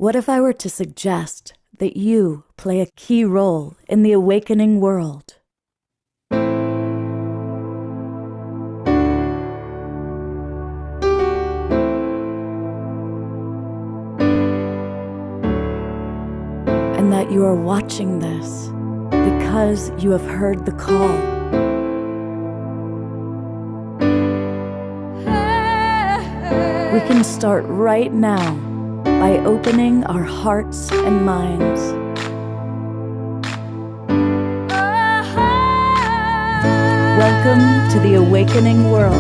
What if I were to suggest that you play a key role in the awakening world? And that you are watching this because you have heard the call. We can start right now by opening our hearts and minds. Welcome to the awakening world.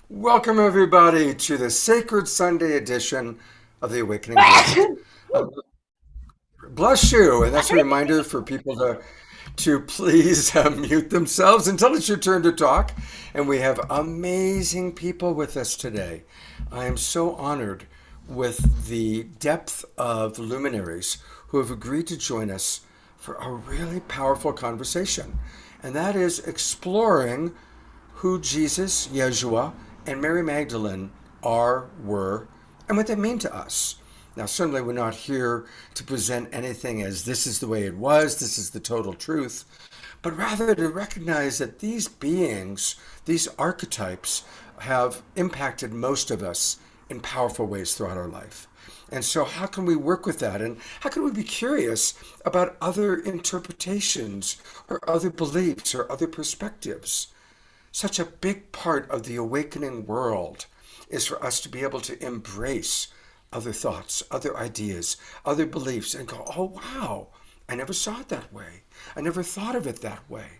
Welcome, everybody, to the Sacred Sunday edition of the Awakening World. Bless you, and that's a reminder for people to please mute themselves until it's your turn to talk. And we have amazing people with us today. I am so honored with the depth of luminaries who have agreed to join us for a really powerful conversation, and that is exploring who Jesus, Yeshua, and Mary Magdalene were, and what they mean to us. Now, certainly we're not here to present anything as this is the way it was, this is the total truth, but rather to recognize that these beings, these archetypes, have impacted most of us in powerful ways throughout our life. And so how can we work with that? And how can we be curious about other interpretations or other beliefs or other perspectives? Such a big part of the awakening world is for us to be able to embrace other thoughts, other ideas, other beliefs, and go, oh, wow, I never saw it that way. I never thought of it that way.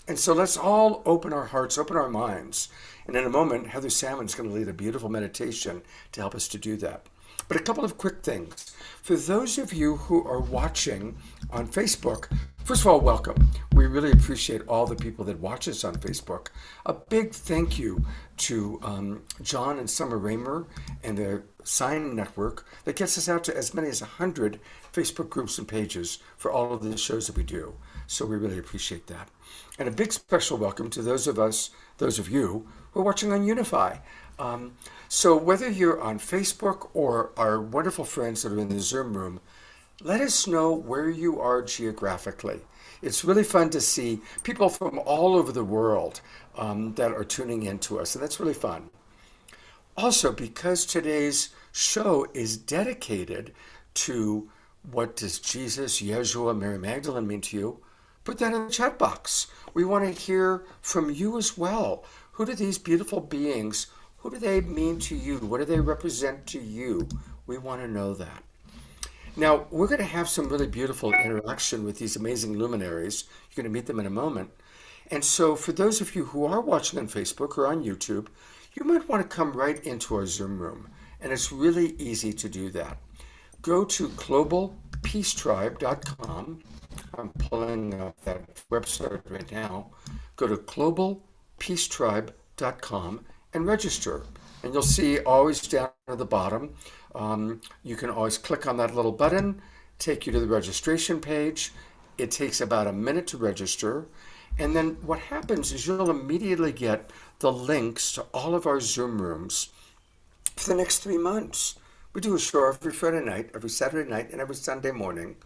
And so let's all open our hearts, open our minds. And in a moment, Heather Salmon's going to lead a beautiful meditation to help us to do that. But a couple of quick things. For those of you who are watching on Facebook, first of all, welcome. We really appreciate all the people that watch us on Facebook. A big thank you to John and Summer Raymer and the Sign Network that gets us out to as many as 100 Facebook groups and pages for all of the shows that we do. So we really appreciate that. And a big special welcome to those of you who are watching on Unify. So whether you're on Facebook or our wonderful friends that are in the Zoom room, let us know where you are geographically. It's really fun to see people from all over the world that are tuning in to us, and that's really fun. Also, because today's show is dedicated to what does Jesus, Yeshua, Mary Magdalene mean to you, put that in the chat box. We want to hear from you as well. Who do these beautiful beings, who do they mean to you? What do they represent to you? We want to know that. Now, we're going to have some really beautiful interaction with these amazing luminaries. You're going to meet them in a moment. And so for those of you who are watching on Facebook or on YouTube, you might want to come right into our Zoom room. And it's really easy to do that. Go to globalpeacetribe.com. I'm pulling up that website right now. Go to globalpeacetribe.com and register. And you'll see always down at the bottom, you can always click on that little button, take you to the registration page. It takes about a minute to register. And then what happens is you'll immediately get the links to all of our Zoom rooms for the next 3 months. We do a show every Friday night, every Saturday night, and every Sunday morning,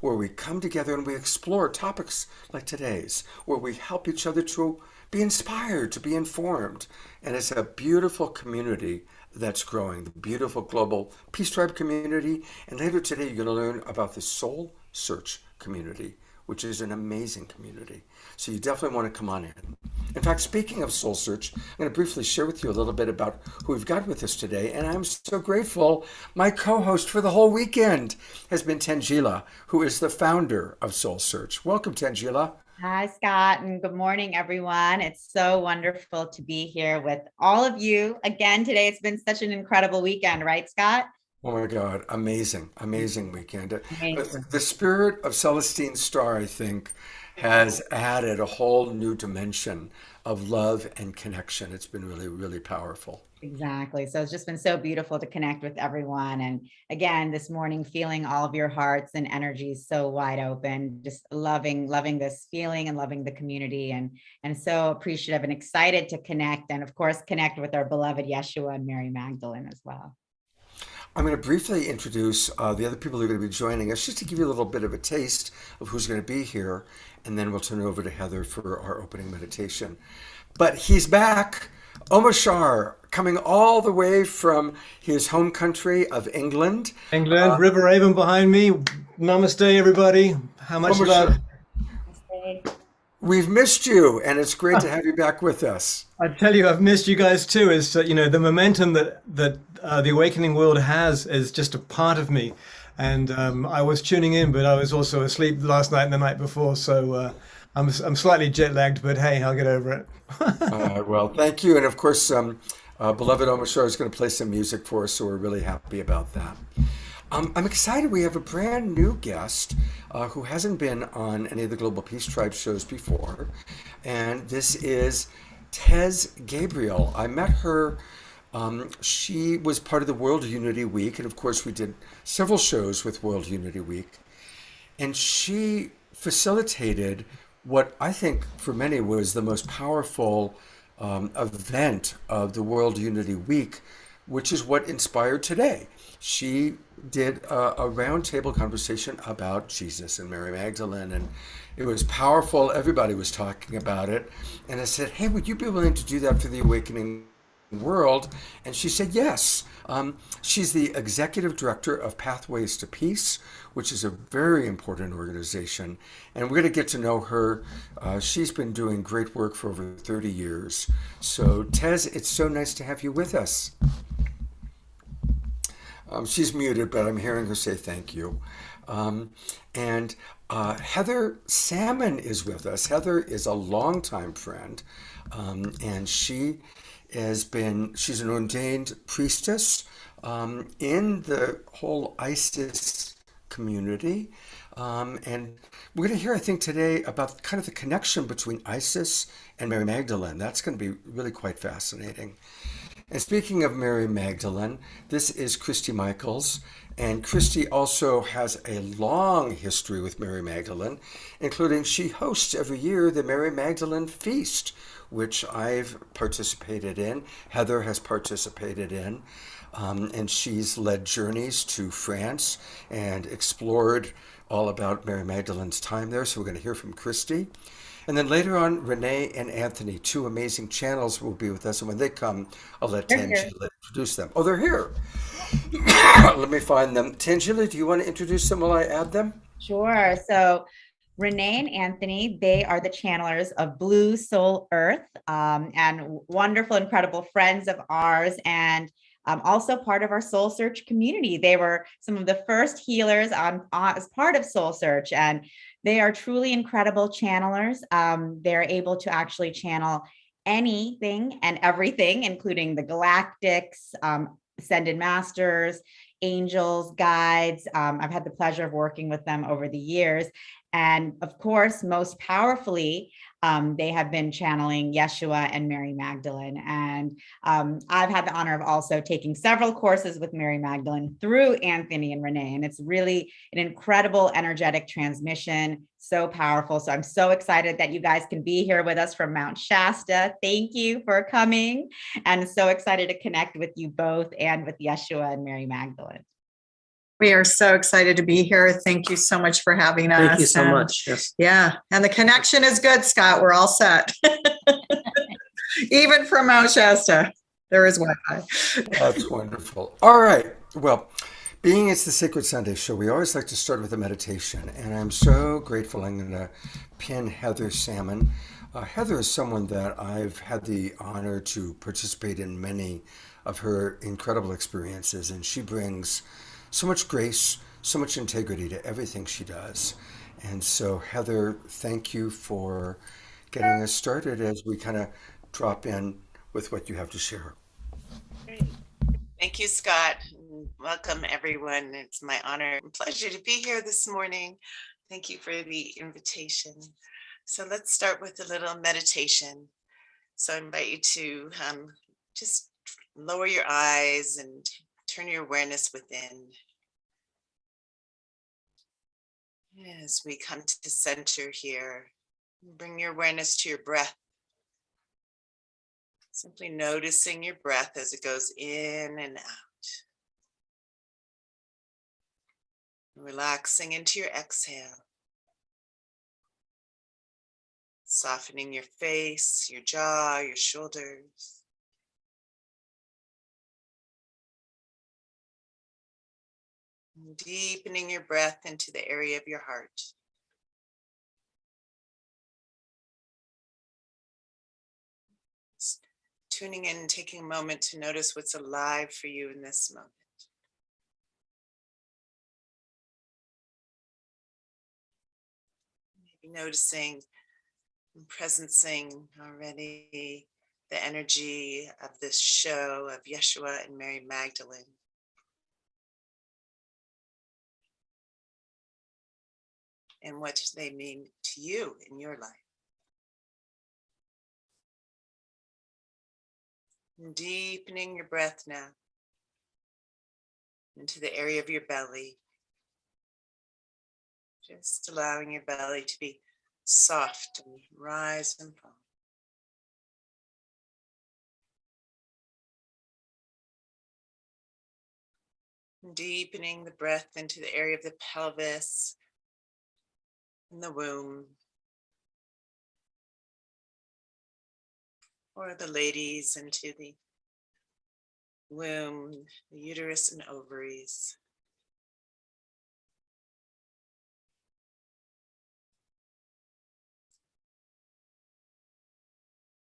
where we come together and we explore topics like today's, where we help each other to be inspired, to be informed. And it's a beautiful community that's growing, the beautiful global Peace Tribe community. And later today, you're going to learn about the Soul Search community, which is an amazing community. So you definitely want to come on in. In fact, speaking of Soul Search, I'm going to briefly share with you a little bit about who we've got with us today. And I'm so grateful. My co-host for the whole weekend has been Tangela, who is the founder of Soul Search. Welcome, Tangela. Hi, Scott, and good morning, everyone. It's so wonderful to be here with all of you again today. It's been such an incredible weekend, right, Scott? Oh my God, amazing, amazing weekend. Amazing. The spirit of Celestine Star, I think, has added a whole new dimension of love and connection. It's been really, really powerful. Exactly. So it's just been so beautiful to connect with everyone. And again, this morning, feeling all of your hearts and energies so wide open, just loving this feeling and loving the community, and so appreciative and excited to connect. And of course, connect with our beloved Yeshua and Mary Magdalene as well. I'm going to briefly introduce the other people who are going to be joining us, just to give you a little bit of a taste of who's going to be here, and then we'll turn it over to Heather for our opening meditation. But he's back, Omashar, coming all the way from his home country of England. River Avon behind me. Namaste, everybody. How much love? We've missed you, and it's great to have you back with us. I tell you, I've missed you guys too. Is the momentum that the awakening world has is just a part of me, and I was tuning in, but I was also asleep last night and the night before, so I'm slightly jet lagged, but hey, I'll get over it. Well, thank you, and of course, beloved Omashar is going to play some music for us, so we're really happy about that. I'm excited. We have a brand new guest who hasn't been on any of the Global Peace Tribe shows before, and this is Tez Gabriel. I met her. She was part of the World Unity Week, and of course we did several shows with World Unity Week, and she facilitated what I think for many was the most powerful event of the World Unity Week, which is what inspired today. She did a roundtable conversation about Jesus and Mary Magdalene, and it was powerful. Everybody was talking about it. And I said, hey, would you be willing to do that for the Awakening World? And she said yes. She's the executive director of Pathways to Peace, which is a very important organization. And we're going to get to know her. She's been doing great work for over 30 years. So Tez, it's so nice to have you with us. She's muted, but I'm hearing her say thank you. And Heather Salmon is with us. Heather is a longtime friend, and she's an ordained priestess in the whole ISIS community. And we're going to hear, I think, today about kind of the connection between ISIS and Mary Magdalene. That's going to be really quite fascinating. And speaking of Mary Magdalene, this is Christy Michaels. And Christy also has a long history with Mary Magdalene, including she hosts every year the Mary Magdalene Feast, which I've participated in. Heather has participated in. And she's led journeys to France and explored all about Mary Magdalene's time there. So we're going to hear from Christy. And then later on, Renee and Anthony, two amazing channels, will be with us. And when they come, I'll let Tangela introduce them. Oh, they're here. Let me find them. Tangela, do you want to introduce them while I add them? Sure. So Renee and Anthony, they are the channelers of Blue Soul Earth, and wonderful, incredible friends of ours, and also part of our Soul Search community. They were some of the first healers as part of Soul Search, and they are truly incredible channelers. They're able to actually channel anything and everything, including the galactics, ascended masters, angels, guides. I've had the pleasure of working with them over the years. And of course, most powerfully, they have been channeling Yeshua and Mary Magdalene. And I've had the honor of also taking several courses with Mary Magdalene through Anthony and Renee. And it's really an incredible energetic transmission, so powerful. So I'm so excited that you guys can be here with us from Mount Shasta. Thank you for coming. And so excited to connect with you both and with Yeshua and Mary Magdalene. We are so excited to be here. Thank you so much for having us. Thank you so much. Yes. Yeah. And the connection is good, Scott. We're all set. Even from Mount Shasta, there is Wi-Fi. That's wonderful. All right. Well, Being it's the Sacred Sunday show, we always like to start with a meditation, and I'm so grateful. I'm going to pin Heather Salmon. Heather is someone that I've had the honor to participate in many of her incredible experiences, and she brings so much grace, so much integrity to everything she does. And so, Heather, thank you for getting us started as we kind of drop in with what you have to share. Great. Thank you, Scott. Welcome, everyone. It's my honor and pleasure to be here this morning. Thank you for the invitation. So let's start with a little meditation. So I invite you to just lower your eyes and turn your awareness within. As we come to the center here, bring your awareness to your breath. Simply noticing your breath as it goes in and out. Relaxing into your exhale. Softening your face, your jaw, your shoulders. Deepening your breath into the area of your heart. Tuning in and taking a moment to notice what's alive for you in this moment. Maybe noticing and presencing already the energy of this show of Yeshua and Mary Magdalene. And what they mean to you in your life. And deepening your breath now into the area of your belly. Just allowing your belly to be soft and rise and fall. And deepening the breath into the area of the pelvis and the womb. Or the ladies into the womb, the uterus and ovaries.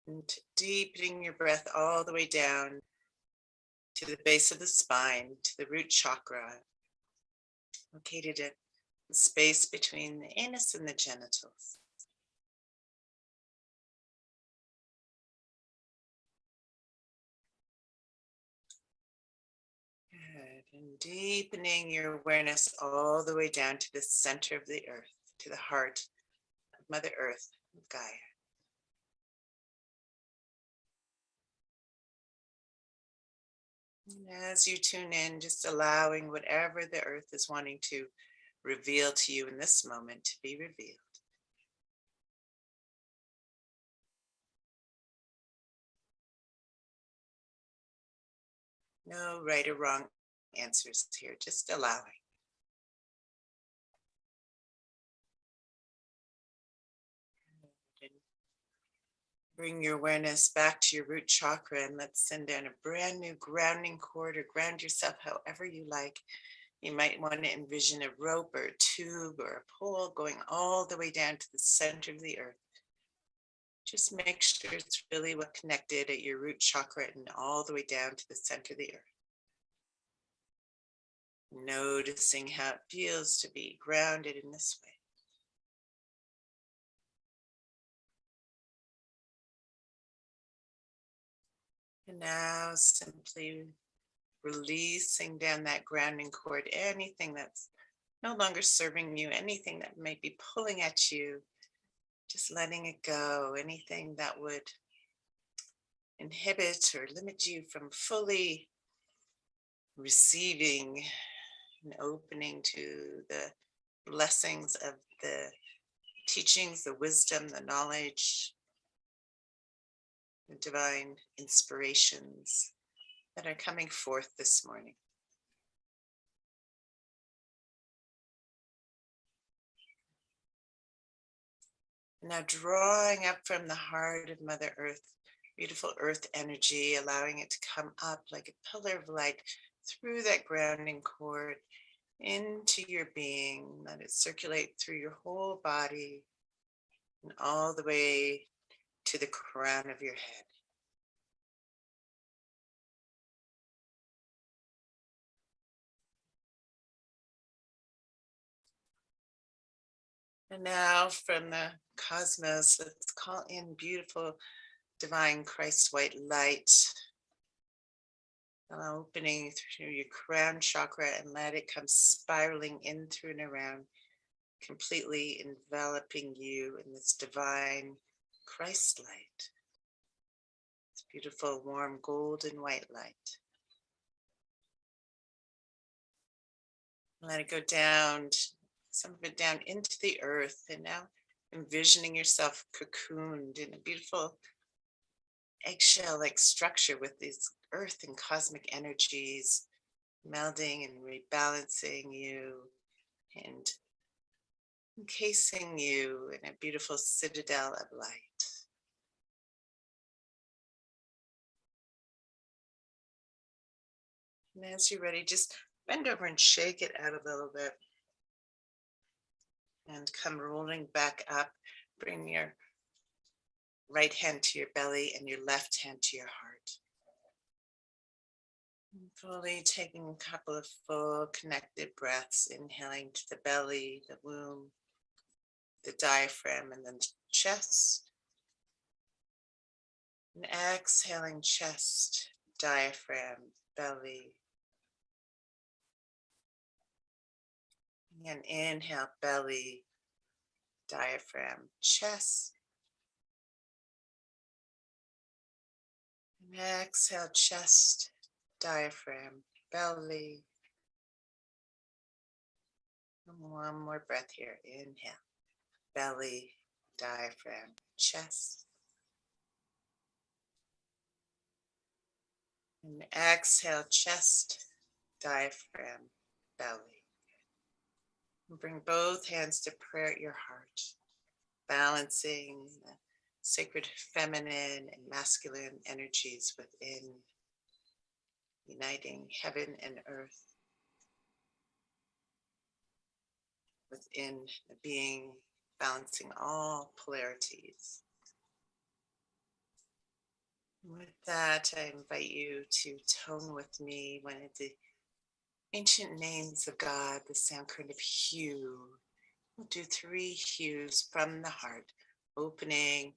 And deepening your breath all the way down to the base of the spine, to the root chakra, located at the space between the anus and the genitals. Good. And deepening your awareness all the way down to the center of the earth, to the heart of Mother Earth, Gaia. And as you tune in, just allowing whatever the earth is wanting to reveal to you in this moment to be revealed. No right or wrong answers here, just allowing. And bring your awareness back to your root chakra and let's send down a brand new grounding cord or ground yourself however you like. You might want to envision a rope or a tube or a pole going all the way down to the center of the earth. Just make sure it's really well connected at your root chakra and all the way down to the center of the earth. Noticing how it feels to be grounded in this way. And now simply releasing down that grounding cord, anything that's no longer serving you, anything that might be pulling at you, just letting it go, anything that would inhibit or limit you from fully receiving and opening to the blessings of the teachings, the wisdom, the knowledge, the divine inspirations that are coming forth this morning. Now drawing up from the heart of Mother Earth, beautiful earth energy, allowing it to come up like a pillar of light, through that grounding cord into your being. Let it circulate through your whole body and all the way to the crown of your head. And now from the cosmos, let's call in beautiful divine Christ white light, opening through your crown chakra, and let it come spiraling in through and around, completely enveloping you in this divine Christ light. This beautiful, warm, golden white light. Let it go down, some of it down into the earth, and now envisioning yourself cocooned in a beautiful eggshell-like structure with these earth and cosmic energies melding and rebalancing you and encasing you in a beautiful citadel of light. And as you're ready, just bend over and shake it out a little bit and come rolling back up. Bring your right hand to your belly and your left hand to your heart. And fully taking a couple of full connected breaths, inhaling to the belly, the womb, the diaphragm, and then chest. And exhaling chest, diaphragm, belly. And inhale, belly, diaphragm, chest. And exhale, chest, diaphragm, belly. And one more breath here. Inhale, belly, diaphragm, chest. And exhale, chest, diaphragm, belly. And bring both hands to prayer at your heart, balancing the sacred feminine and masculine energies within, uniting heaven and earth within the being, balancing all polarities. With that, I invite you to tone with me one of the ancient names of God, the sound current of hue. We'll do 3 hues from the heart, opening,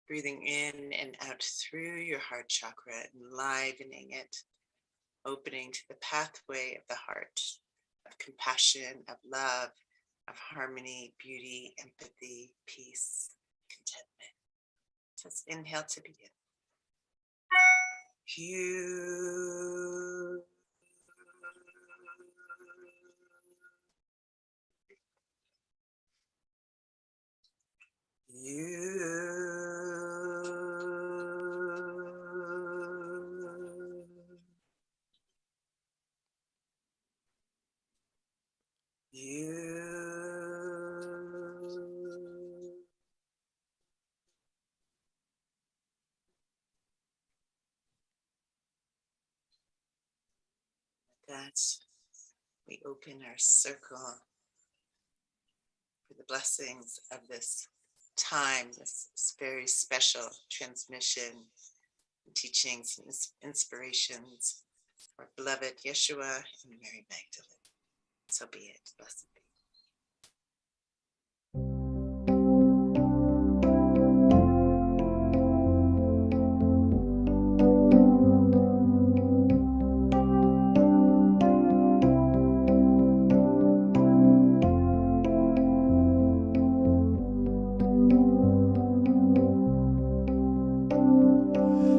breathing in and out through your heart chakra, enlivening it, opening to the pathway of the heart, of compassion, of love, of harmony, beauty, empathy, peace, contentment. So let's inhale to begin. Hue. That we open our circle for the blessings of this time, this very special transmission, teachings, and inspirations for beloved Yeshua and Mary Magdalene. So be it. Blessed be.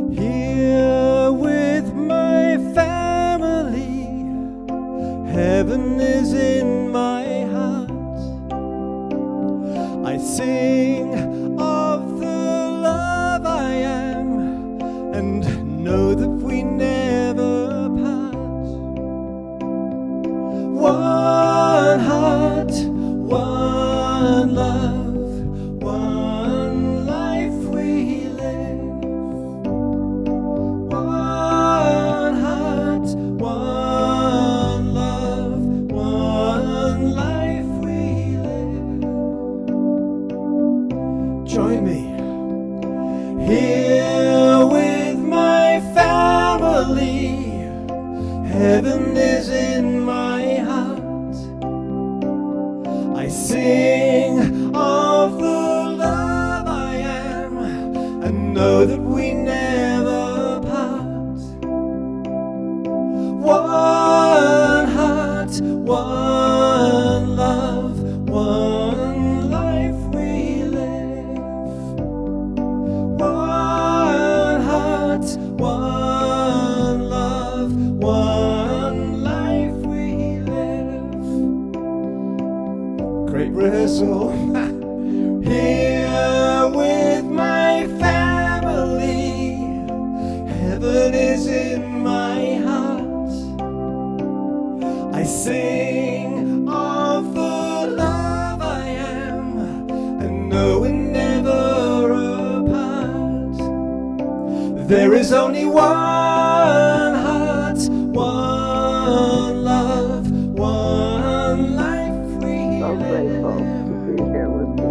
Here with my family, heaven is in my heart. I sing of the love I am and know that we never part. One heart, one love, one life we live. One heart, one here with my family. Heaven is in my heart. I sing of the love I am and know that we never part. One heart, one love, one life we live. One heart, one love, one life we live. Great rehearsal. Here with my family. Heaven is in my heart. I sing of the love I am and know we're never apart. There is only one heart, one love, one life we So grateful to be here with you.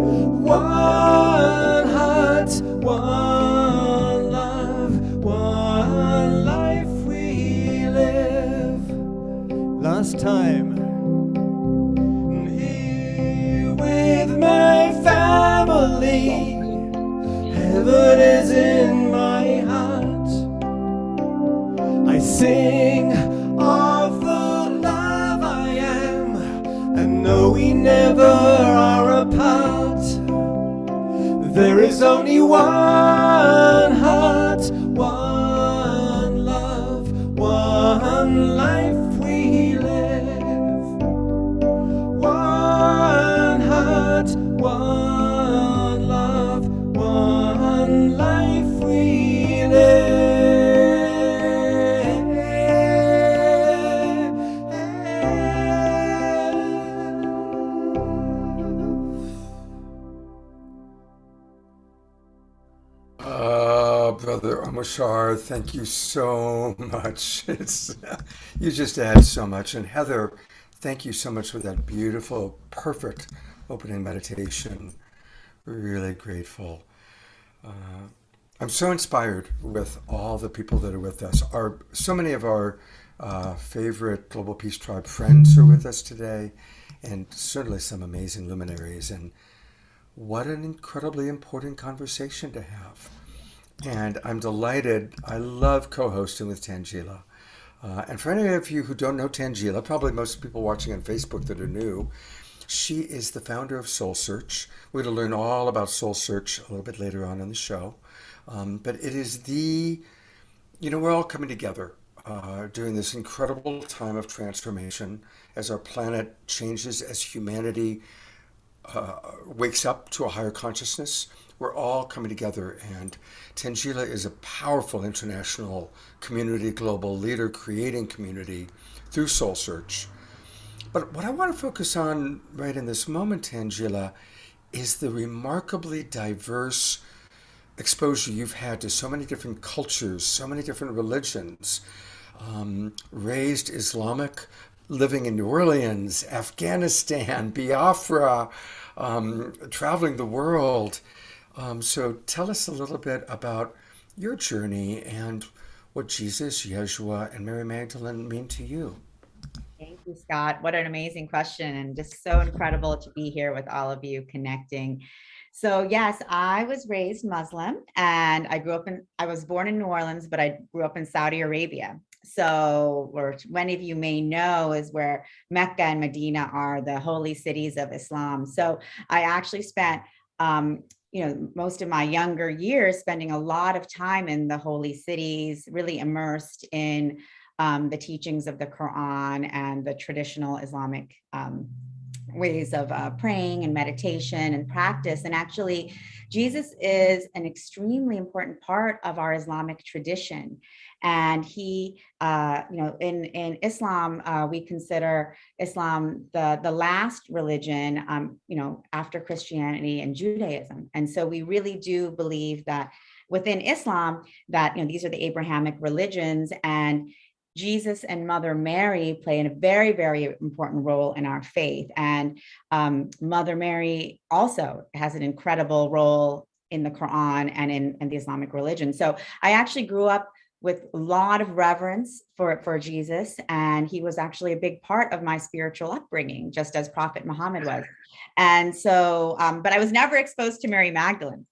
one heart, one love, one life we live. Last time. Here with my family. Heaven is in my heart. I sing of the love I am and know we never are apart. There is only one heart, one love, one life we live. One heart, one love, one life we live. Brother Amashar, thank you so much. You just add so much. And Heather, thank you so much for that beautiful, perfect opening meditation. Really grateful. I'm so inspired with all the people that are with us. So many of our favorite Global Peace Tribe friends are with us today, and certainly some amazing luminaries. And what an incredibly important conversation to have. And I'm delighted. I love co-hosting with Tangela. And for any of you who don't know Tangela, probably most people watching on Facebook that are new, she is the founder of Soul Search. We're going to learn all about Soul Search a little bit later on in the show. But it is we're all coming together during this incredible time of transformation as our planet changes, as humanity wakes up to a higher consciousness. We're all coming together, and Tangela is a powerful international community, global leader, creating community through Soul Search. But what I want to focus on right in this moment, Tangela, is the remarkably diverse exposure you've had to so many different cultures, so many different religions, raised Islamic, living in New Orleans, Afghanistan, Biafra, traveling the world. So tell us a little bit about your journey and what Jesus, Yeshua, and Mary Magdalene mean to you. Thank you, Scott. What an amazing question, and just so incredible to be here with all of you connecting. So yes, I was raised Muslim, and I was born in New Orleans, but I grew up in Saudi Arabia. So, or many of you may know, is where Mecca and Medina are the holy cities of Islam. So I actually spent most of my younger years spending a lot of time in the holy cities, really immersed in the teachings of the Quran and the traditional Islamic ways of praying and meditation and practice. And actually, Jesus is an extremely important part of our Islamic tradition. And he, in Islam, we consider Islam the last religion, after Christianity and Judaism. And so we really do believe that within Islam, that, these are the Abrahamic religions, and Jesus and Mother Mary play a very, very important role in our faith. And Mother Mary also has an incredible role in the Quran and in the Islamic religion. So I actually grew up with a lot of reverence for Jesus, and he was actually a big part of my spiritual upbringing, just as Prophet Muhammad was. And so, but I was never exposed to Mary Magdalene.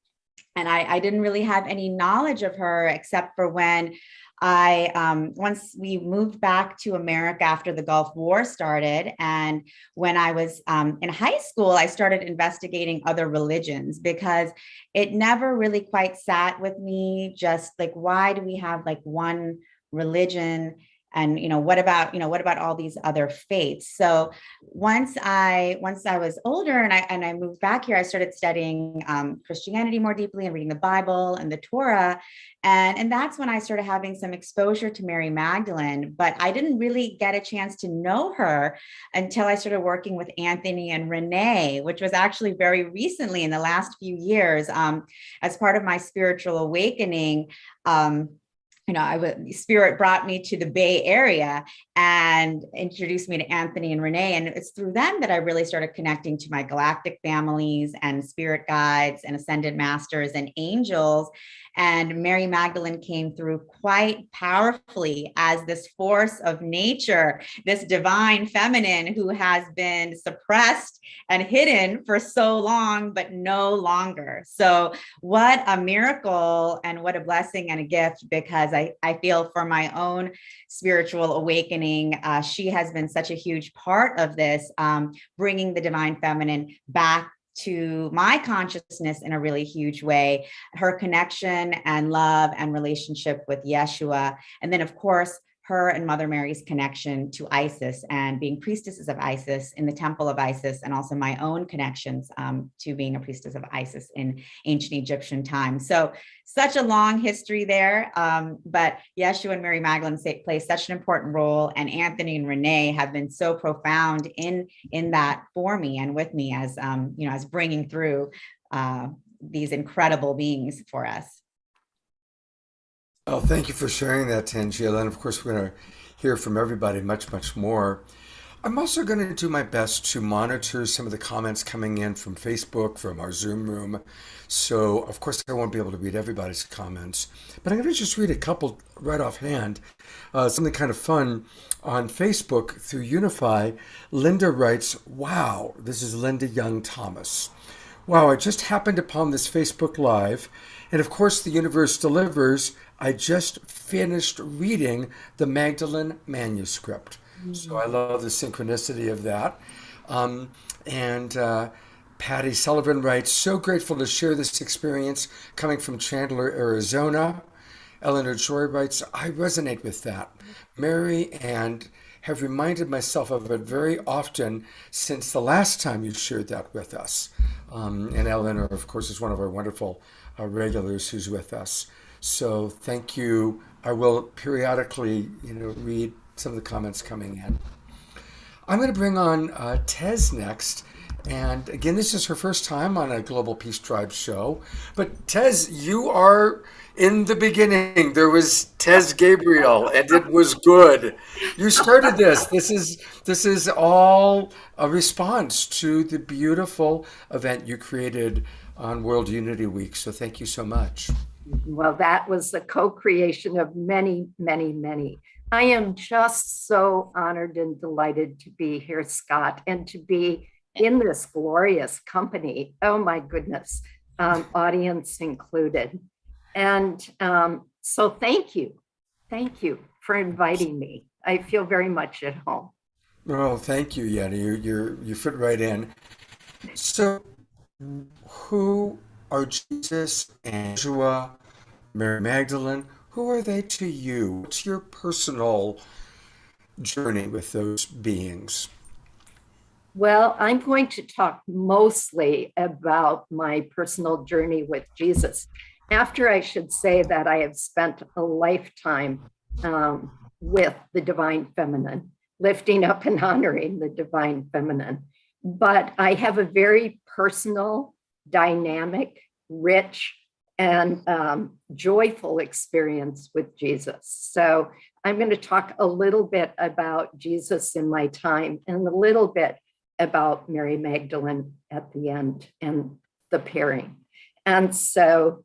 And I didn't really have any knowledge of her except for when once we moved back to America after the Gulf War started. And when I was in high school, I started investigating other religions because it never really quite sat with me. Just like, why do we have like one religion? And, what about all these other faiths? So once I was older and I moved back here, I started studying Christianity more deeply and reading the Bible and the Torah. And that's when I started having some exposure to Mary Magdalene, but I didn't really get a chance to know her until I started working with Anthony and Renee, which was actually very recently in the last few years, as part of my spiritual awakening. Spirit brought me to the Bay Area and introduced me to Anthony and Renee. And it's through them that I really started connecting to my galactic families and spirit guides and ascended masters and angels. And Mary Magdalene came through quite powerfully as this force of nature, this divine feminine who has been suppressed and hidden for so long, but no longer. So what a miracle and what a blessing and a gift, because I feel for my own spiritual awakening, she has been such a huge part of this, bringing the divine feminine back to my consciousness in a really huge way. Her connection and love and relationship with Yeshua. And then, of course, her and Mother Mary's connection to Isis and being priestesses of Isis in the temple of Isis, and also my own connections to being a priestess of Isis in ancient Egyptian times. So such a long history there, but Yeshua and Mary Magdalene play such an important role, and Anthony and Renee have been so profound in that for me and with me as as bringing through these incredible beings for us. Oh, thank you for sharing that, Tangela. And of course, we're going to hear from everybody much, much more. I'm also going to do my best to monitor some of the comments coming in from Facebook, from our Zoom room. So, of course, I won't be able to read everybody's comments, but I'm going to just read a couple right offhand. Something kind of fun on Facebook through Unify. Linda writes, wow, this is Linda Young Thomas. Wow, I just happened upon this Facebook Live, and of course, the universe delivers. I just finished reading the Magdalene manuscript. So I love the synchronicity of that. And Patty Sullivan writes, so grateful to share this experience coming from Chandler, Arizona. Eleanor Joy writes, I resonate with that, Mary, and have reminded myself of it very often since the last time you shared that with us. And Eleanor, of course, is one of our wonderful regulars who's with us. So thank you. I will periodically, read some of the comments coming in. I'm going to bring on Tez next. And again, this is her first time on a Global Peace Tribe show. But Tez, you are in the beginning. There was Tez Gabriel, and it was good. You started this. This is all a response to the beautiful event you created on World Unity Week. So thank you so much. Well, that was the co-creation of many, many, many. I am just so honored and delighted to be here, Scott, and to be in this glorious company. Oh my goodness, audience included. And so thank you for inviting me. I feel very much at home. Oh, thank you, Yenny. You fit right in. So, who are Jesus and Yeshua, Mary Magdalene? Who are they to you? What's your personal journey with those beings? Well, I'm going to talk mostly about my personal journey with Jesus. After I should say that I have spent a lifetime with the divine feminine, lifting up and honoring the divine feminine. But I have a very personal, dynamic, rich, and joyful experience with Jesus. So I'm going to talk a little bit about Jesus in my time and a little bit about Mary Magdalene at the end and the pairing. And so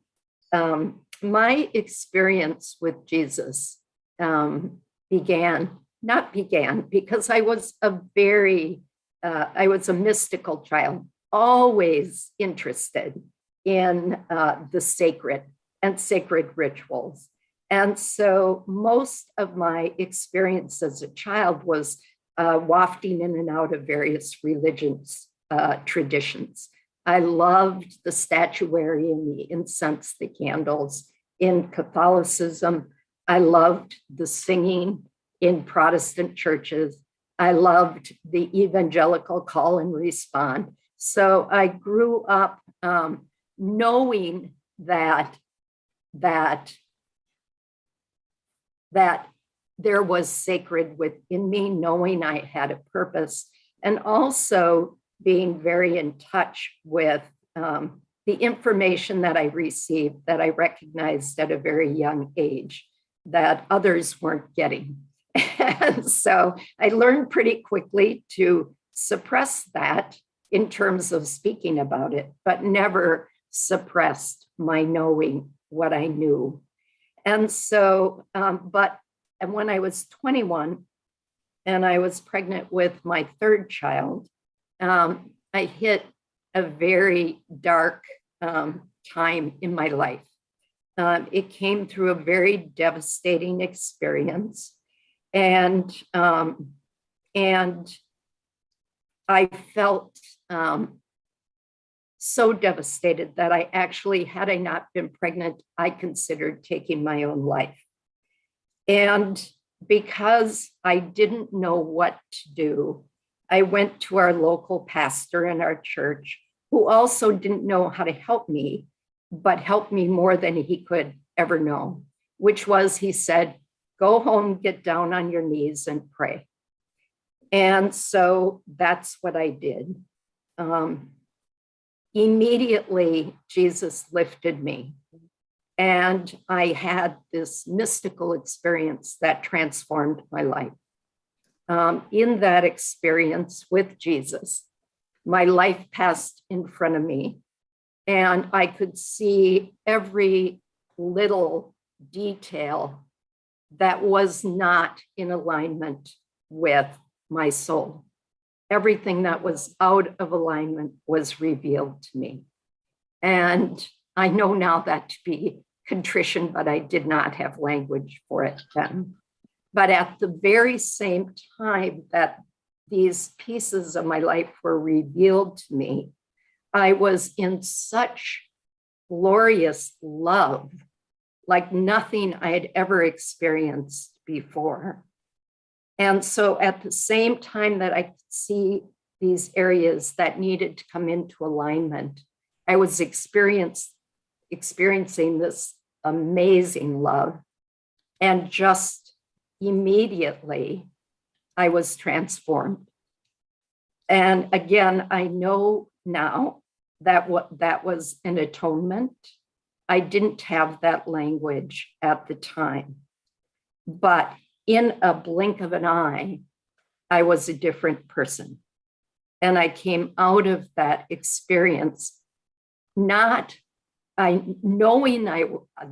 my experience with Jesus not began because I was I was a mystical child, always interested in the sacred and sacred rituals. And so most of my experience as a child was wafting in and out of various religious traditions. I loved the statuary and the incense, the candles in Catholicism. I loved the singing in Protestant churches. I loved the evangelical call and respond. So I grew up knowing that there was sacred within me, knowing I had a purpose, and also being very in touch with the information that I received that I recognized at a very young age that others weren't getting. And so I learned pretty quickly to suppress that in terms of speaking about it, but never suppressed my knowing what I knew. And so, and when I was 21 and I was pregnant with my third child, I hit a very dark time in my life. It came through a very devastating experience. And I felt so devastated that I actually, had I not been pregnant, I considered taking my own life. And because I didn't know what to do, I went to our local pastor in our church, who also didn't know how to help me, but helped me more than he could ever know, which was, he said, go home, get down on your knees and pray. And so that's what I did. Immediately, Jesus lifted me. And I had this mystical experience that transformed my life. In that experience with Jesus, my life passed in front of me, and I could see every little detail that was not in alignment with my soul. Everything that was out of alignment was revealed to me. And I know now that to be contrition, but I did not have language for it then. But at the very same time that these pieces of my life were revealed to me, I was in such glorious love, like nothing I had ever experienced before. And so at the same time that I could see these areas that needed to come into alignment, I was experiencing this amazing love. And just immediately, I was transformed. And again, I know now that that was an atonement. I didn't have that language at the time, but in a blink of an eye, I was a different person. And I came out of that experience knowing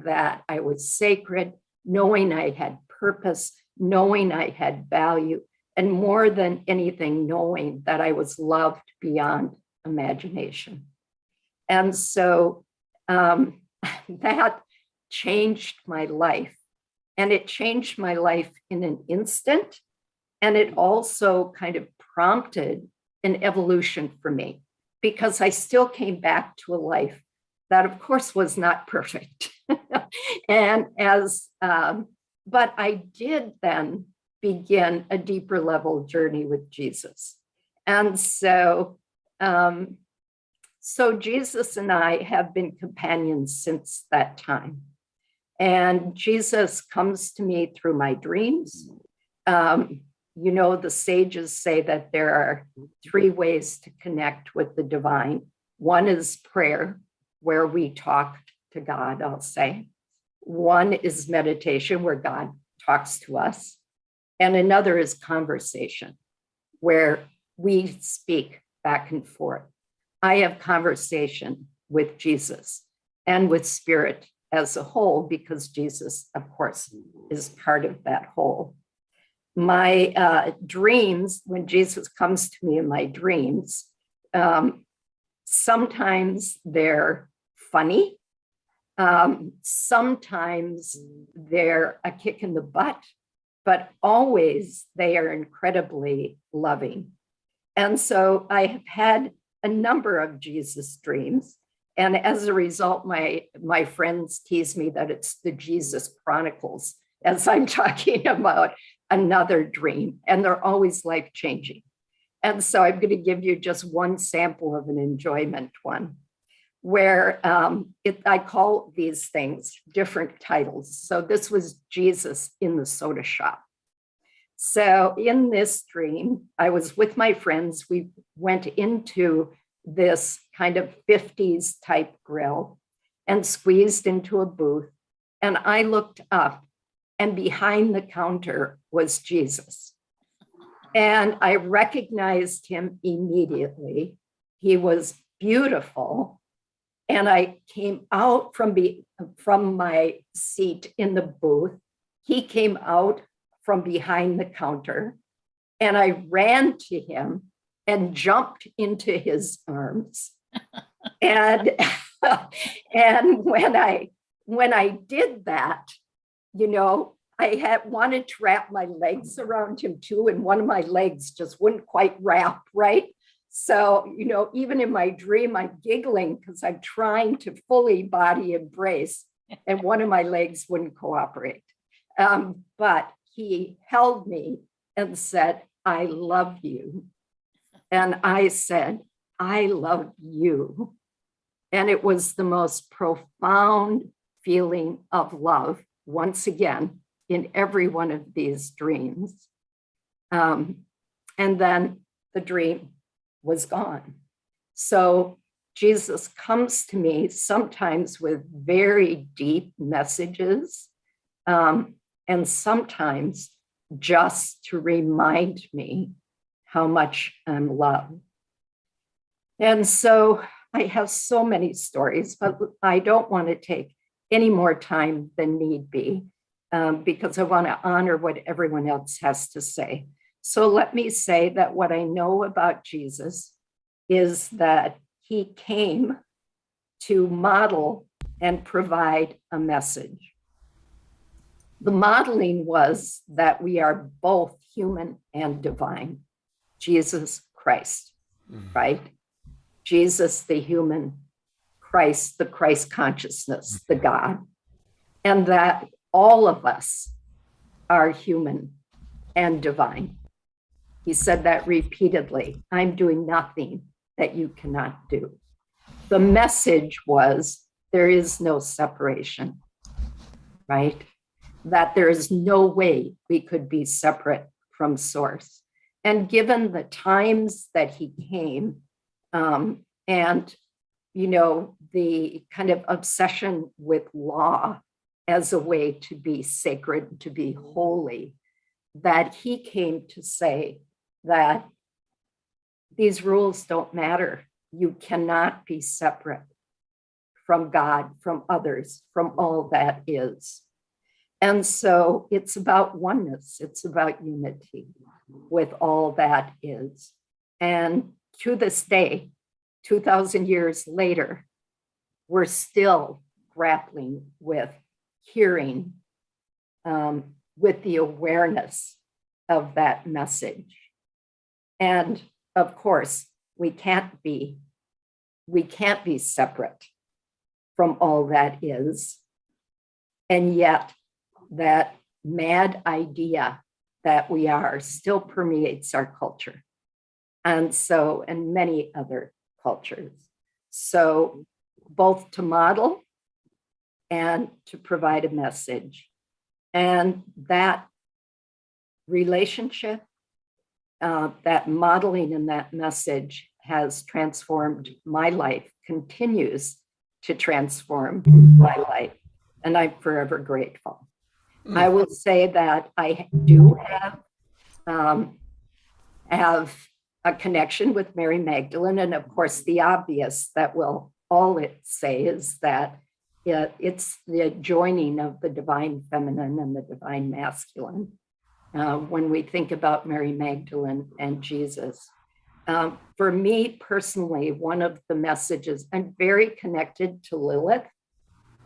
that I was sacred, knowing I had purpose, knowing I had value, and more than anything, knowing that I was loved beyond imagination. And so that changed my life. And it changed my life in an instant. And it also kind of prompted an evolution for me, because I still came back to a life that, of course, was not perfect. But I did then begin a deeper level journey with Jesus. And so Jesus and I have been companions since that time. And Jesus comes to me through my dreams. The sages say that there are 3 ways to connect with the divine. One is prayer, where we talk to God, I'll say. One is meditation, where God talks to us. And another is conversation, where we speak back and forth. I have conversation with Jesus. and with spirit as a whole, because Jesus, of course, is part of that whole. My dreams, when Jesus comes to me in my dreams, sometimes they're funny. Sometimes they're a kick in the butt, but always they are incredibly loving. And so I have had a number of Jesus dreams. And as a result, my friends tease me that it's the Jesus Chronicles as I'm talking about another dream, and they're always life-changing. And so I'm going to give you just one sample of an enjoyment one, where I call these things different titles. So this was Jesus in the soda shop. So in this dream, I was with my friends. We went into this kind of 50s type grill and squeezed into a booth. And I looked up, and behind the counter was Jesus. And I recognized him immediately. He was beautiful. And I came out from my seat in the booth. He came out from behind the counter, and I ran to him and jumped into his arms. And when I did that, I wanted to wrap my legs around him too, and one of my legs just wouldn't quite wrap, right? So, even in my dream, I'm giggling because I'm trying to fully body embrace, and one of my legs wouldn't cooperate. But he held me and said, "I love you." And I said, "I love you." And it was the most profound feeling of love, once again, in every one of these dreams. And then the dream was gone. So Jesus comes to me sometimes with very deep messages, and sometimes just to remind me how much I'm loved. And so I have so many stories, but I don't want to take any more time than need be, because I want to honor what everyone else has to say. So let me say that what I know about Jesus is that he came to model and provide a message. The modeling was that we are both human and divine. Jesus Christ, right? Jesus, the human, Christ, the Christ consciousness, the God, and that all of us are human and divine. He said that repeatedly. I'm doing nothing that you cannot do. The message was there is no separation, right? That there is no way we could be separate from source. And given the times that he came, and the kind of obsession with law as a way to be sacred, to be holy, that he came to say that these rules don't matter. You cannot be separate from God, from others, from all that is. And so it's about oneness. It's about unity with all that is. And to this day, 2,000 years later, we're still grappling with hearing, with the awareness of that message. And of course, we can't be separate from all that is. And yet that mad idea that we are still permeates our culture. And many other cultures. So both to model and to provide a message. And that relationship, that modeling and that message has transformed my life, continues to transform my life. And I'm forever grateful. I will say that I do have a connection with Mary Magdalene. And of course, the obvious that will all it say is that it's the joining of the divine feminine and the divine masculine. When we think about Mary Magdalene and Jesus. For me personally, one of the messages, I'm very connected to Lilith.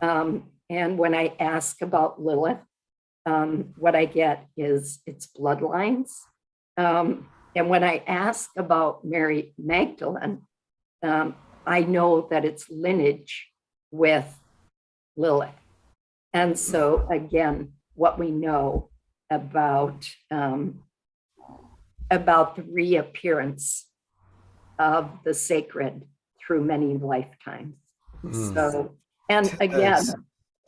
And when I ask about Lilith, what I get is its bloodlines. And when I ask about Mary Magdalene, I know that it's lineage with Lilith. And so again, what we know about the reappearance of the sacred through many lifetimes. So, and again,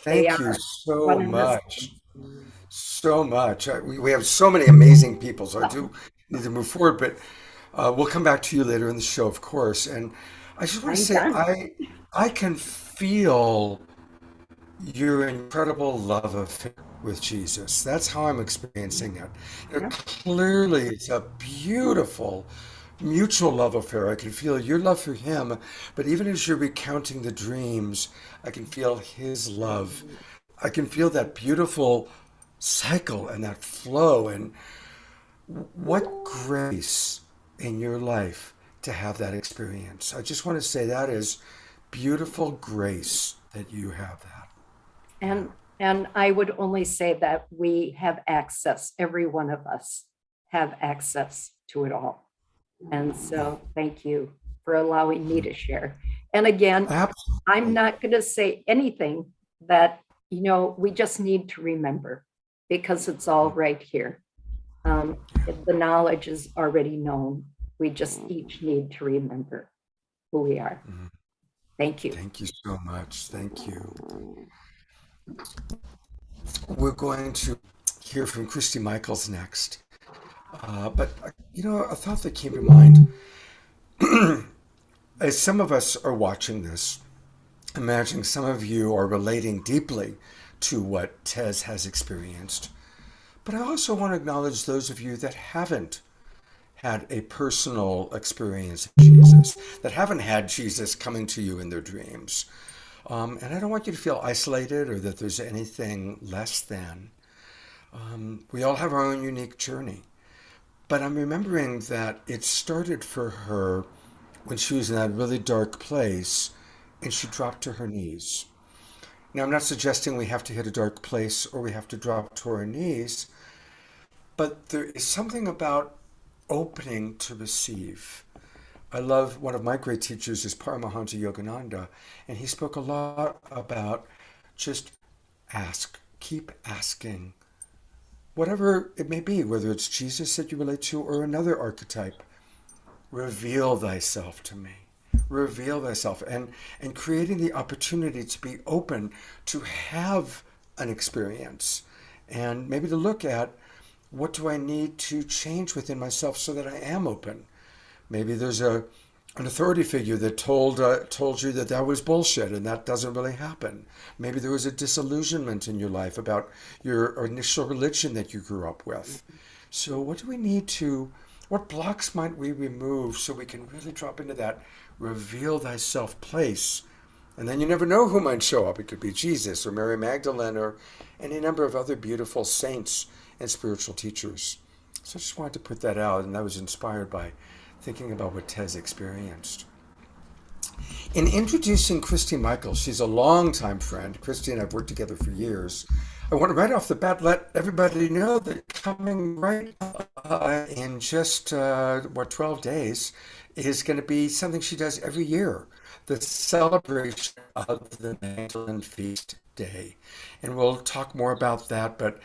thank you so much. So much. We have so many amazing people, so I do need to move forward, but we'll come back to you later in the show, of course. And I just want to say, I can feel your incredible love affair with Jesus. That's how I'm experiencing it. Clearly, it's a beautiful mutual love affair. I can feel your love for him, but even as you're recounting the dreams, I can feel his love. I can feel that beautiful cycle and that flow. And what grace in your life to have that experience. I just want to say that is beautiful grace that you have that. And I would only say that we have access, every one of us have access to it all. And so thank you for allowing me to share. And again, Absolutely. I'm not going to say anything that, we just need to remember, because it's all right here. The knowledge is already known. We just each need to remember who we are. Thank you. Thank you so much. Thank you. We're going to hear from Christy Michaels next. But, a thought that came to mind, as some of us are watching this, imagining some of you are relating deeply to what Tez has experienced. But I also want to acknowledge those of you that haven't had a personal experience of Jesus, that haven't had Jesus coming to you in their dreams. And I don't want you to feel isolated or that there's anything less than. We all have our own unique journey. But I'm remembering that it started for her when she was in that really dark place and she dropped to her knees. Now, I'm not suggesting we have to hit a dark place or we have to drop to our knees, but there is something about opening to receive. I love, one of my great teachers is Paramahansa Yogananda, and he spoke a lot about just ask, keep asking. Whatever it may be, whether it's Jesus that you relate to or another archetype, reveal thyself to me. Reveal thyself. And creating the opportunity to be open to have an experience and maybe to look at what do I need to change within myself so that I am open. Maybe there's an authority figure that told you that was bullshit and that doesn't really happen. Maybe there was a disillusionment in your life about your initial religion that you grew up with. So what blocks might we remove so we can really drop into that reveal thyself place? And then you never know who might show up. It could be Jesus or Mary Magdalene or any number of other beautiful saints and spiritual teachers. So I just wanted to put that out, and I was inspired by thinking about what Tez experienced. In introducing Christy Michaels, she's a longtime friend. Christy and I have worked together for years. I want to right off the bat let everybody know that coming right in just, 12 days is going to be something she does every year, the celebration of the Magdalen Feast Day. And we'll talk more about that, but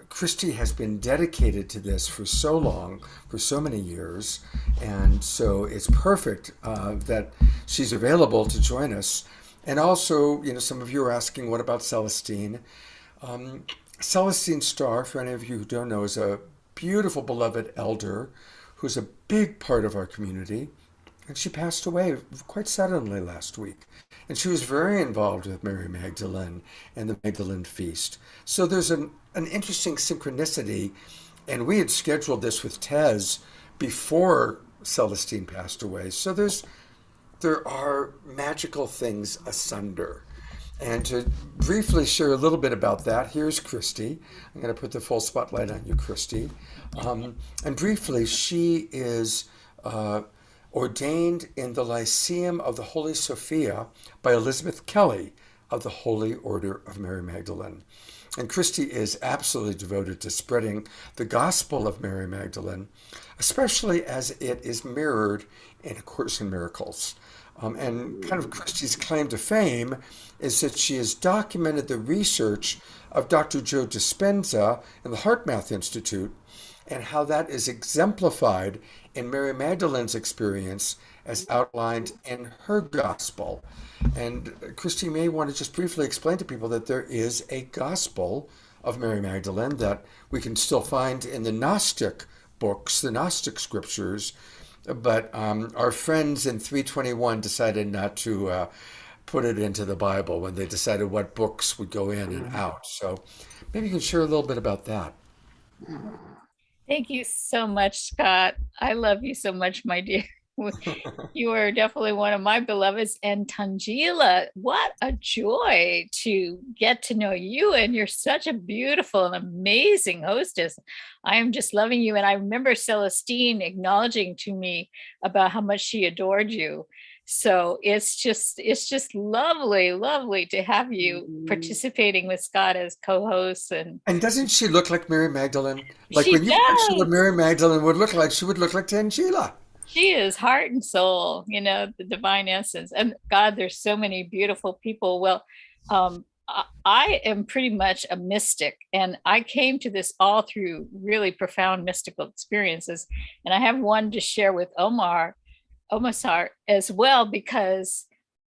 Christy has been dedicated to this for so long, for so many years, and so it's perfect that she's available to join us. And also, some of you are asking, what about Celestine? Celestine Starr, for any of you who don't know, is a beautiful, beloved elder who's a big part of our community. And she passed away quite suddenly last week. And she was very involved with Mary Magdalene and the Magdalen Feast. So there's an interesting synchronicity. And we had scheduled this with Tez before Celestine passed away. So there are magical things asunder. And to briefly share a little bit about that, here's Christy. I'm going to put the full spotlight on you, Christy. And briefly, she is ordained in the Lyceum of the Holy Sophia by Elizabeth Kelly of the Holy Order of Mary Magdalene. And Christy is absolutely devoted to spreading the gospel of Mary Magdalene, especially as it is mirrored in A Course in Miracles. And kind of Christy's claim to fame is that she has documented the research of Dr. Joe Dispenza in the HeartMath Institute and how that is exemplified in Mary Magdalene's experience as outlined in her gospel. And Christy may want to just briefly explain to people that there is a gospel of Mary Magdalene that we can still find in the Gnostic books, the Gnostic scriptures, but our friends in 321 decided not to put it into the Bible when they decided what books would go in and out. So maybe you can share a little bit about that. Thank you so much, Scott. I love you so much, my dear. You are definitely one of my beloveds. And Tangela, what a joy to get to know you. And you're such a beautiful and amazing hostess. I am just loving you. And I remember Celestine acknowledging to me about how much she adored you. So it's just lovely to have you participating with Scott as co-host. And doesn't she look like Mary Magdalene? Like she when you picture does. what Mary Magdalene would look like, she would look like Tangela. She is heart and soul, the divine essence. And God, there's so many beautiful people. Well, I am pretty much a mystic, and I came to this all through really profound mystical experiences. And I have one to share with Omar as well, because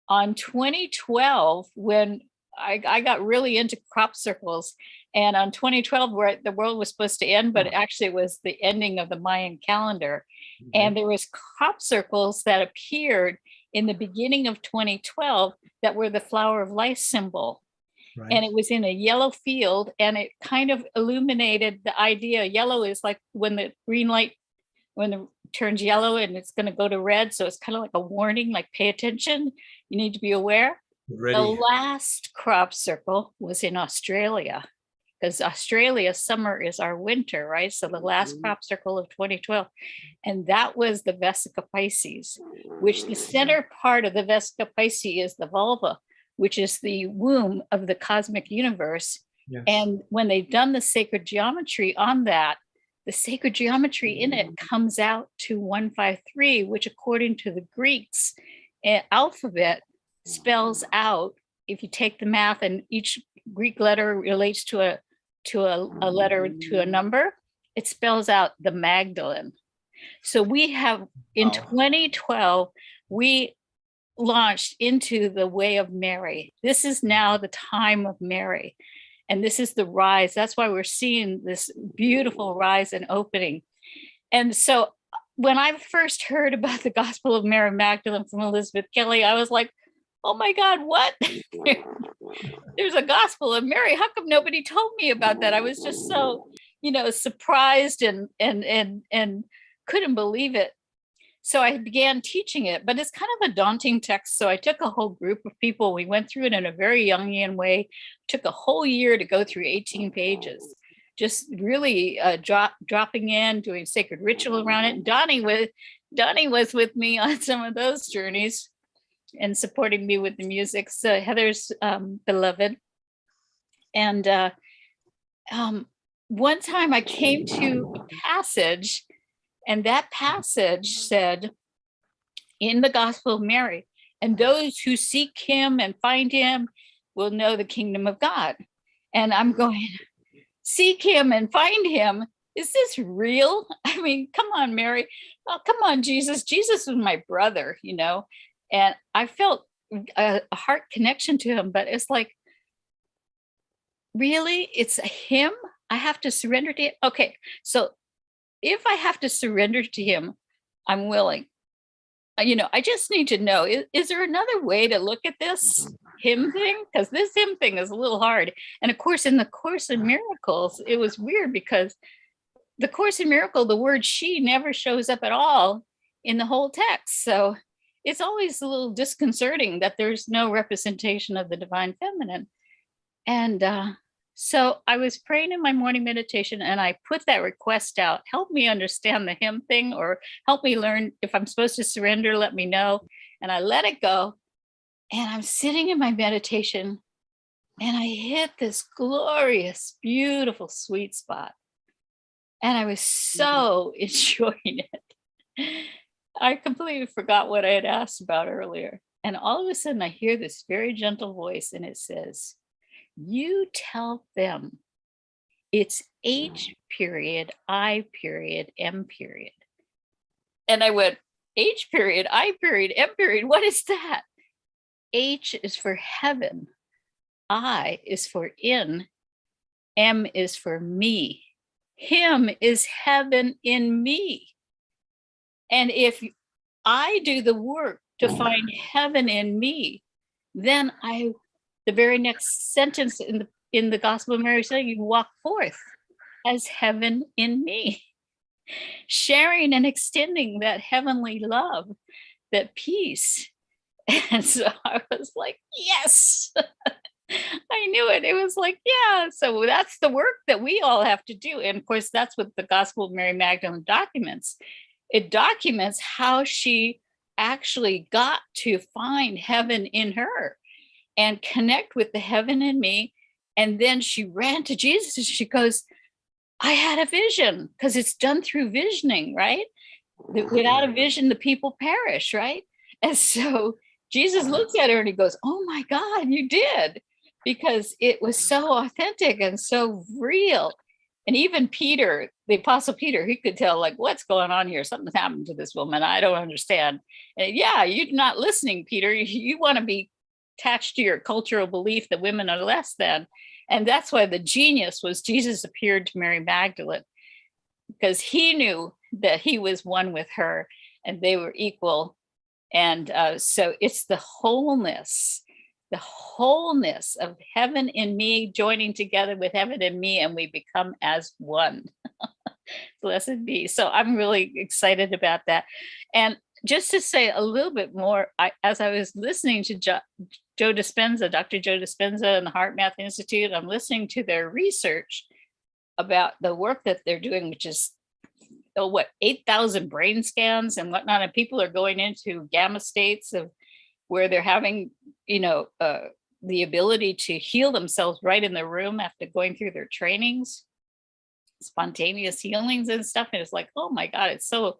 on 2012, when I got really into crop circles, and on 2012, where the world was supposed to end, but actually it was the ending of the Mayan calendar. And there was crop circles that appeared in the beginning of 2012 that were the flower of life symbol. Right. And it was in a yellow field, and it kind of illuminated the idea. Yellow is like when the green light, when it turns yellow and it's going to go to red. So it's kind of like a warning, like pay attention. You need to be aware. Ready. The last crop circle was in Australia, because Australia summer is our winter, right? So the last crop circle of 2012, and that was the Vesica Pisces, which the center part of the Vesica Pisces is the vulva, which is the womb of the cosmic universe. Yes. And when they've done the sacred geometry on that, the sacred geometry in it comes out to 153, which according to the Greeks alphabet spells out, if you take the math and each Greek letter relates to a letter to a number, it spells out the Magdalene. So we have in 2012, we launched into the way of Mary. This is now the time of Mary. And this is the rise. That's why we're seeing this beautiful rise and opening. And so when I first heard about the Gospel of Mary Magdalene from Elizabeth Kelly, I was like, oh my God, what? There's a Gospel of Mary. How come nobody told me about that? I was just so, surprised and couldn't believe it. So I began teaching it, but it's kind of a daunting text. So I took a whole group of people. We went through it in a very Jungian way. Took a whole year to go through 18 pages, just really dropping in, doing sacred ritual around it. And Donnie was with me on some of those journeys and supporting me with the music. So Heather's beloved. And one time I came to a passage, and that passage said in the Gospel of Mary, and those who seek him and find him will know the kingdom of God. And I'm going, seek him and find him. Is this real? I mean, come on, Mary. Oh, come on, Jesus. Jesus was my brother, and I felt a heart connection to him, but it's like, really? It's him? I have to surrender to him? Okay, so if I have to surrender to him, I'm willing. I just need to know, is there another way to look at this him thing? Because this him thing is a little hard. And of course, in the Course in Miracles, it was weird because the Course in Miracle, the word she never shows up at all in the whole text. So it's always a little disconcerting that there's no representation of the divine feminine. And so I was praying in my morning meditation, and I put that request out, help me understand the hymn thing, or help me learn if I'm supposed to surrender, let me know. And I let it go. And I'm sitting in my meditation, and I hit this glorious, beautiful sweet spot. And I was so enjoying it. I completely forgot what I had asked about earlier. And all of a sudden I hear this very gentle voice, and it says, you tell them it's H period, I period, M period. And I went, H period, I period, M period, what is that? H is for heaven, I is for in, M is for me. Him is heaven in me. And if I do the work to find heaven in me, then the very next sentence in the Gospel of Mary saying, you walk forth as heaven in me, sharing and extending that heavenly love, that peace. And so I was like, yes, I knew it. It was like, yeah. So that's the work that we all have to do. And of course, that's what the Gospel of Mary Magdalene documents. It documents how she actually got to find heaven in her and connect with the heaven in me. And then she ran to Jesus and she goes, I had a vision, because it's done through visioning, right? Without a vision, the people perish, right? And so Jesus looks at her and he goes, oh my God, you did, because it was so authentic and so real. And even Peter, the Apostle Peter, he could tell, like, what's going on here? Something's happened to this woman. I don't understand. And yeah, you're not listening, Peter. You want to be attached to your cultural belief that women are less than. And that's why the genius was Jesus appeared to Mary Magdalene, because he knew that he was one with her and they were equal. And so it's the wholeness of heaven in me joining together with heaven in me, and we become as one. Blessed be. So I'm really excited about that. And just to say a little bit more, as I was listening to Joe Dispenza, Dr. Joe Dispenza and the Heart Math Institute, I'm listening to their research about the work that they're doing, which is 8,000 brain scans and whatnot, and people are going into gamma states of where they're having, the ability to heal themselves right in the room after going through their trainings, spontaneous healings and stuff. And it's like, oh my God, it's so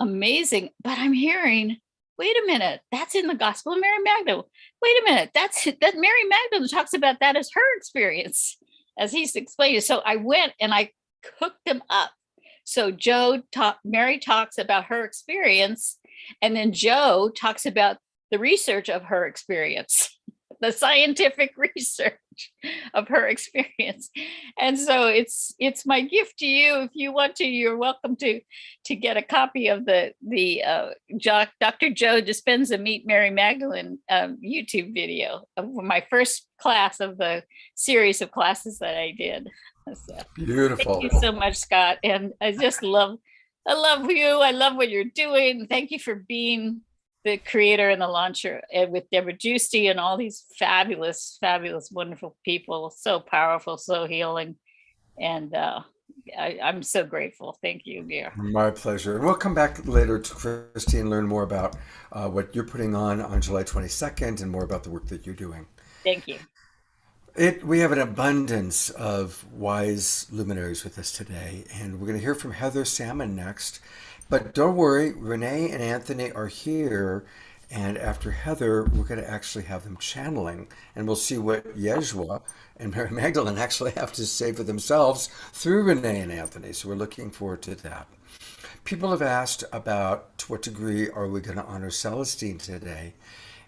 amazing. But I'm hearing, wait a minute, that's in the Gospel of Mary Magdalene. Wait a minute, that Mary Magdalene talks about that as her experience, as he's explained it. So I went and I cooked them up. So Mary talks about her experience, and then Joe talks about the research of her experience, the scientific research of her experience. And so it's my gift to you. If you want to, you're welcome to get a copy of the Dr. Joe Dispenza Meet Mary Magdalene YouTube video of my first class of the series of classes that I did. So, Beautiful. thank you so much, Scott. And I love you. I love what you're doing. Thank you for being the creator and the launcher with Deborah Giusti and all these fabulous, fabulous, wonderful people. So powerful, so healing. And I'm so grateful. Thank you, dear. My pleasure. And we'll come back later to Christy and learn more about what you're putting on July 22nd and more about the work that you're doing. Thank you. We have an abundance of wise luminaries with us today, and we're going to hear from Heather Salmon next. But don't worry, Renee and Anthony are here, and after Heather, we're going to actually have them channeling, and we'll see what Yeshua and Mary Magdalene actually have to say for themselves through Renee and Anthony. So we're looking forward to that. People have asked about to what degree are we going to honor Celestine today.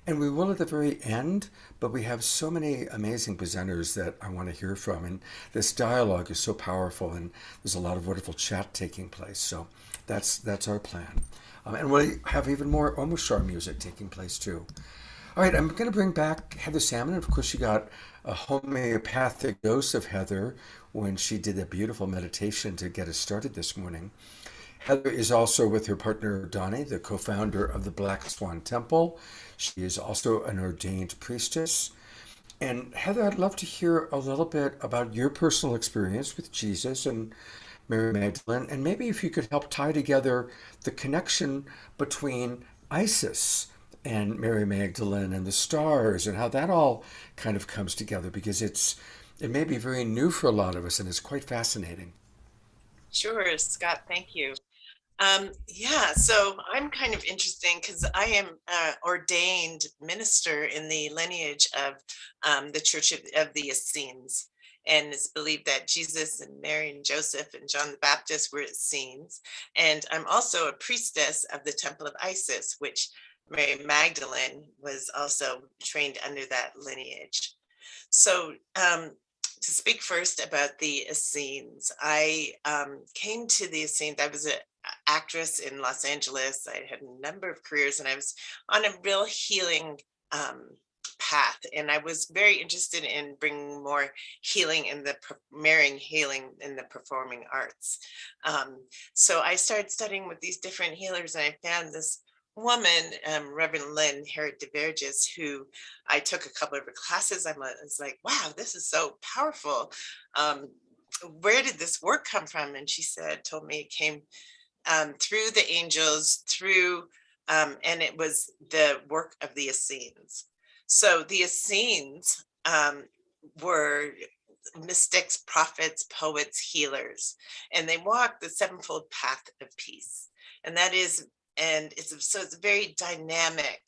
And we will at the very end, but we have so many amazing presenters that I want to hear from. And this dialogue is so powerful, and there's a lot of wonderful chat taking place. So that's our plan. And we'll have even more Omushar music taking place too. All right, I'm going to bring back Heather Salmon. Of course, she got a homeopathic dose of Heather when she did that beautiful meditation to get us started this morning. Heather is also with her partner Donnie, the co-founder of the Black Swan Temple. She is also an ordained priestess. And Heather, I'd love to hear a little bit about your personal experience with Jesus and Mary Magdalene, and maybe if you could help tie together the connection between Isis and Mary Magdalene and the stars and how that all kind of comes together, because it may be very new for a lot of us and it's quite fascinating. Sure, Scott, thank you. Yeah, so I'm kind of interesting because I am an ordained minister in the lineage of the Church of the Essenes. And it's believed that Jesus and Mary and Joseph and John the Baptist were Essenes. And I'm also a priestess of the Temple of Isis, which Mary Magdalene was also trained under that lineage. So to speak first about the Essenes, I came to the Essenes. I was an actress in Los Angeles. I had a number of careers, and I was on a real healing path. And I was very interested in bringing more healing in marrying healing in the performing arts. So I started studying with these different healers, and I found this woman, Reverend Lynn Herod de Verges, who I took a couple of her classes. I was like, wow, this is so powerful. Where did this work come from? And she told me it came through the angels, and it was the work of the Essenes. So the Essenes were mystics, prophets, poets, healers, and they walked the sevenfold path of peace. And it's a very dynamic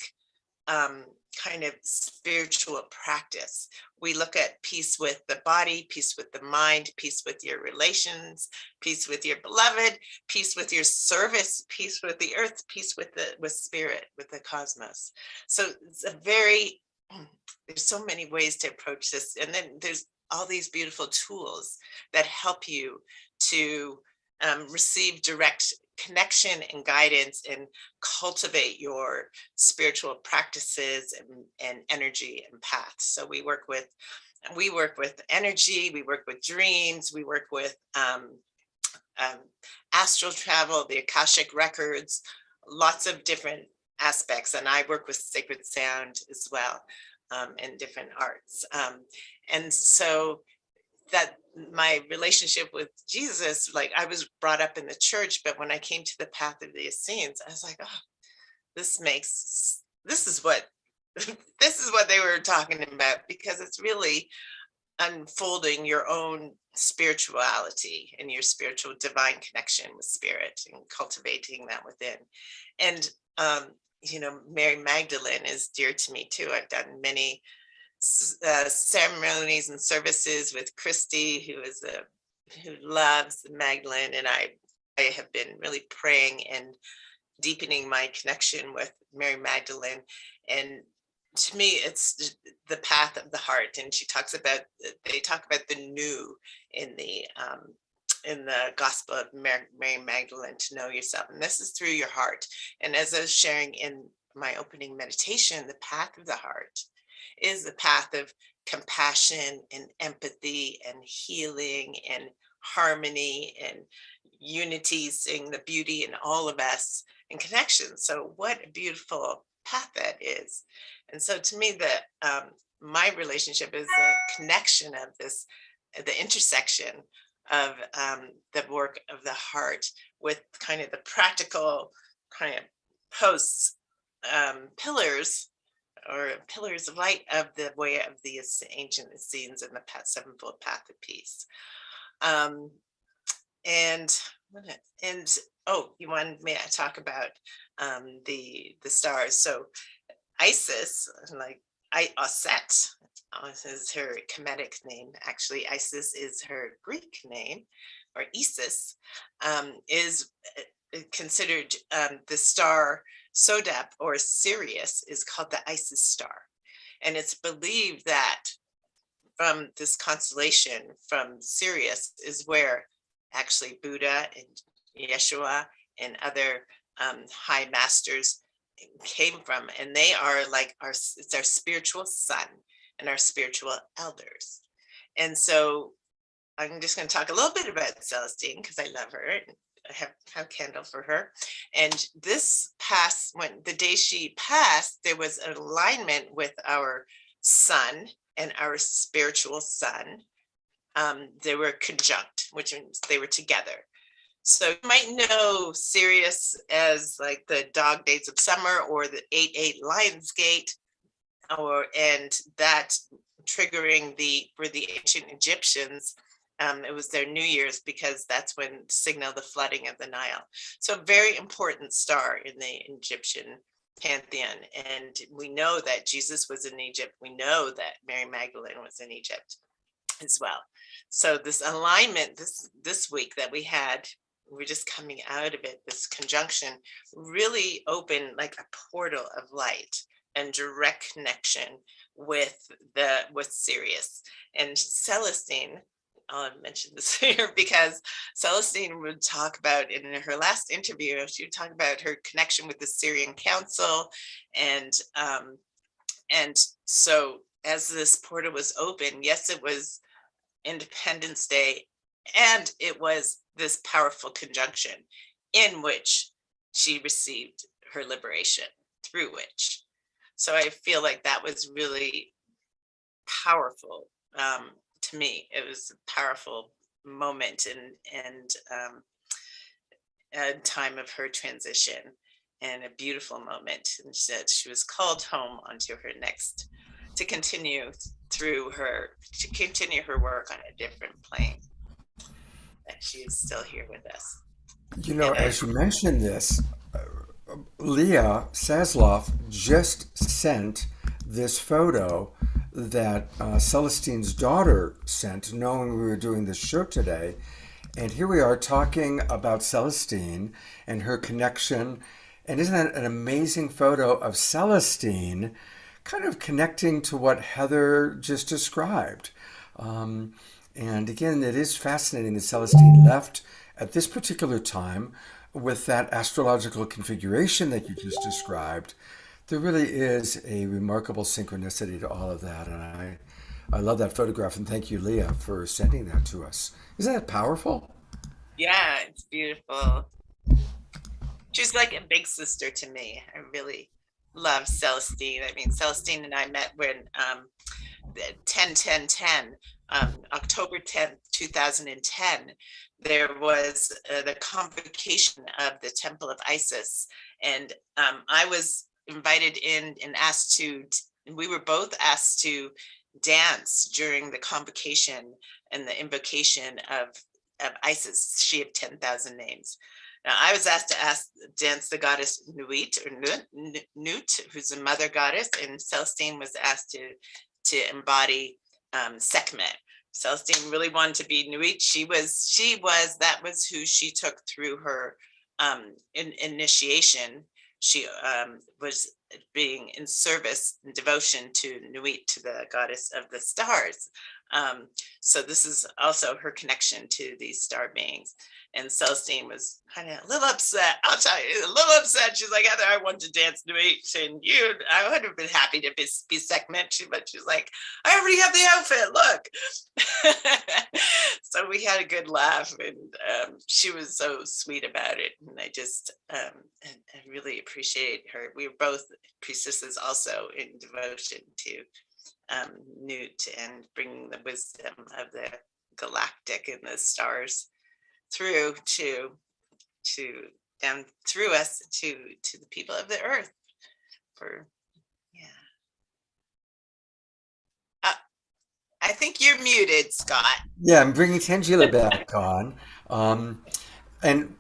kind of spiritual practice. We look at peace with the body, peace with the mind, peace with your relations, peace with your beloved, peace with your service, peace with the earth, peace with spirit, with the cosmos. So it's there's so many ways to approach this. And then there's all these beautiful tools that help you to receive direct connection and guidance and cultivate your spiritual practices and energy and paths. So we work with energy, we work with dreams, we work with astral travel, the Akashic records, lots of different aspects. And I work with sacred sound as well, and different arts. And so that my relationship with Jesus, like I was brought up in the church, but when I came to the path of the Essenes, I was like, oh, this is what they were talking about, because it's really unfolding your own spirituality and your spiritual divine connection with spirit and cultivating that within. And, Mary Magdalene is dear to me too. I've done many ceremonies and services with Christy, who loves Magdalene, and I have been really praying and deepening my connection with Mary Magdalene. And to me, it's the path of the heart. And they talk about the new in the Gospel of Mary Magdalene, to know yourself, and this is through your heart. And as I was sharing in my opening meditation, the path of the heart is the path of compassion and empathy and healing and harmony and unity, seeing the beauty in all of us and connection. So what a beautiful path that is. And so to me, my relationship is a connection of the intersection of the work of the heart with kind of the practical kind of pillars of light of the way of the ancient Essenes and the sevenfold path of peace. You wanted me to talk about the stars. So Isis, like Osset, is her Kemetic name. Actually, Isis is her Greek name, or Isis, is considered the star Sodep, or Sirius, is called the Isis star. And it's believed that from this constellation, from Sirius, is where actually Buddha and Yeshua and other high masters came from. And they are like it's our spiritual sun and our spiritual elders. And so I'm just going to talk a little bit about Celestine, because I love her. have candle for her. And this past, when the day she passed, there was an alignment with our sun and our spiritual sun. They were conjunct, which means they were together. So you might know Sirius as like the dog days of summer, or the 8-8 Lionsgate, and that triggering for the ancient Egyptians, it was their New Year's, because that's when signaled the flooding of the Nile. So a very important star in the Egyptian pantheon. And we know that Jesus was in Egypt. We know that Mary Magdalene was in Egypt as well. So this alignment this week that we had, we're just coming out of it, this conjunction really opened like a portal of light and direct connection with Sirius. And Celestine, I'll mention this here, because Celestine would talk about, in her last interview, she would talk about her connection with the Syrian Council. And so as this portal was open, yes, it was Independence Day, and it was this powerful conjunction in which she received her liberation, through which. So I feel like that was really powerful. To me, it was a powerful moment and a time of her transition, and a beautiful moment. And she said she was called home onto her next, to continue her work on a different plane. That she is still here with us. You know, as you mentioned this, Leah Sasloff just sent this photo that Celestine's daughter sent, knowing we were doing this show today. And here we are talking about Celestine and her connection. And isn't that an amazing photo of Celestine kind of connecting to what Heather just described? And again, it is fascinating that Celestine left at this particular time with that astrological configuration that you just described. There really is a remarkable synchronicity to all of that. And I love that photograph. And thank you, Leah, for sending that to us. Isn't that powerful? Yeah, it's beautiful. She's like a big sister to me. I really love Celestine. I mean, Celestine and I met when 10-10-10, October 10th, 2010, there was the convocation of the Temple of Isis. And I was invited in and we were both asked to dance during the convocation and the invocation of Isis. She had 10,000 names. Now, I was asked to dance the goddess Nuit, or Nut, who's a mother goddess, and Celestine was asked to embody Sekhmet. Celestine really wanted to be Nuit. That was who she took through her initiation. She was being in service and devotion to Nuit, to the goddess of the stars. So this is also her connection to these star beings. And Celestine was kind of a little upset. I'll tell you, a little upset. She's like, Heather, I want to dance Nuit, and I would have been happy to be Sekhmet, but she's like, I already have the outfit, look. So we had a good laugh, and she was so sweet about it. And I just, I really appreciate her. We were both priestesses also in devotion to Newt, and bringing the wisdom of the galactic and the stars through down through us to the people of the earth. I think you're muted, Scott. Yeah, I'm bringing Tangela back on. And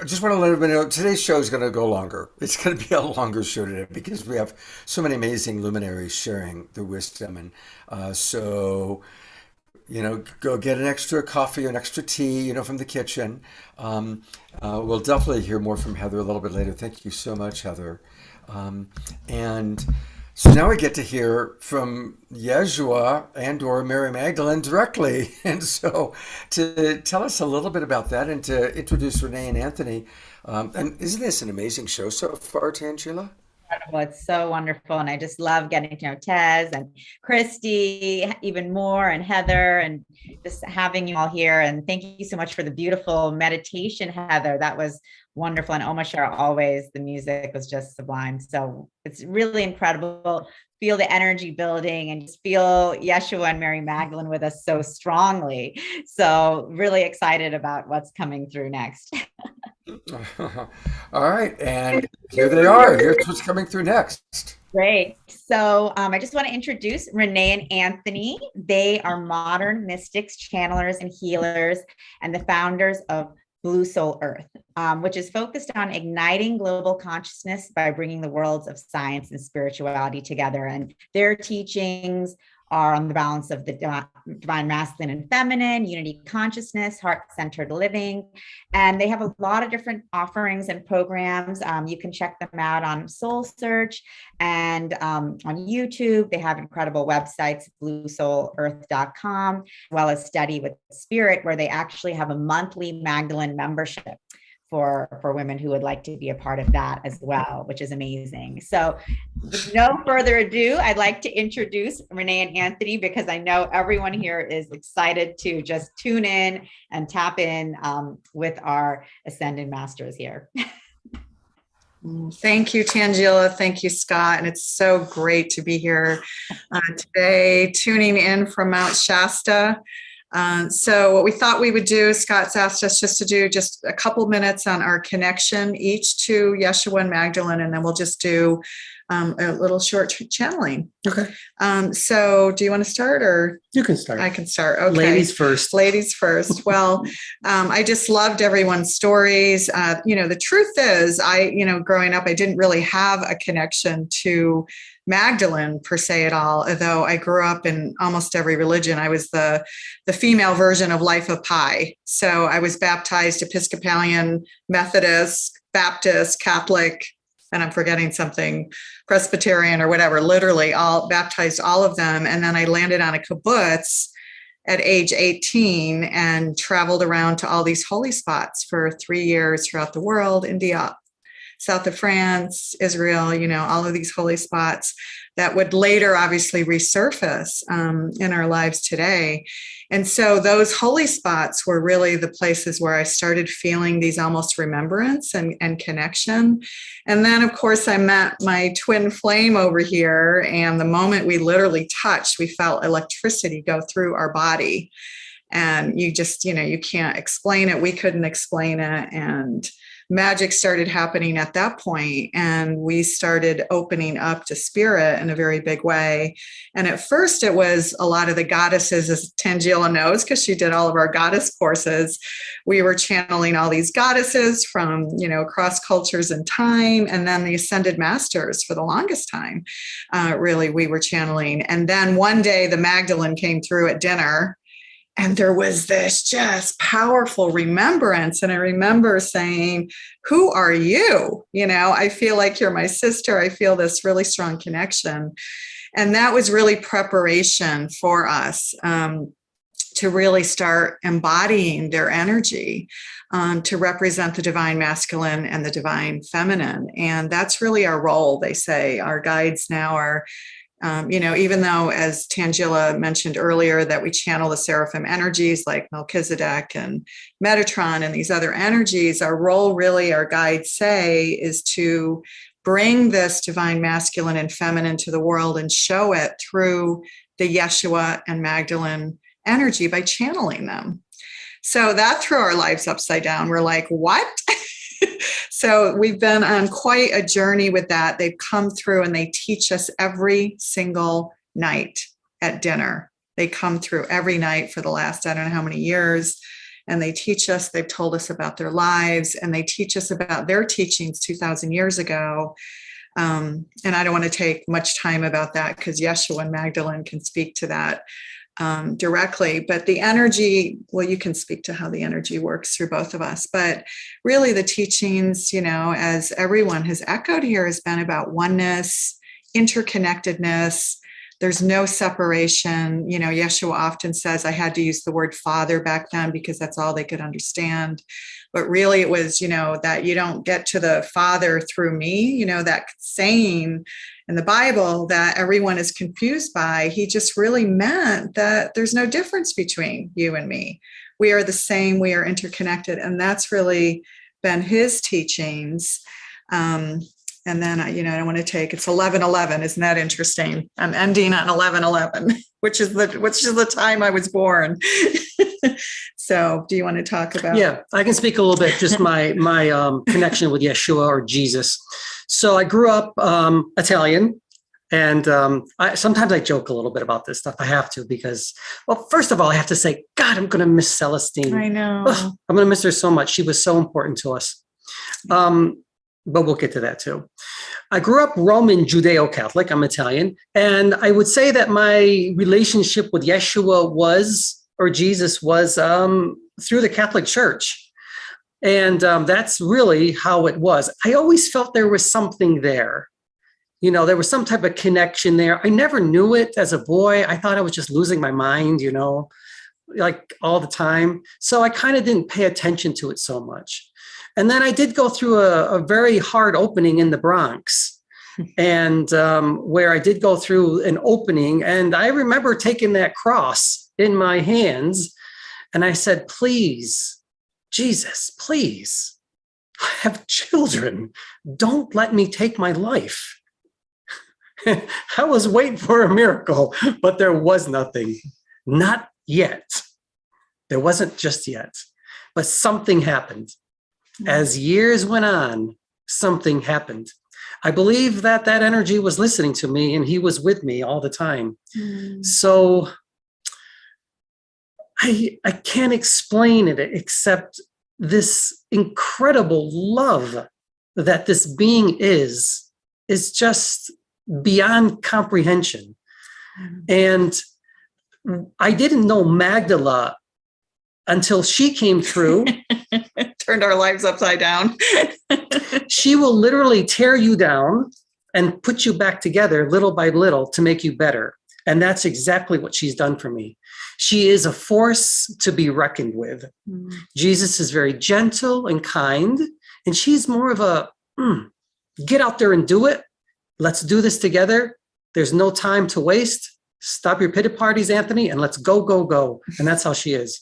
I just want to let everybody know today's show is going to go longer. It's going to be a longer show today because we have so many amazing luminaries sharing their wisdom. And so, go get an extra coffee or an extra tea, from the kitchen. We'll definitely hear more from Heather a little bit later. Thank you so much, Heather. And so now we get to hear from Yeshua and or Mary Magdalene directly. And so to tell us a little bit about that and to introduce Renee and Anthony. And isn't this an amazing show so far, Tangela? incredible. It's so wonderful. And I just love getting to know Tez and Christy even more, and Heather, and just having you all here. And thank you so much for the beautiful meditation, Heather. That was wonderful. And Omashar, always, the music was just sublime. So it's really incredible. Feel the energy building and just feel Yeshua and Mary Magdalene with us so strongly. So really excited about what's coming through next. All right, and here they are. Here's what's coming through next. Great. So I just want to introduce Renee and Anthony. They are modern mystics, channelers, and healers, and the founders of Blue Soul Earth, which is focused on igniting global consciousness by bringing the worlds of science and spirituality together. And their teachings are on the balance of the divine masculine and feminine, unity consciousness, heart-centered living. And they have a lot of different offerings and programs. You can check them out on Soul Search and on YouTube. They have incredible websites, bluesoulearth.com, as well as Study with Spirit, where they actually have a monthly Magdalene membership for women who would like to be a part of that as well, which is amazing. So with no further ado, I'd like to introduce Renee and Anthony, because I know everyone here is excited to just tune in and tap in with our Ascended Masters here. Thank you, Tangela. Thank you, Scott. And it's so great to be here today, tuning in from Mount Shasta. So what we thought we would do, Scott's asked us just to do just a couple minutes on our connection each to Yeshua and Magdalene, and then we'll just do a little short channeling. Okay. So do you want to start, or? You can start. I can start. Okay. Ladies first. Ladies first. Well, I just loved everyone's stories. The truth is, growing up, I didn't really have a connection to Magdalene per se at all, although I grew up in almost every religion. I was the female version of Life of Pi. So I was baptized Episcopalian, Methodist, Baptist, Catholic, and I'm forgetting something, Presbyterian or whatever, literally baptized all of them. And then I landed on a kibbutz at age 18 and traveled around to all these holy spots for 3 years throughout the world, India, south of France, Israel, all of these holy spots that would later obviously resurface in our lives today. And so those holy spots were really the places where I started feeling these almost remembrance and connection. And then, of course, I met my twin flame over here. And the moment we literally touched, we felt electricity go through our body. And you just, you can't explain it. We couldn't explain it. And magic started happening at that point, and we started opening up to spirit in a very big way. And at first it was a lot of the goddesses, as Tangela knows, because she did all of our goddess courses. We were channeling all these goddesses from, across cultures and time. And then the Ascended Masters for the longest time, really, we were channeling. And then one day the Magdalene came through at dinner, and there was this just powerful remembrance. And I remember saying, who are you? I feel like you're my sister. I feel this really strong connection. And that was really preparation for us to really start embodying their energy, to represent the divine masculine and the divine feminine. And that's really our role. They say our guides now are even though, as Tangela mentioned earlier, that we channel the seraphim energies like Melchizedek and Metatron and these other energies, our role really, our guides say, is to bring this divine masculine and feminine to the world and show it through the Yeshua and Magdalene energy by channeling them. So that threw our lives upside down. We're like, what? So we've been on quite a journey with that. They've come through and they teach us every single night at dinner. They come through every night for the last, I don't know how many years. And they teach us, they've told us about their lives, and they teach us about their teachings 2,000 years ago. And I don't want to take much time about that because Yeshua and Magdalene can speak to that directly, but the energy, well, you can speak to how the energy works through both of us, but really the teachings, as everyone has echoed here, has been about oneness, interconnectedness, There's no separation. You know, Yeshua often says, I had to use the word Father back then because that's all they could understand. But really it was, you know, that you don't get to the Father through me, you know, that saying in the Bible that everyone is confused by. He just really meant that there's no difference between you and me. We are the same, we are interconnected. And that's really been his teachings. And then, you know, I want to take, it's 11:11. Isn't that interesting? I'm ending on 11:11, which is the time I was born. So do you want to talk about? Yeah, I can speak a little bit, just my connection with Yeshua or Jesus. So I grew up Italian, and sometimes I joke a little bit about this stuff. I have to, because, well, first of all, I have to say, God, I'm going to miss Celestine. I know. Ugh, I'm going to miss her so much. She was so important to us. But we'll get to that too. I grew up Roman Judeo-Catholic. I'm Italian. And I would say that my relationship with Yeshua or Jesus was through the Catholic Church. And that's really how it was. I always felt there was something there. You know, there was some type of connection there. I never knew it as a boy. I thought I was just losing my mind, you know, like all the time. So I kind of didn't pay attention to it so much. And then I did go through a very hard opening in the Bronx, and where I did go through an opening. And I remember taking that cross in my hands, and I said, please, Jesus, please, I have children. Don't let me take my life. I was waiting for a miracle, but there was nothing. Not yet. There wasn't just yet. But something happened. As years went on, something happened. I believe that energy was listening to me, and he was with me all the time. So I can't explain it except this incredible love that this being is just beyond comprehension. And I didn't know Magdala until she came through. Turned our lives upside down. She will literally tear you down and put you back together little by little to make you better. And that's exactly what she's done for me. She is a force to be reckoned with. Jesus is very gentle and kind, and she's more of a, get out there and do it. Let's do this together. There's no time to waste. Stop your pity parties, Anthony, and let's go, go, go. And that's how she is.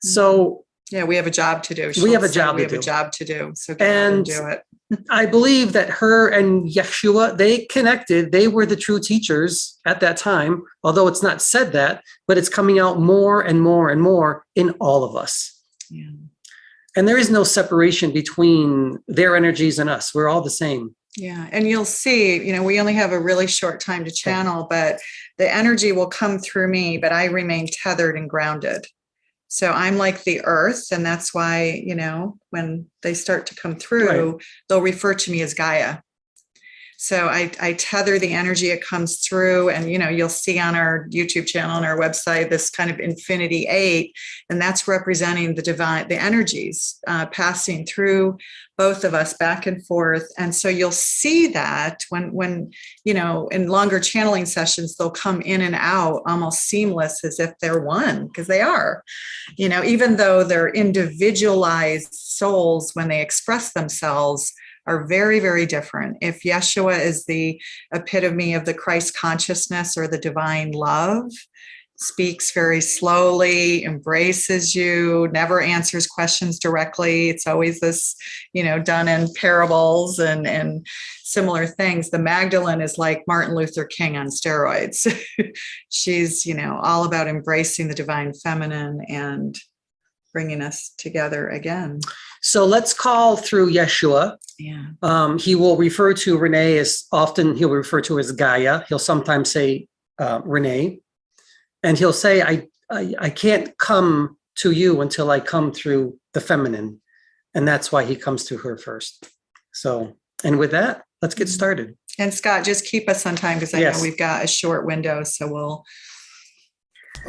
So yeah, we have a job to do. We have a job to do. So get out and do it. I believe that her and Yeshua, they connected. They were the true teachers at that time, although it's not said that, but it's coming out more and more and more in all of us. Yeah. And there is no separation between their energies and us. We're all the same. Yeah. And you'll see, you know, we only have a really short time to channel, but the energy will come through me, but I remain tethered and grounded. So I'm like the earth. And that's why, you know, when they start to come through, they'll refer to me as Gaia. So I tether the energy, it comes through, and, you know, you'll see on our YouTube channel and our website, this kind of Infinity 8, and that's representing the divine, the energies passing through both of us back and forth. And so you'll see that when, you know, in longer channeling sessions, they'll come in and out almost seamless as if they're one, because they are, you know, even though they're individualized souls, when they express themselves, are very, very different. If Yeshua is the epitome of the Christ consciousness or the divine love, speaks very slowly, embraces you, never answers questions directly. It's always this, you know, done in parables and similar things. The Magdalene is like Martin Luther King on steroids. She's, you know, all about embracing the divine feminine and bringing us together again. So let's call through Yeshua. Yeah. He will refer to Renee as often, he'll refer to her as Gaia. He'll sometimes say Renee. And he'll say, I can't come to you until I come through the feminine. And that's why he comes to her first. So, and with that, let's get started. And Scott, just keep us on time, because I know we've got a short window. So we'll.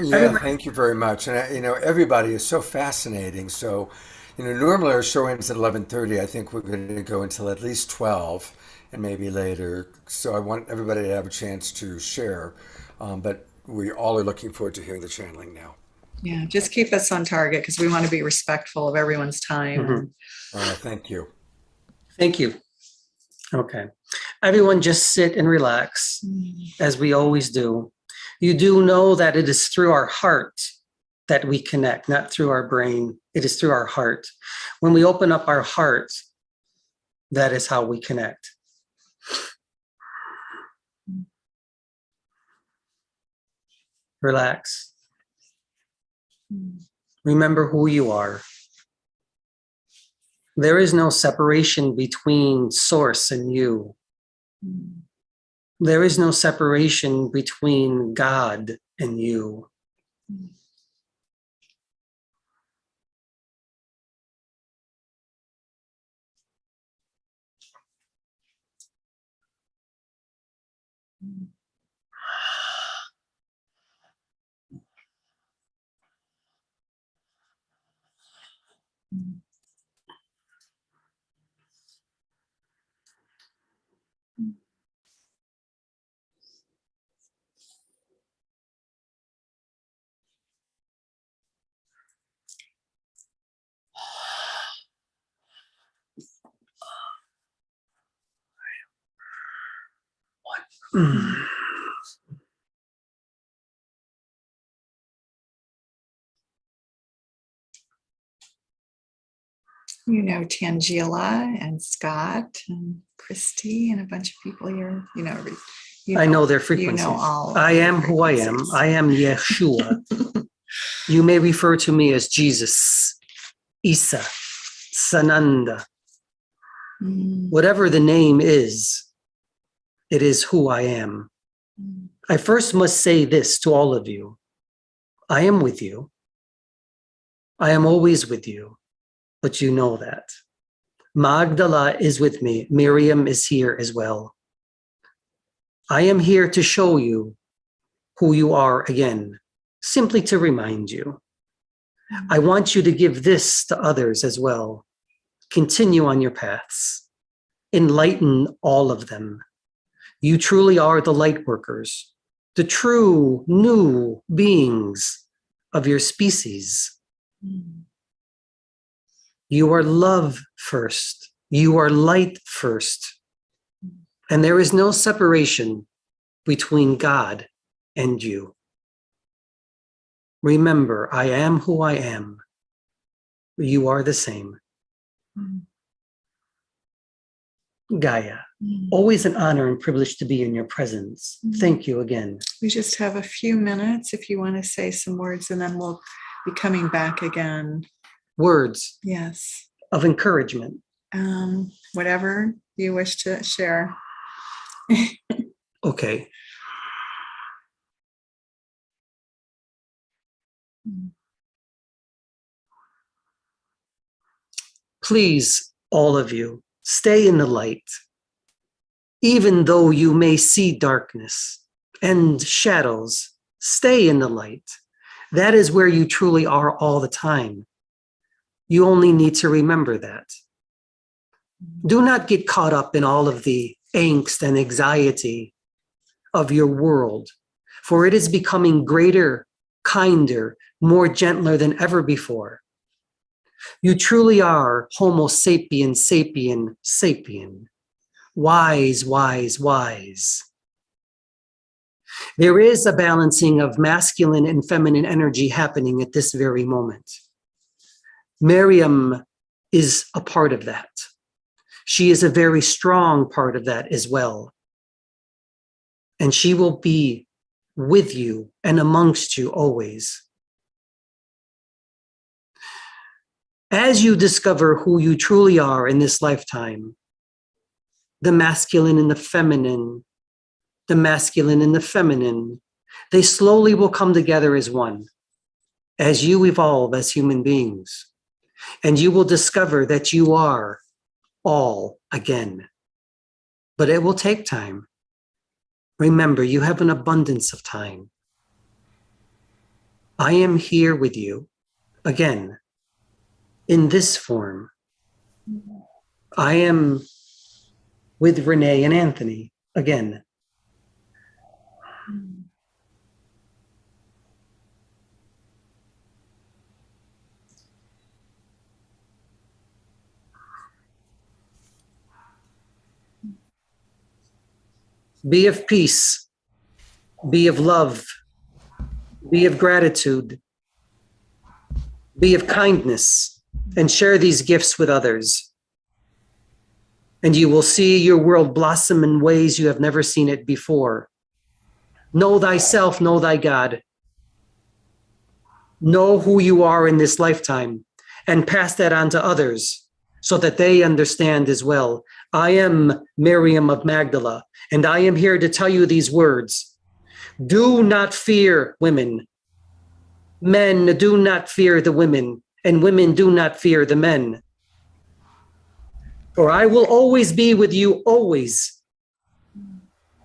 Yeah, thank you very much. And, you know, everybody is so fascinating. So, you know, normally our show ends at 11:30. I think we're going to go until at least 12. and maybe later. So I want everybody to have a chance to share. But we all are looking forward to hearing the channeling now. Yeah, just keep us on target because we want to be respectful of everyone's time. Mhm. Thank you. Thank you. Okay. Everyone just sit and relax, as we always do. You do know that it is through our heart that we connect, not through our brain. It is through our heart. When we open up our heart, that is how we connect. Relax. Remember who you are. There is no separation between source and you. There is no separation between God and you. You know, Tangela and Scott and Christy and a bunch of people here. I know their frequencies. You know all. I am who I am. I am Yeshua. You may refer to me as Jesus, Isa, Sananda. Whatever the name is, it is who I am. I first must say this to all of you. I am with you. I am always with you, but you know that. Magdala is with me. Miriam is here as well. I am here to show you who you are again, simply to remind you. I want you to give this to others as well. Continue on your paths. Enlighten all of them. You truly are the light workers, the true new beings of your species. You are love first. You are light first. And there is no separation between God and you. Remember, I am who I am. You are the same. Gaia, always an honor and privilege to be in your presence. Thank you again. We just have a few minutes if you want to say some words, and then we'll be coming back again. Words Yes. of encouragement. Whatever you wish to share. Okay. Please, all of you, stay in the light. Even though you may see darkness and shadows, stay in the light. That is where you truly are all the time. You only need to remember that. Do not get caught up in all of the angst and anxiety of your world, for it is becoming greater, kinder, more gentler than ever before. You truly are Homo sapien, sapien, sapien. Wise, wise, wise. There is a balancing of masculine and feminine energy happening at this very moment. Miriam is a part of that. She is a very strong part of that as well. And she will be with you and amongst you always. As you discover who you truly are in this lifetime, the masculine and the feminine, they slowly will come together as one, as you evolve as human beings. And you will discover that you are all again. But it will take time. Remember, you have an abundance of time. I am here with you, again, in this form. I am with Renee and Anthony again. Be of peace, be of love, be of gratitude, be of kindness, and share these gifts with others. And you will see your world blossom in ways you have never seen it before. Know thyself, know thy God. Know who you are in this lifetime and pass that on to others so that they understand as well. I am Miriam of Magdala, and I am here to tell you these words. Do not fear women. Men do not fear the women, and women do not fear the men. For I will always be with you, always.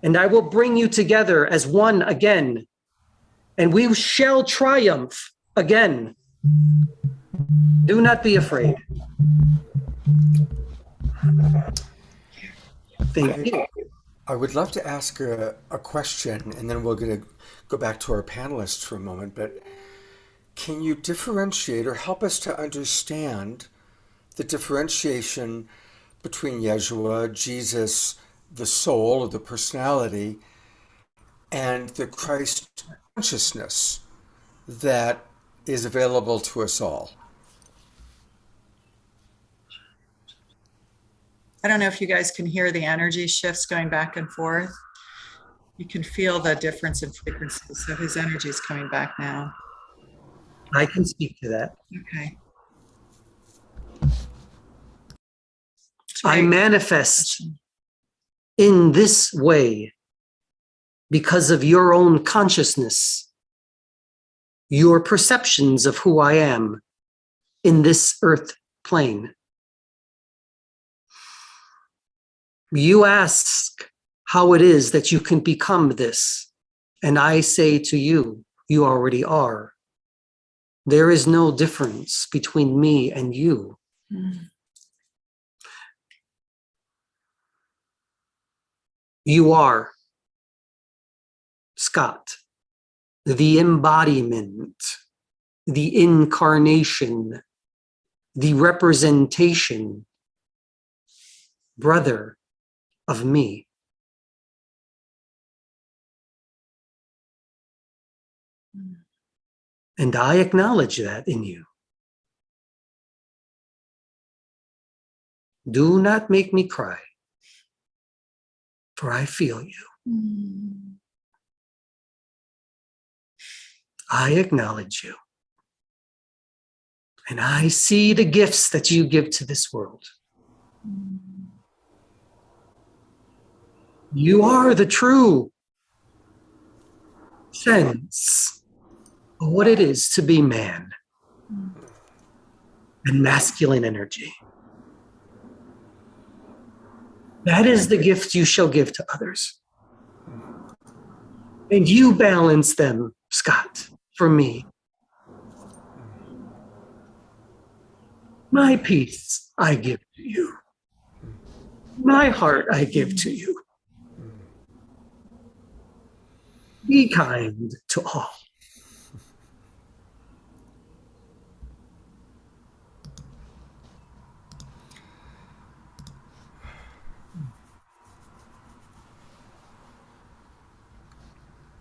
And I will bring you together as one again, and we shall triumph again. Do not be afraid. Thank you. I would love to ask a question, and then we're going to go back to our panelists for a moment, but can you differentiate or help us to understand the differentiation between Yeshua, Jesus, the soul or the personality, and the Christ consciousness that is available to us all? I don't know if you guys can hear the energy shifts going back and forth. You can feel the difference in frequency. So his energy is coming back now. I can speak to that. Okay. I manifest in this way because of your own consciousness, your perceptions of who I am in this earth plane. You ask how it is that you can become this, and I say to you, you already are. There is no difference between me and you. You are, Scott, the embodiment, the incarnation, the representation, brother of me. And I acknowledge that in you. Do not make me cry, for I feel you. I acknowledge you. And I see the gifts that you give to this world. You are the true sense of what it is to be man and masculine energy. That is the gift you shall give to others. And you balance them, Scott, for me. My peace I give to you. My heart I give to you. Be kind to all.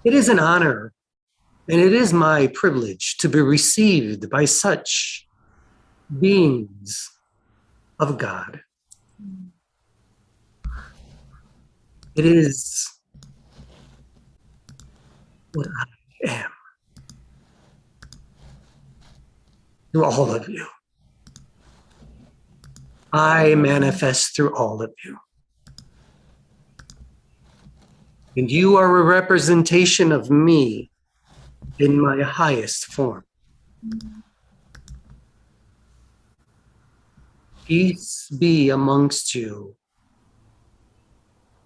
It is an honor, and it is my privilege to be received by such beings of God. It is what I am to all of you. I manifest through all of you. And you are a representation of me in my highest form. Peace be amongst you,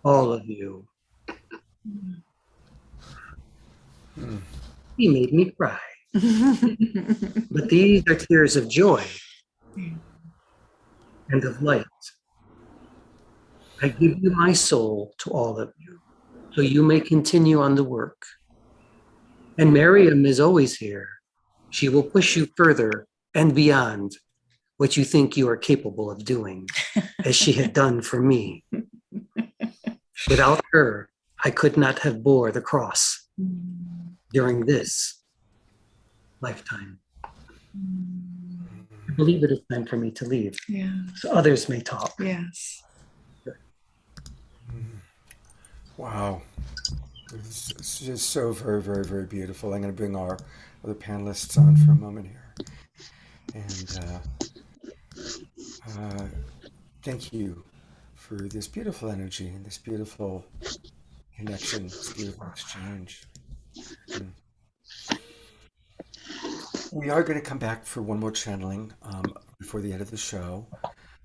all of you. He made me cry. But these are tears of joy and of light. I give you my soul to all of you, so you may continue on the work. And Miriam is always here. She will push you further and beyond what you think you are capable of doing, as she had done for me. Without her, I could not have bore the cross during this lifetime. I believe it is time for me to leave, so others may talk. Yes. Wow. It's just so very, very, very beautiful. I'm going to bring our other panelists on for a moment here. And thank you for this beautiful energy and this beautiful connection, this beautiful exchange. We are going to come back for one more channeling before the end of the show.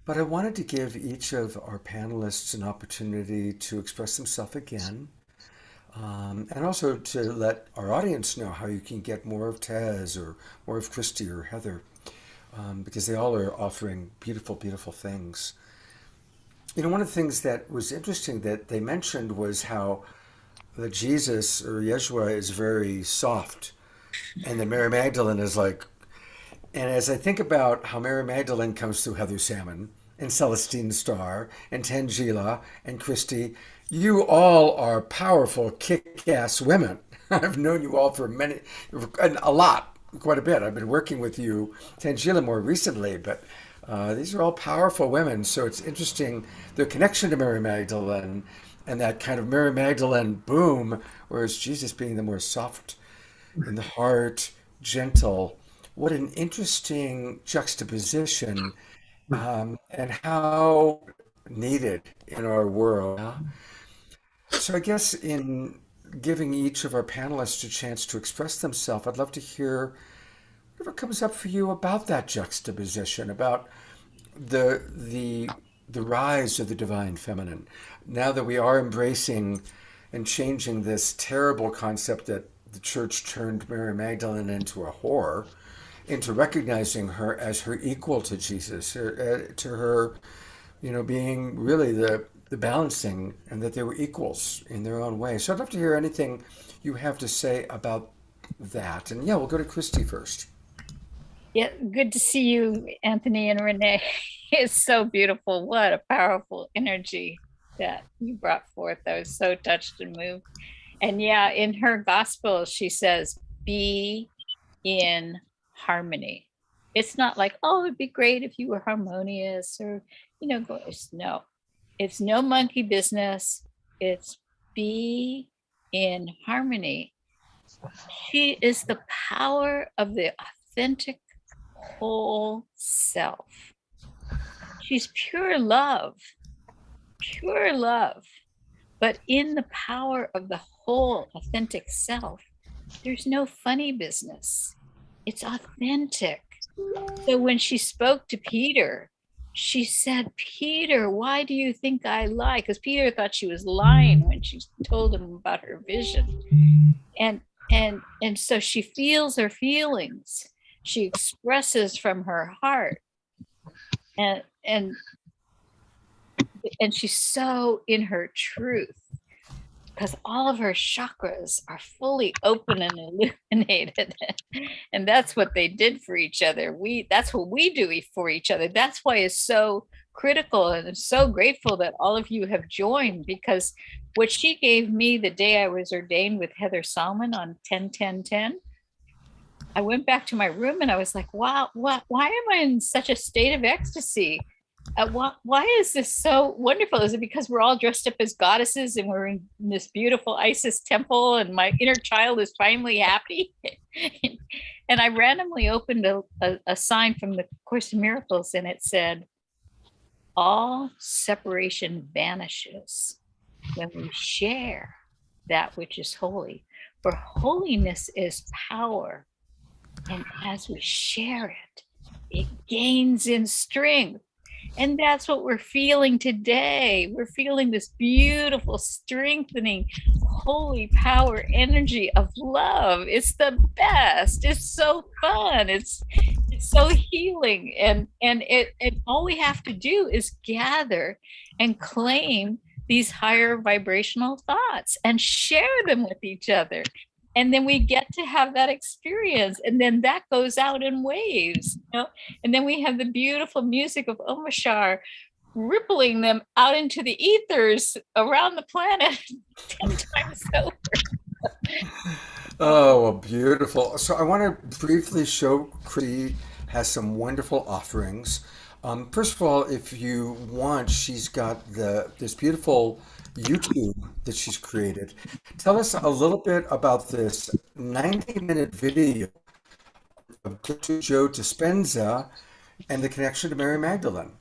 But I wanted to give each of our panelists an opportunity to express themselves again. And also to let our audience know how you can get more of Tez or more of Christy or Heather, because they all are offering beautiful, beautiful things. You know, one of the things that was interesting that they mentioned was how the Jesus or Yeshua is very soft, and then Mary Magdalene is like, and as I think about how Mary Magdalene comes through Heather Salmon and Celestine Starr and Tangela and Christy, you all are powerful, kick-ass women. I've known you all for quite a bit. I've been working with you, Tangela, more recently, but these are all powerful women. So it's interesting, their connection to Mary Magdalene and that kind of Mary Magdalene boom, whereas Jesus being the more soft in the heart, gentle. What an interesting juxtaposition, and how needed in our world. So I guess in giving each of our panelists a chance to express themselves, I'd love to hear whatever comes up for you about that juxtaposition, about the rise of the divine feminine. Now that we are embracing and changing this terrible concept that the church turned Mary Magdalene into a whore, into recognizing her as her equal to Jesus, to her, being really the balancing, and that they were equals in their own way. So I'd love to hear anything you have to say about that. And we'll go to Christy first. Yeah, good to see you, Anthony and Renee. It's so beautiful. What a powerful energy that you brought forth. I was so touched and moved. And in her gospel, she says, be in harmony. It's not like, oh, it'd be great if you were harmonious or, no, it's no monkey business. It's be in harmony. She is the power of the authentic whole self. She's pure love, but in the power of the whole authentic self, there's no funny business. It's authentic. So when she spoke to Peter, she said, Peter, why do you think I lie? Because Peter thought she was lying when she told him about her vision. And so she feels her feelings. She expresses from her heart. And she's so in her truth, because all of her chakras are fully open and illuminated. And that's what they did for each other. That's what we do for each other. That's why it's so critical, and I'm so grateful that all of you have joined, because what she gave me the day I was ordained with Heather Salmon on 10-10-10, I went back to my room and I was like, wow, why am I in such a state of ecstasy? Why is this so wonderful? Is it because we're all dressed up as goddesses and we're in this beautiful Isis temple and my inner child is finally happy? And I randomly opened a sign from the Course in Miracles, and it said, all separation vanishes when we share that which is holy. For holiness is power. And as we share it, it gains in strength. And that's what we're feeling today. We're feeling this beautiful, strengthening, holy power energy of love. It's the best. It's so fun. It's so healing. And all we have to do is gather and claim these higher vibrational thoughts and share them with each other. And then we get to have that experience, and then that goes out in waves, you know? And then we have the beautiful music of Omashar rippling them out into the ethers around the planet 10 times over. Oh, well, beautiful. So I want to briefly show Christy has some wonderful offerings. First of all, if you want, she's got this beautiful YouTube that she's created. Tell us a little bit about this 90-minute video of Joe Dispenza and the connection to Mary Magdalene.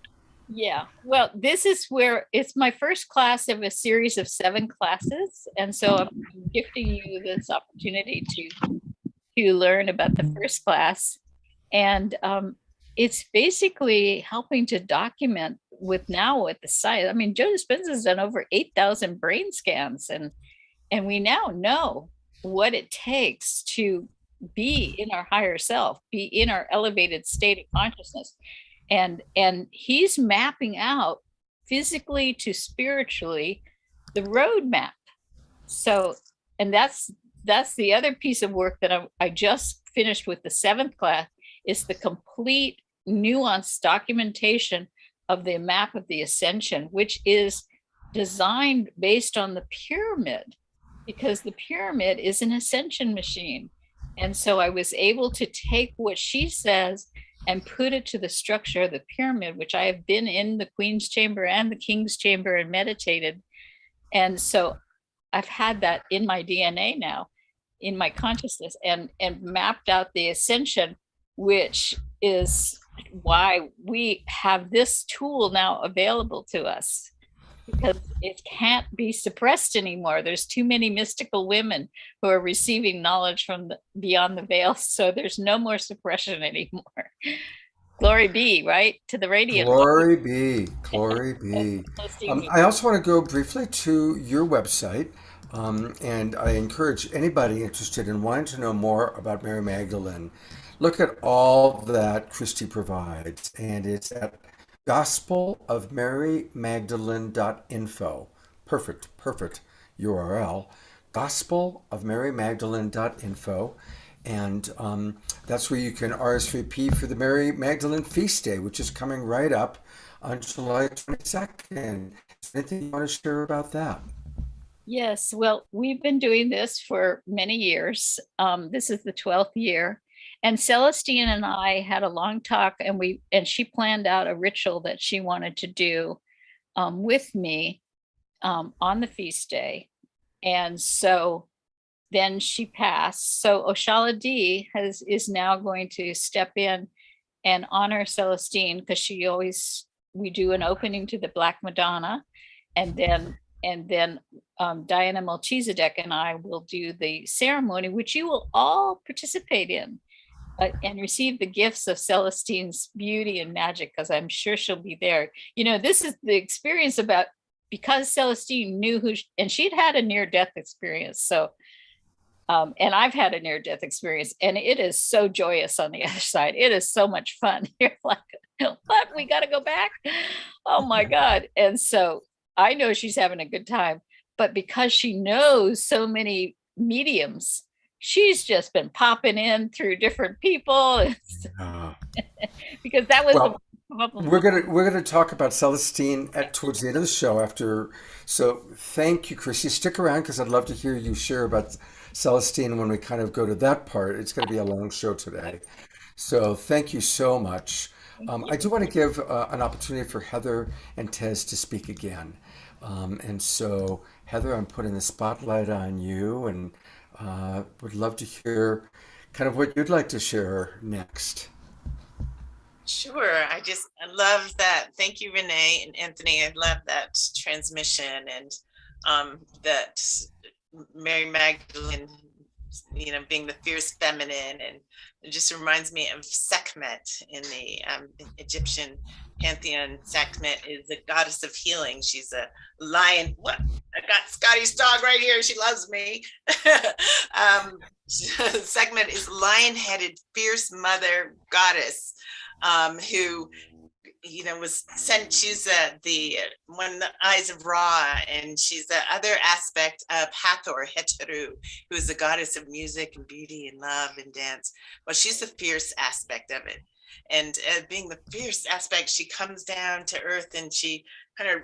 Yeah, well, this is where it's my first class of a series of 7 classes. And so I'm gifting you this opportunity to learn about the first class. And it's basically helping to document with the science. I mean, Joe Dispenza's done over 8,000 brain scans, and we now know what it takes to be in our higher self, be in our elevated state of consciousness. And he's mapping out physically to spiritually the roadmap. So, and that's the other piece of work that I just finished with the 7th class, is the complete nuanced documentation of the map of the ascension, which is designed based on the pyramid, because the pyramid is an ascension machine. And so I was able to take what she says and put it to the structure of the pyramid, which I have been in the Queen's Chamber and the King's Chamber and meditated. And so I've had that in my DNA now, in my consciousness, and mapped out the ascension, which is why we have this tool now available to us, because it can't be suppressed anymore. There's too many mystical women who are receiving knowledge from beyond the veil, so there's no more suppression anymore. Glory be, right, to the radiant. Glory be, glory be. I also want to go briefly to your website, and I encourage anybody interested in wanting to know more about Mary Magdalene, look at all that Christy provides, and it's at gospelofmarymagdalene.info. Perfect URL. gospelofmarymagdalene.info. And that's where you can RSVP for the Mary Magdalene Feast Day, which is coming right up on July 22nd. Is there anything you want to share about that? Yes, well, we've been doing this for many years. This is the 12th year. And Celestine and I had a long talk, and she planned out a ritual that she wanted to do with me on the feast day. And so then she passed. So Oshala D is now going to step in and honor Celestine, because we do an opening to the Black Madonna, and then Diana Melchizedek and I will do the ceremony, which you will all participate in. And receive the gifts of Celestine's beauty and magic, because I'm sure she'll be there. You know, this is the experience because Celestine knew and she'd had a near-death experience. So, and I've had a near-death experience, and it is so joyous on the other side. It is so much fun. You're like, what? We got to go back? Oh my God. And so I know she's having a good time, but because she knows so many mediums, she's just been popping in through different people. Because that was we're gonna talk about Celestine towards the end of the show after. So thank you, Chrissy. Stick around, because I'd love to hear you share about Celestine when we kind of go to that part. It's going to be a long show today. So thank you so much. I do want to give an opportunity for Heather and Tez to speak again. And so Heather, I'm putting the spotlight on you, and would love to hear kind of what you'd like to share next. Sure. I love that. Thank you, Renee and Anthony. I love that transmission, and that Mary Magdalene, being the fierce feminine, and It just reminds me of Sekhmet in the Egyptian pantheon. Sekhmet is a goddess of healing. She's a lion. What? I got Scotty's dog right here. She loves me. Sekhmet is lion-headed, fierce mother goddess who, was sent. She's the one of the eyes of Ra, and she's the other aspect of Hathor, Heteru, who is the goddess of music and beauty and love and dance. Well, she's the fierce aspect of it. And being the fierce aspect, she comes down to earth and she kind of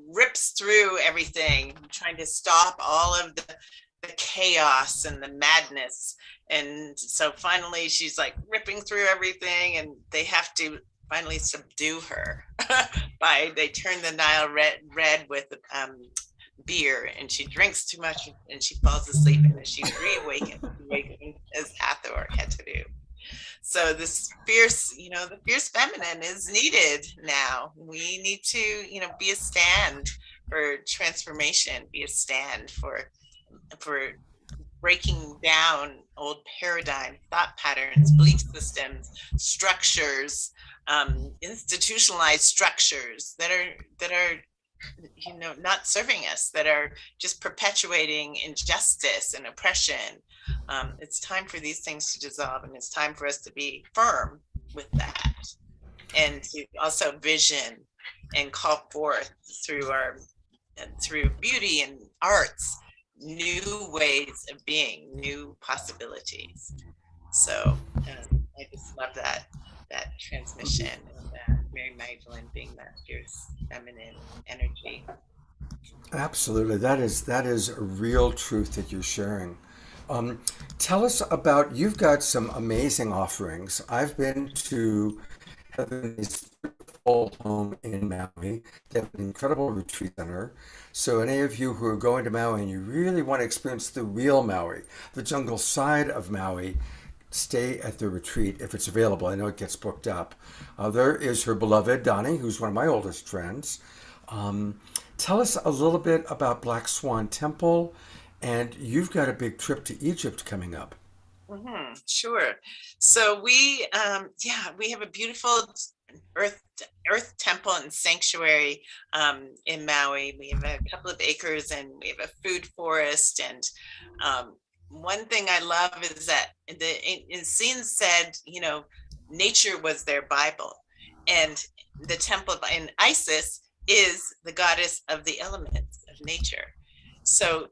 rips through everything, trying to stop all of the chaos and the madness. And so finally she's like ripping through everything, and they have to finally subdue her they turn the Nile red with beer, and she drinks too much and she falls asleep, and then she's reawakened as Hathor, Heteru. So this fierce, the fierce feminine is needed now. We need to, be a stand for transformation, be a stand for breaking down old paradigm, thought patterns, belief systems, structures, institutionalized structures that are not serving us, that are just perpetuating injustice and oppression. It's time for these things to dissolve, and it's time for us to be firm with that, and to also vision and call forth through beauty and arts new ways of being, new possibilities. So I just love that transmission of Mary Magdalene being that fierce feminine energy. Absolutely. That is a real truth that you're sharing. Tell us about, you've got some amazing offerings. I've been to Heavenly's full home in Maui. They have an incredible retreat center. So any of you who are going to Maui and you really want to experience the real Maui, the jungle side of Maui, stay at the retreat if it's available. I know it gets booked up. There is her beloved Donnie, who's one of my oldest friends. Tell us a little bit about Black Swan Temple, and you've got a big trip to Egypt coming up. Mm-hmm, sure. So we have a beautiful earth temple and sanctuary in Maui. We have a couple of acres, and we have a food forest. And one thing I love is that the Essenes said, nature was their Bible, and the temple in Isis is the goddess of the elements of nature. So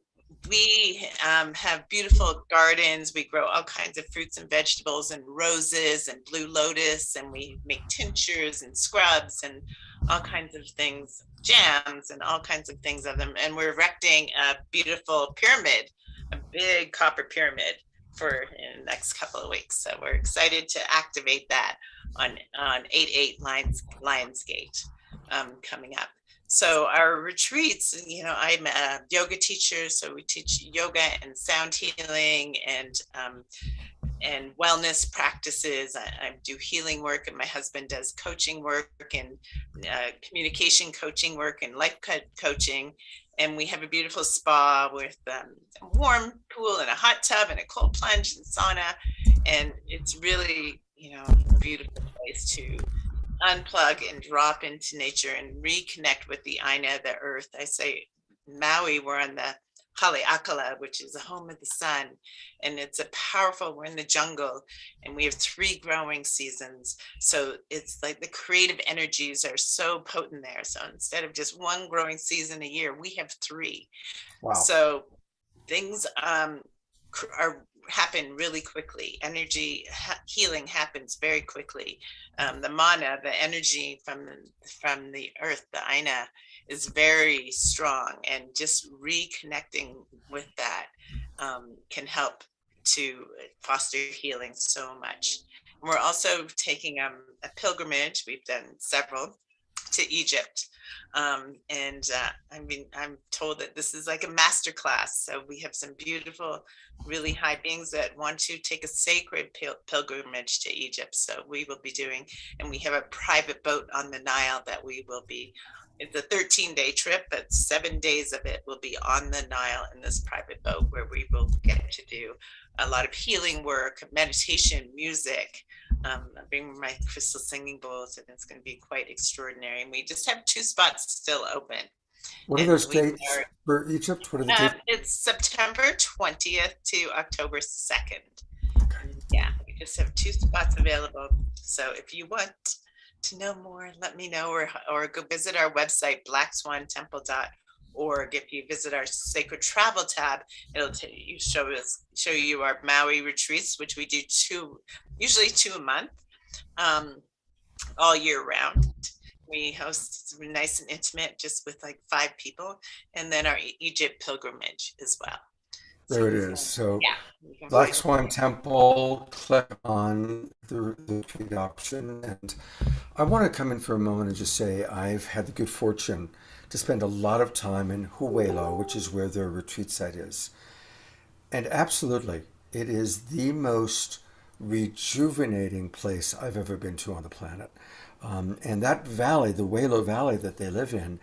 we have beautiful gardens. We grow all kinds of fruits and vegetables and roses and blue lotus, and we make tinctures and scrubs and all kinds of things, jams and all kinds of things of them. And we're erecting a beautiful pyramid, a big copper pyramid in the next couple of weeks. So we're excited to activate that on 8/8 Lionsgate coming up. So our retreats, I'm a yoga teacher, so we teach yoga and sound healing and wellness practices. I do healing work, and my husband does coaching work and communication coaching work and life coaching. And we have a beautiful spa with a warm pool and a hot tub and a cold plunge and sauna. And it's really, a beautiful place to unplug and drop into nature and reconnect with the Aina, the earth. I say Maui, we're on the Haleakala, which is the home of the sun, and it's we're in the jungle, and we have 3 growing seasons. So it's like the creative energies are so potent there. So instead of just 1 growing season a year, we have 3. Wow. So things happen really quickly. Energy healing happens very quickly. The mana, the energy from the earth, the Aina, is very strong, and just reconnecting with that can help to foster healing so much. And we're also taking a pilgrimage. We've done several to Egypt. I'm told that this is like a master class. So we have some beautiful, really high beings that want to take a sacred pilgrimage to Egypt. So we will be doing, and we have a private boat on the Nile that we will be It's a 13-day trip, but 7 days of it will be on the Nile in this private boat where we will get to do a lot of healing work, meditation, music. I bring my crystal singing bowls, and it's going to be quite extraordinary. And we just have 2 spots still open. What are And those we dates are- for Egypt? What are the dates? It's September 20th to October 2nd. Yeah, we just have 2 spots available. So if you want to know more, let me know, or go visit our website, blackswantemple.org. If you visit our sacred travel tab, it'll show you our Maui retreats, which we do usually 2 a month, all year round. We host nice and intimate, just with like 5 people, and then our Egypt pilgrimage as well. There it is. So Yeah, you can Black find- Swan Temple, click on the retreat option. And I want to come in for a moment and just say I've had the good fortune to spend a lot of time in Huelo, which is where their retreat site is. And absolutely, it is the most rejuvenating place I've ever been to on the planet. And that valley, the Huelo Valley that they live in,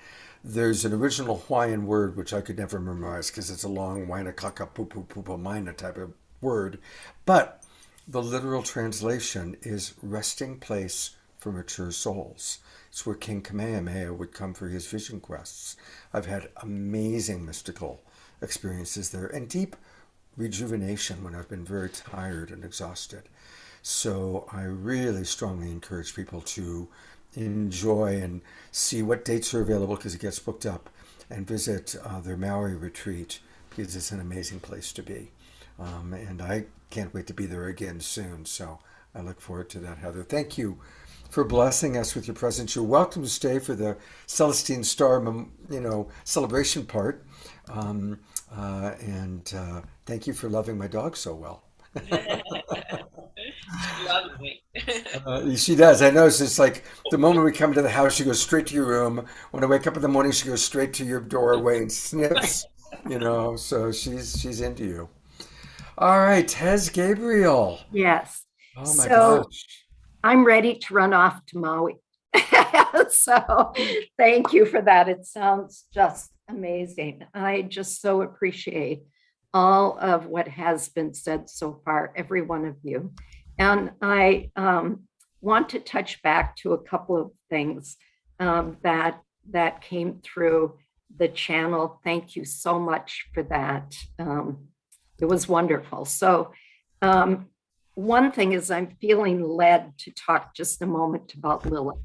there's an original Hawaiian word which I could never memorize because it's a long waina kaka pupu pupu maina type of word. But the literal translation is resting place for mature souls. It's where King Kamehameha would come for his vision quests. I've had amazing mystical experiences there and deep rejuvenation when I've been very tired and exhausted. So I really strongly encourage people to enjoy and see what dates are available because it gets booked up, and visit their Maui retreat because it's an amazing place to be. And I can't wait to be there again soon. So I look forward to that, Heather. Thank you for blessing us with your presence. You're welcome to stay for the Celestine Star, celebration part. And thank you for loving my dog so well. She loves me. She does. I know. It's just like the moment we come to the house, she goes straight to your room. When I wake up in the morning, she goes straight to your doorway and sniffs. So she's into you. All right, Tez Gabriel. Yes. Oh my So gosh. I'm ready to run off to Maui. So thank you for that. It sounds just amazing. I just so appreciate all of what has been said so far, every one of you. And I want to touch back to a couple of things that came through the channel. Thank you so much for that. It was wonderful. So one thing is I'm feeling led to talk just a moment about Lilith.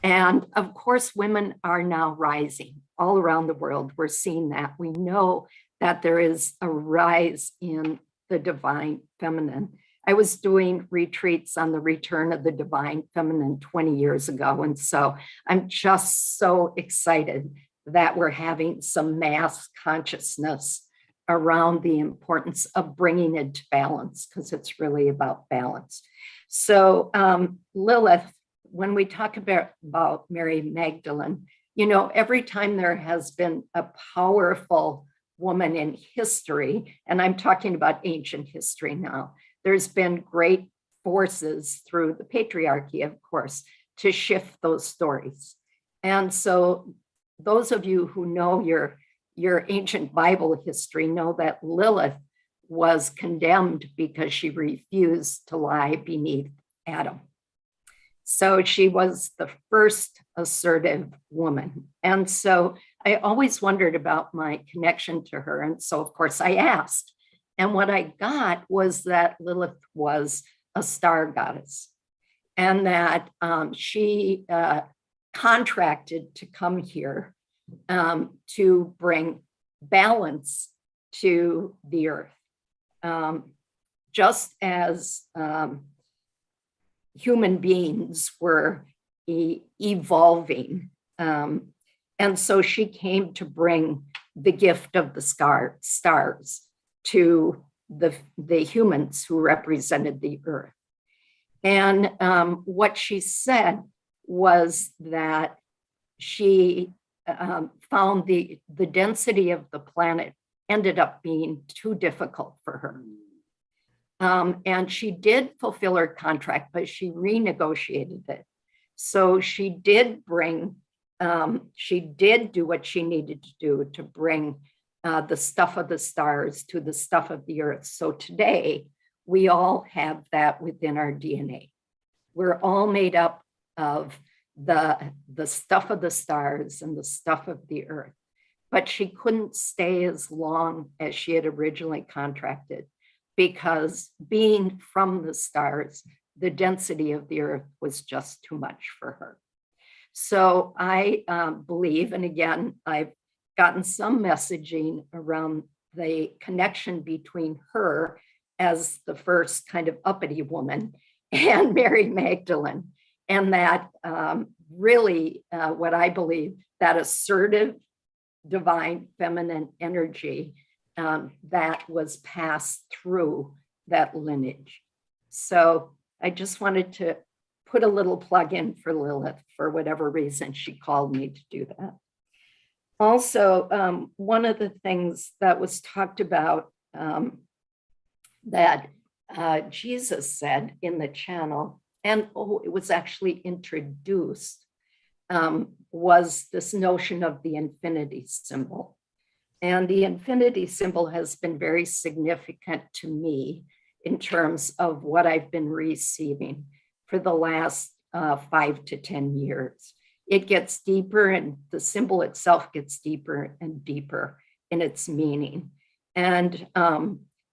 And of course, women are now rising all around the world. We're seeing that. We know that there is a rise in the divine feminine. I was doing retreats on the return of the divine feminine 20 years ago. And so I'm just so excited that we're having some mass consciousness around the importance of bringing it to balance, because it's really about balance. So Lilith, when we talk about Mary Magdalene, every time there has been a powerful woman in history, and I'm talking about ancient history now, there's been great forces through the patriarchy, of course, to shift those stories. And so those of you who know your ancient Bible history know that Lilith was condemned because she refused to lie beneath Adam. So she was the first assertive woman. And so I always wondered about my connection to her. And so, of course, I asked. And what I got was that Lilith was a star goddess, and that she contracted to come here to bring balance to the earth. Just as human beings were evolving. And so she came to bring the gift of the stars to the humans who represented the earth. And what she said was that she found the density of the planet ended up being too difficult for her. And she did fulfill her contract, but she renegotiated it. So she did bring she did do what she needed to do to bring the stuff of the stars to the stuff of the earth. So today, we all have that within our DNA. We're all made up of the stuff of the stars and the stuff of the earth. But she couldn't stay as long as she had originally contracted, because being from the stars, the density of the earth was just too much for her. So I believe, and again, I've gotten some messaging around the connection between her as the first kind of uppity woman and Mary Magdalene. And that really, what I believe, that assertive, divine feminine energy that was passed through that lineage. So I just wanted to put a little plug in for Lilith for whatever reason she called me to do that. Also, one of the things that was talked about that Jesus said in the channel, and it was actually introduced, was this notion of the infinity symbol. And the infinity symbol has been very significant to me in terms of what I've been receiving for the last 5 to 10 years. It gets deeper, and the symbol itself gets deeper and deeper in its meaning. And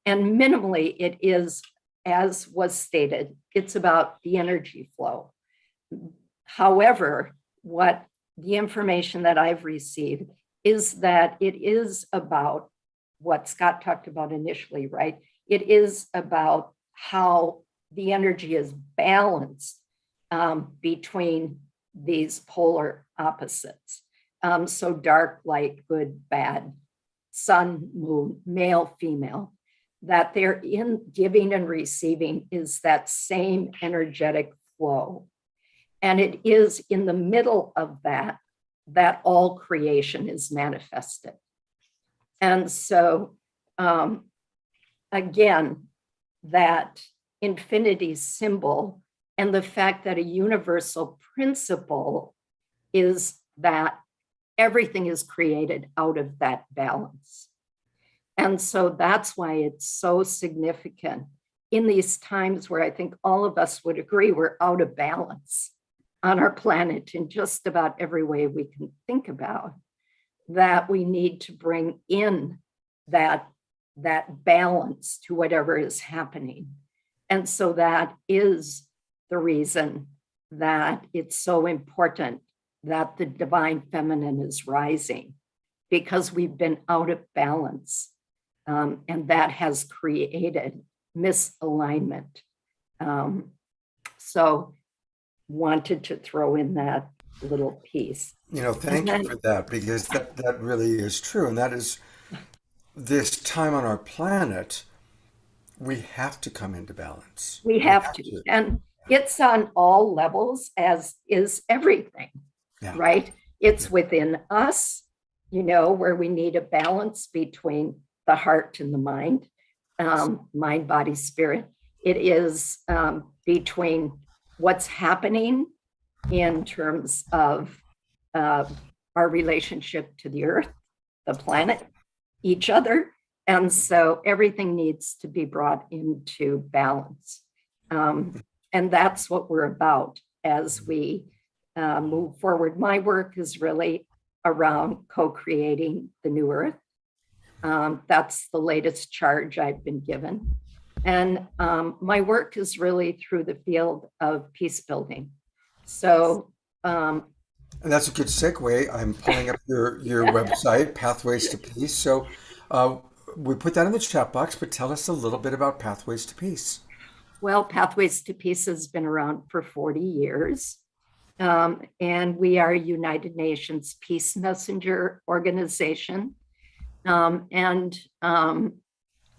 minimally, it is, as was stated, it's about the energy flow. However, what the information that I've received is that it is about what Scott talked about initially, right? It is about how the energy is balanced between these polar opposites. So dark, light, good, bad, sun, moon, male, female, that they're in giving and receiving is that same energetic flow. And it is in the middle of that all creation is manifested. And so, again, that infinity symbol and the fact that a universal principle is that everything is created out of that balance. And so that's why it's so significant in these times where I think all of us would agree we're out of balance on our planet in just about every way we can think about, that we need to bring in that balance to whatever is happening. And so that is the reason that it's so important that the divine feminine is rising, because we've been out of balance. And that has created misalignment. So wanted to throw in that little piece. Thank you for that, because that really is true. And that is, this time on our planet, we have to come into balance. We have to. And it's on all levels, as is everything, right? It's within us, where we need a balance between the heart and the mind, mind, body, spirit. It is between what's happening in terms of our relationship to the earth, the planet, each other. And so everything needs to be brought into balance. And that's what we're about as we move forward. My work is really around co-creating the new earth. That's the latest charge I've been given. And my work is really through the field of peace building. So, and that's a good segue. I'm pulling up your website, Pathways to Peace. So we put that in the chat box, but tell us a little bit about Pathways to Peace. Well, Pathways to Peace has been around for 40 years. And we are a United Nations Peace Messenger organization.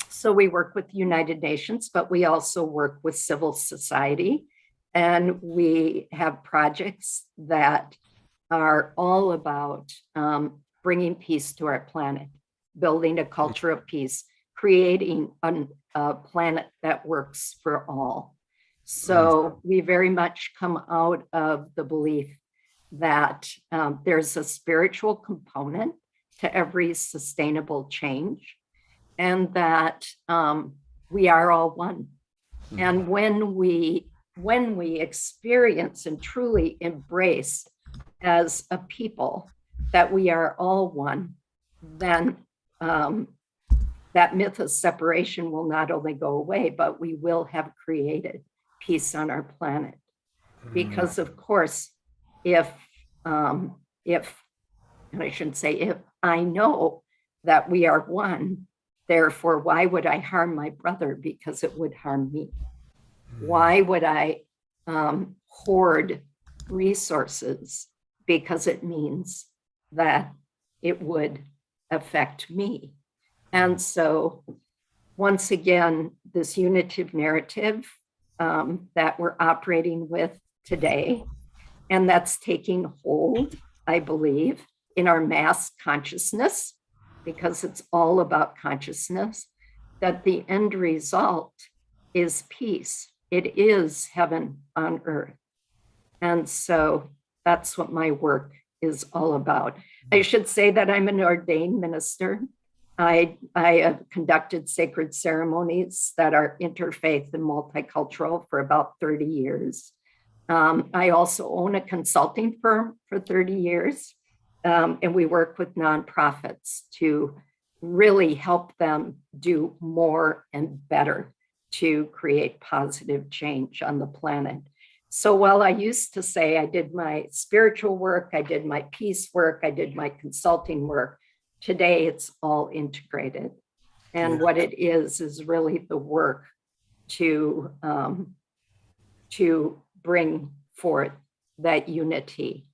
So we work with the United Nations, but we also work with civil society. And we have projects that are all about bringing peace to our planet, building a culture of peace, creating a planet that works for all. So we very much come out of the belief that there's a spiritual component to every sustainable change, and that we are all one. And when we experience and truly embrace as a people that we are all one, then that myth of separation will not only go away, but we will have created peace on our planet. Because of course, if and I shouldn't say if, I know that we are one, therefore, why would I harm my brother? Because it would harm me. Why would I hoard resources? Because it means that it would affect me. And so, once again, this unitive narrative that we're operating with today, and that's taking hold, I believe, in our mass consciousness, because it's all about consciousness, that the end result is peace. It is heaven on earth. And so that's what my work is all about. I should say that I'm an ordained minister. I have conducted sacred ceremonies that are interfaith and multicultural for about 30 years. I also own a consulting firm for 30 years, and we work with nonprofits to really help them do more and better to create positive change on the planet. So while I used to say I did my spiritual work, I did my peace work, I did my consulting work, today it's all integrated. And what it is really the work to bring forth that unity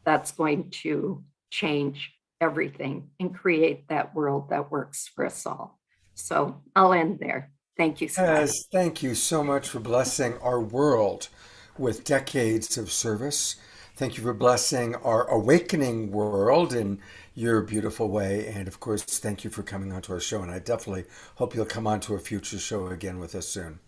that's going to change everything and create that world that works for us all. So I'll end there. Thank you, Scott. Yes, thank you so much for blessing our world with decades of service. Thank you for blessing our awakening world in your beautiful way. And of course, thank you for coming onto our show. And I definitely hope you'll come onto a future show again with us soon.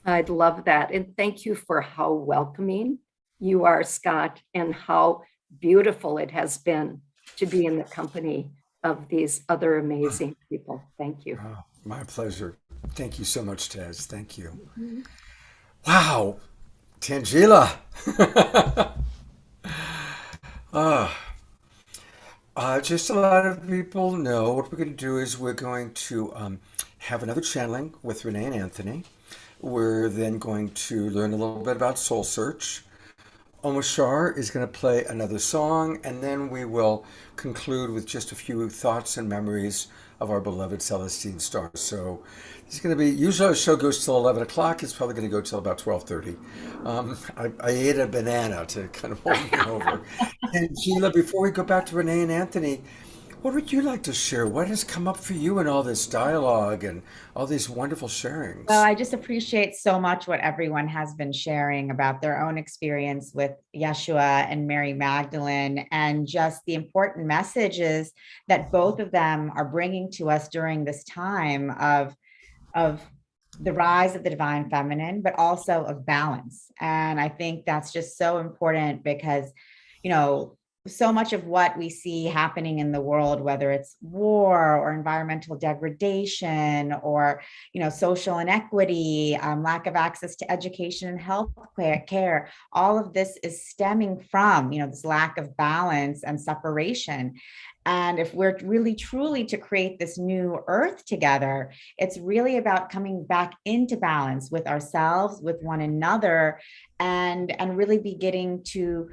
I'd love that. And thank you for how welcoming you are, Scott, and how beautiful it has been to be in the company of these other amazing people. Thank you. Oh, my pleasure. Thank you so much, Tez. Thank you. Wow. Tangela. Just a lot of people know what we're going to do is we're going to have another channeling with Renee and Anthony. We're then going to learn a little bit about Soul Search. Omashar is going to play another song, and then we will conclude with just a few thoughts and memories of our beloved Celestine stars. So it's going to be, usually our show goes till 11 o'clock. It's probably going to go till about 12:30. I ate a banana to kind of hold me over. And Sheila, before we go back to Renee and Anthony, what would you like to share? What has come up for you in all this dialogue and all these wonderful sharings? Well, I just appreciate so much what everyone has been sharing about their own experience with Yeshua and Mary Magdalene, and just the important messages that both of them are bringing to us during this time of the rise of the divine feminine, but also of balance. And I think that's just so important because, you know, so much of what we see happening in the world, whether it's war or environmental degradation or, you know, social inequity, lack of access to education and health care, all of this is stemming from, you know, this lack of balance and separation. And if we're really truly to create this new earth together, it's really about coming back into balance with ourselves, with one another, and really beginning to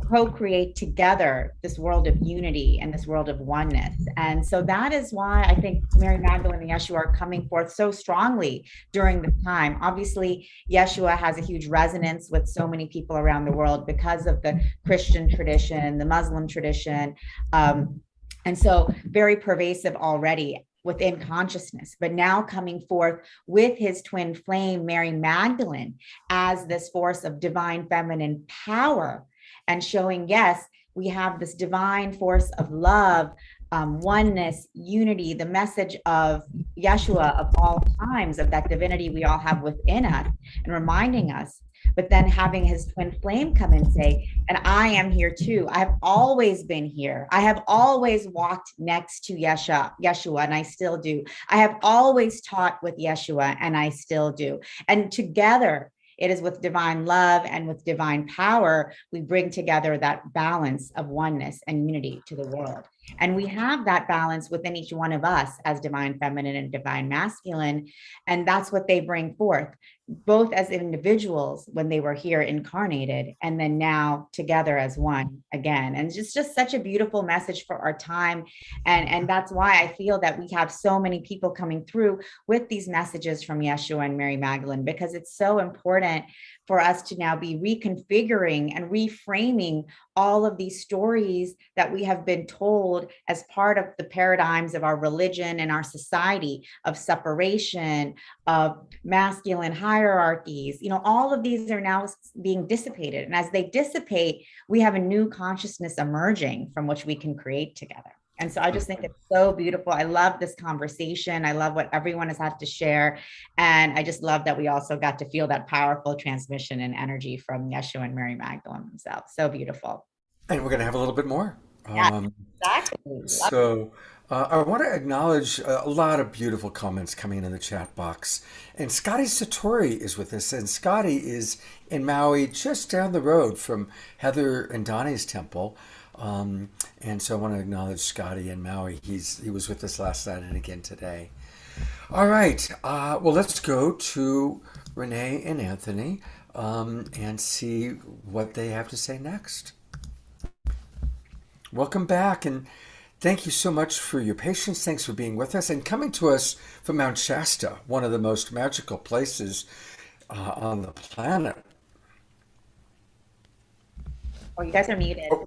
co-create together this world of unity and this world of oneness. And so that is why I think Mary Magdalene and Yeshua are coming forth so strongly during this time. Obviously, Yeshua has a huge resonance with so many people around the world because of the Christian tradition, the Muslim tradition, and so very pervasive already within consciousness, but now coming forth with his twin flame, Mary Magdalene, as this force of divine feminine power, and showing, yes, we have this divine force of love, oneness, unity, the message of Yeshua of all times, of that divinity we all have within us, and reminding us but then having his twin flame come and say, and I am here too. I have always been here. I have always walked next to Yeshua, and I still do. I have always taught with Yeshua, and I still do. And together, it is with divine love and with divine power, we bring together that balance of oneness and unity to the world. And we have that balance within each one of us as divine feminine and divine masculine. And that's what they bring forth, both as individuals when they were here incarnated, and then now together as one again. And it's just such a beautiful message for our time. And that's why I feel that we have so many people coming through with these messages from Yeshua and Mary Magdalene, because it's so important for us to now be reconfiguring and reframing all of these stories that we have been told as part of the paradigms of our religion and our society, of separation, of masculine hierarchies. All of these are now being dissipated. And as they dissipate, we have a new consciousness emerging from which we can create together. And so I just think it's so beautiful. I love this conversation. I love what everyone has had to share. And I just love that we also got to feel that powerful transmission and energy from Yeshua and Mary Magdalene themselves. So beautiful. And we're going to have a little bit more. Yeah, exactly. So I want to acknowledge a lot of beautiful comments coming in the chat box. And Scotty Satori is with us. And Scotty is in Maui, just down the road from Heather and Donnie's temple. And so I want to acknowledge Scotty in Maui. He was with us last night and again today. All right. Well, let's go to Renee and Anthony and see what they have to say next. Welcome back, and thank you so much for your patience. Thanks for being with us and coming to us from Mount Shasta, one of the most magical places on the planet. Oh, you guys are muted. Oh.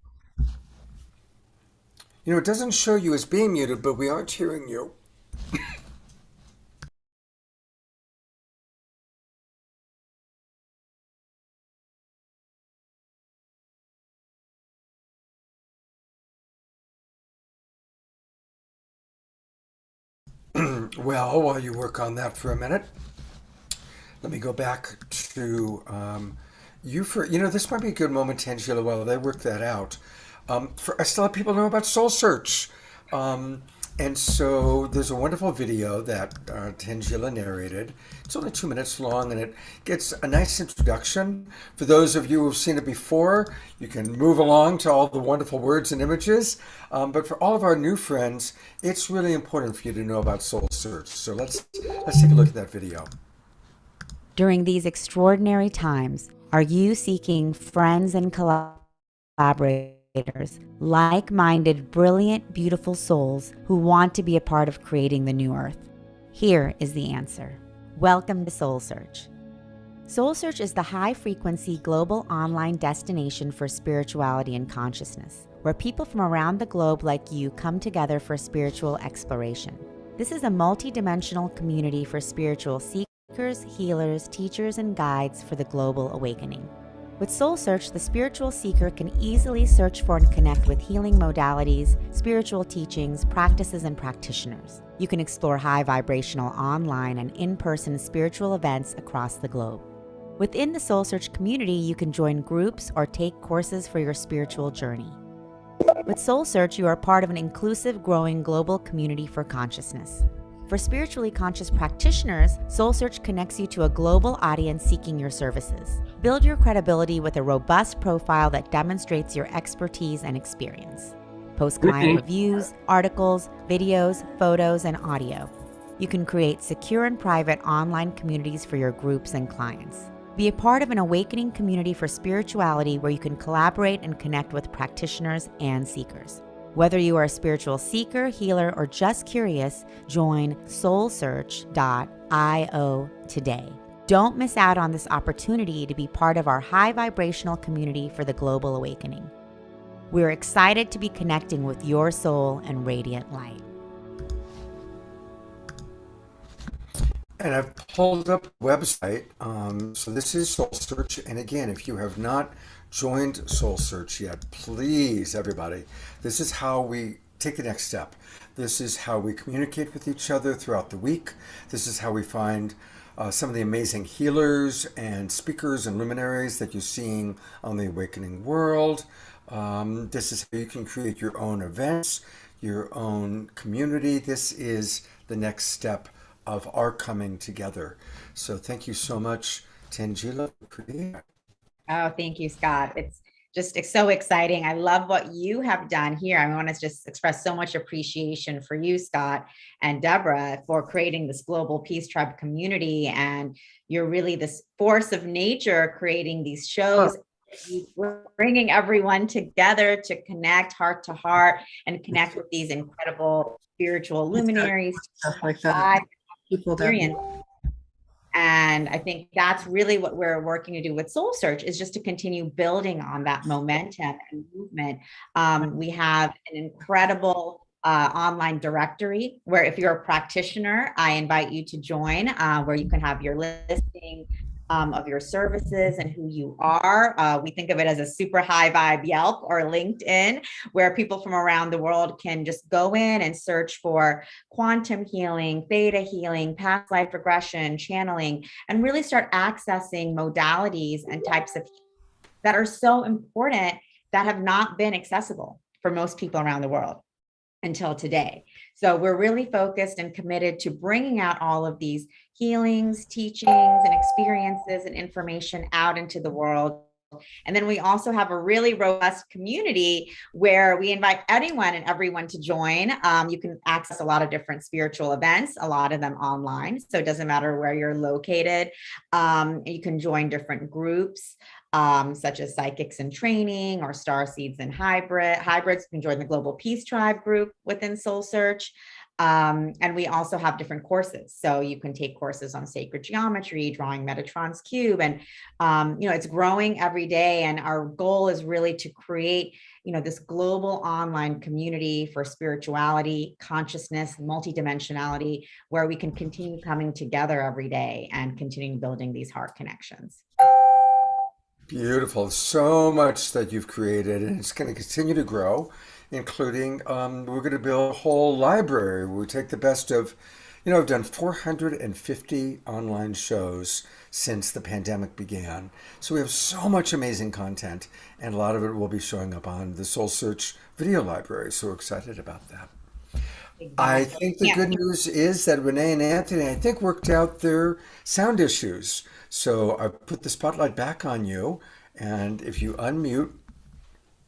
It doesn't show you as being muted, but we aren't hearing you. Well, while you work on that for a minute, let me go back to you for, this might be a good moment, Tangela, while they work that out. I still have people know about Soul Search. And so there's a wonderful video that Tangela narrated. It's only 2 minutes long, and it gets a nice introduction. For those of you who've seen it before, you can move along to all the wonderful words and images. But for all of our new friends, it's really important for you to know about Soul Search. So let's take a look at that video. During these extraordinary times, are you seeking friends and collaborators, like-minded, brilliant, beautiful souls who want to be a part of creating the new earth? Here is the answer. Welcome to Soul Search. Soul Search is the high-frequency global online destination for spirituality and consciousness, where people from around the globe like you come together for spiritual exploration. This is a multi-dimensional community for spiritual seekers, healers, teachers, and guides for the global awakening. With Soul Search, the spiritual seeker can easily search for and connect with healing modalities, spiritual teachings, practices, and practitioners. You can explore high vibrational online and in-person spiritual events across the globe. Within the Soul Search community, you can join groups or take courses for your spiritual journey. With Soul Search, you are part of an inclusive, growing global community for consciousness. For spiritually conscious practitioners, Soul Search connects you to a global audience seeking your services. Build your credibility with a robust profile that demonstrates your expertise and experience. Post client reviews, articles, videos, photos, and audio. You can create secure and private online communities for your groups and clients. Be a part of an awakening community for spirituality where you can collaborate and connect with practitioners and seekers. Whether you are a spiritual seeker, healer, or just curious, join soulsearch.io today. Don't miss out on this opportunity to be part of our high vibrational community for the global awakening. We're excited to be connecting with your soul and radiant light. And I've pulled up the website. So this is Soul Search. And again, if you have not joined Soul Search yet, please, everybody, this is how we take the next step. This is how we communicate with each other throughout the week. This is how we find some of the amazing healers and speakers and luminaries that you're seeing on the Awakening World. This is how you can create your own events, your own community. This is the next step of our coming together. So thank you so much, Tangela, for creating that. Oh, thank you, Scott. It's so exciting. I love what you have done here. I want to just express so much appreciation for you, Scott and Deborah, for creating this global Peace Tribe community. And you're really this force of nature creating these shows, bringing everyone together to connect heart to heart and connect with these incredible spiritual luminaries. Stuff like that. People that And I think that's really what we're working to do with Soul Search, is just to continue building on that momentum and movement. We have an incredible online directory where if you're a practitioner, I invite you to join, where you can have your listing of your services and who you are. We think of it as a super high vibe Yelp or LinkedIn, where people from around the world can just go in and search for quantum healing, theta healing, past life regression, channeling, and really start accessing modalities and types of that are so important that have not been accessible for most people around the world until today. So we're really focused and committed to bringing out all of these healings, teachings, and experiences and information out into the world. And then we also have a really robust community where we invite anyone and everyone to join. You can access a lot of different spiritual events, a lot of them online. So it doesn't matter where you're located. You can join different groups, such as Psychics in Training or Starseeds and Hybrids. You can join the Global Peace Tribe group within Soul Search. And we also have different courses. So you can take courses on sacred geometry, drawing Metatron's cube, and, it's growing every day. And our goal is really to create, this global online community for spirituality, consciousness, multidimensionality, where we can continue coming together every day and continue building these heart connections. Beautiful. So much that you've created, and it's going to continue to grow, including we're going to build a whole library. We take the best of, I've done 450 online shows since the pandemic began. So we have so much amazing content, and a lot of it will be showing up on the Soul Search video library. So we're excited about that. Exactly. I think the good news is that Renee and Anthony, I think, worked out their sound issues. So I put the spotlight back on you, and if you unmute,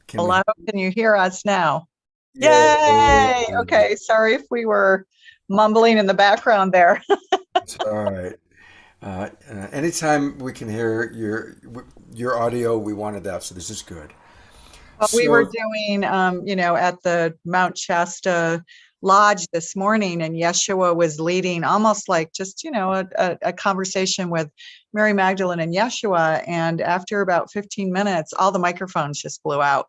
hello, can you hear us now? Yay! Okay, sorry if we were mumbling in the background there. It's all right. Anytime we can hear your audio, we wanted that, so this is good. Well, we were doing, at the Mount Shasta Lodge this morning, and Yeshua was leading almost like just, a conversation with Mary Magdalene and Yeshua. And after about 15 minutes, all the microphones just blew out.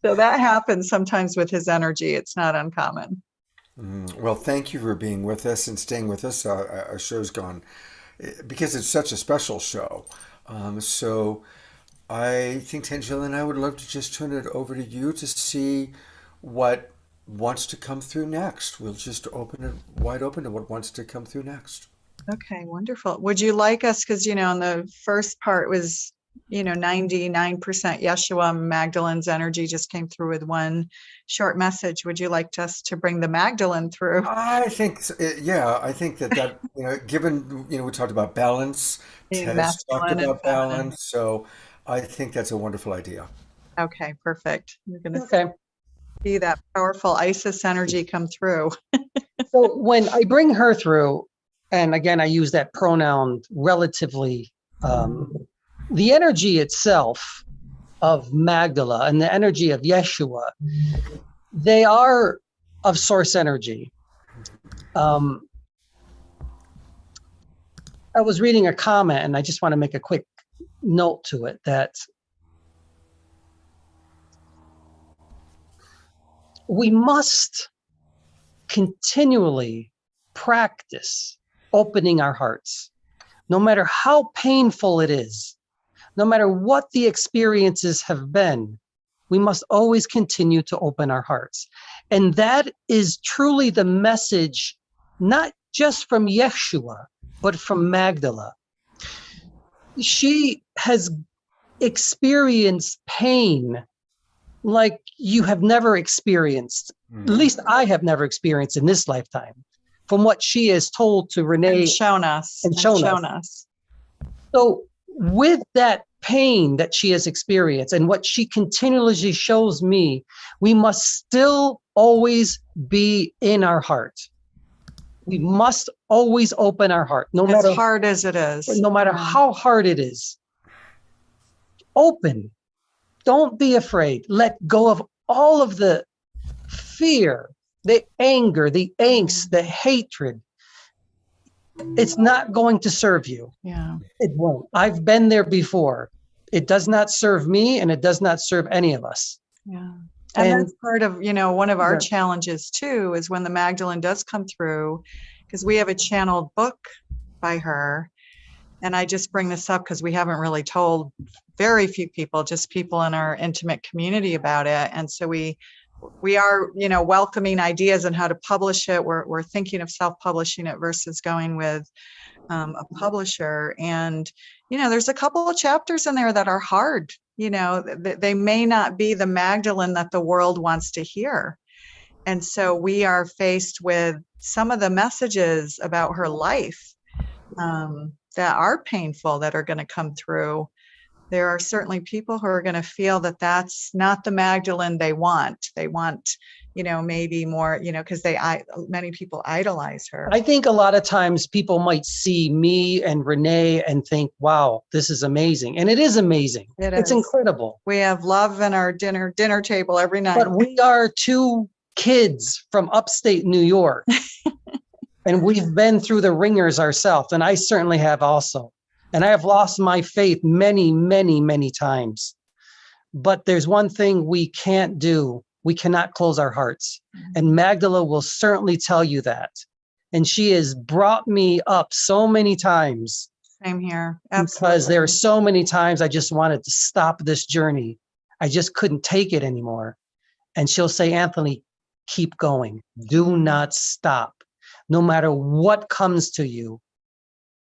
So that happens sometimes with his energy. It's not uncommon. Well, thank you for being with us and staying with us. Our show's gone because it's such a special show. So I think Tangela and I would love to just turn it over to you to see what wants to come through next. We'll just open it wide open to what wants to come through next. Okay, wonderful. Would you like us, because, in the first part was, 99% Yeshua, Magdalene's energy just came through with one short message. Would you like us to bring the Magdalene through? I think, I think that, given, we talked about balance, Ted's talked about balance. So I think that's a wonderful idea. Okay, perfect. You're going to see that powerful Isis energy come through. So when I bring her through, and again, I use that pronoun relatively, the energy itself of Magdala and the energy of Yeshua, they are of source energy. I was reading a comment, and I just want to make a quick note to it that we must continually practice opening our hearts, no matter how painful it is, no matter what the experiences have been. We must always continue to open our hearts. And that is truly the message not just from Yeshua, but from Magdala. She has experienced pain like you have never experienced. At least I have never experienced in this lifetime, from what she has told to Renee And shown us. and shown us. So with that pain that she has experienced and what she continually shows me, we must still always be in our heart. We must always open our heart, no matter As hard as it is. no matter how hard it is. Open. Don't be afraid. Let go of all of the fear, the anger, the angst, the hatred. It's not going to serve you. Yeah. It won't. I've been there before. It does not serve me, and it does not serve any of us. Yeah. And And that's part of, one of our Yeah. challenges too, is when the Magdalene does come through, because we have a channeled book by her. And I just bring this up because we haven't really told very few people, just people in our intimate community about it. And so we are, welcoming ideas on how to publish it. We're thinking of self-publishing it versus going with a publisher. And, there's a couple of chapters in there that are hard. They may not be the Magdalene that the world wants to hear. And so we are faced with some of the messages about her life that are painful that are going to come through. There are certainly people who are going to feel that that's not the Magdalene they want. They want, maybe more, because many people idolize her. I think a lot of times people might see me and Renee and think, wow, this is amazing. And it is amazing. It's incredible. We have love in our dinner table every night. But we are two kids from upstate New York. And we've been through the ringers ourselves. And I certainly have also. And I have lost my faith many, many, many times. But there's one thing we can't do. We cannot close our hearts. And Magdala will certainly tell you that. And she has brought me up so many times. Same here. Because there are so many times I just wanted to stop this journey. I just couldn't take it anymore. And she'll say, Anthony, keep going. Do not stop. No matter what comes to you,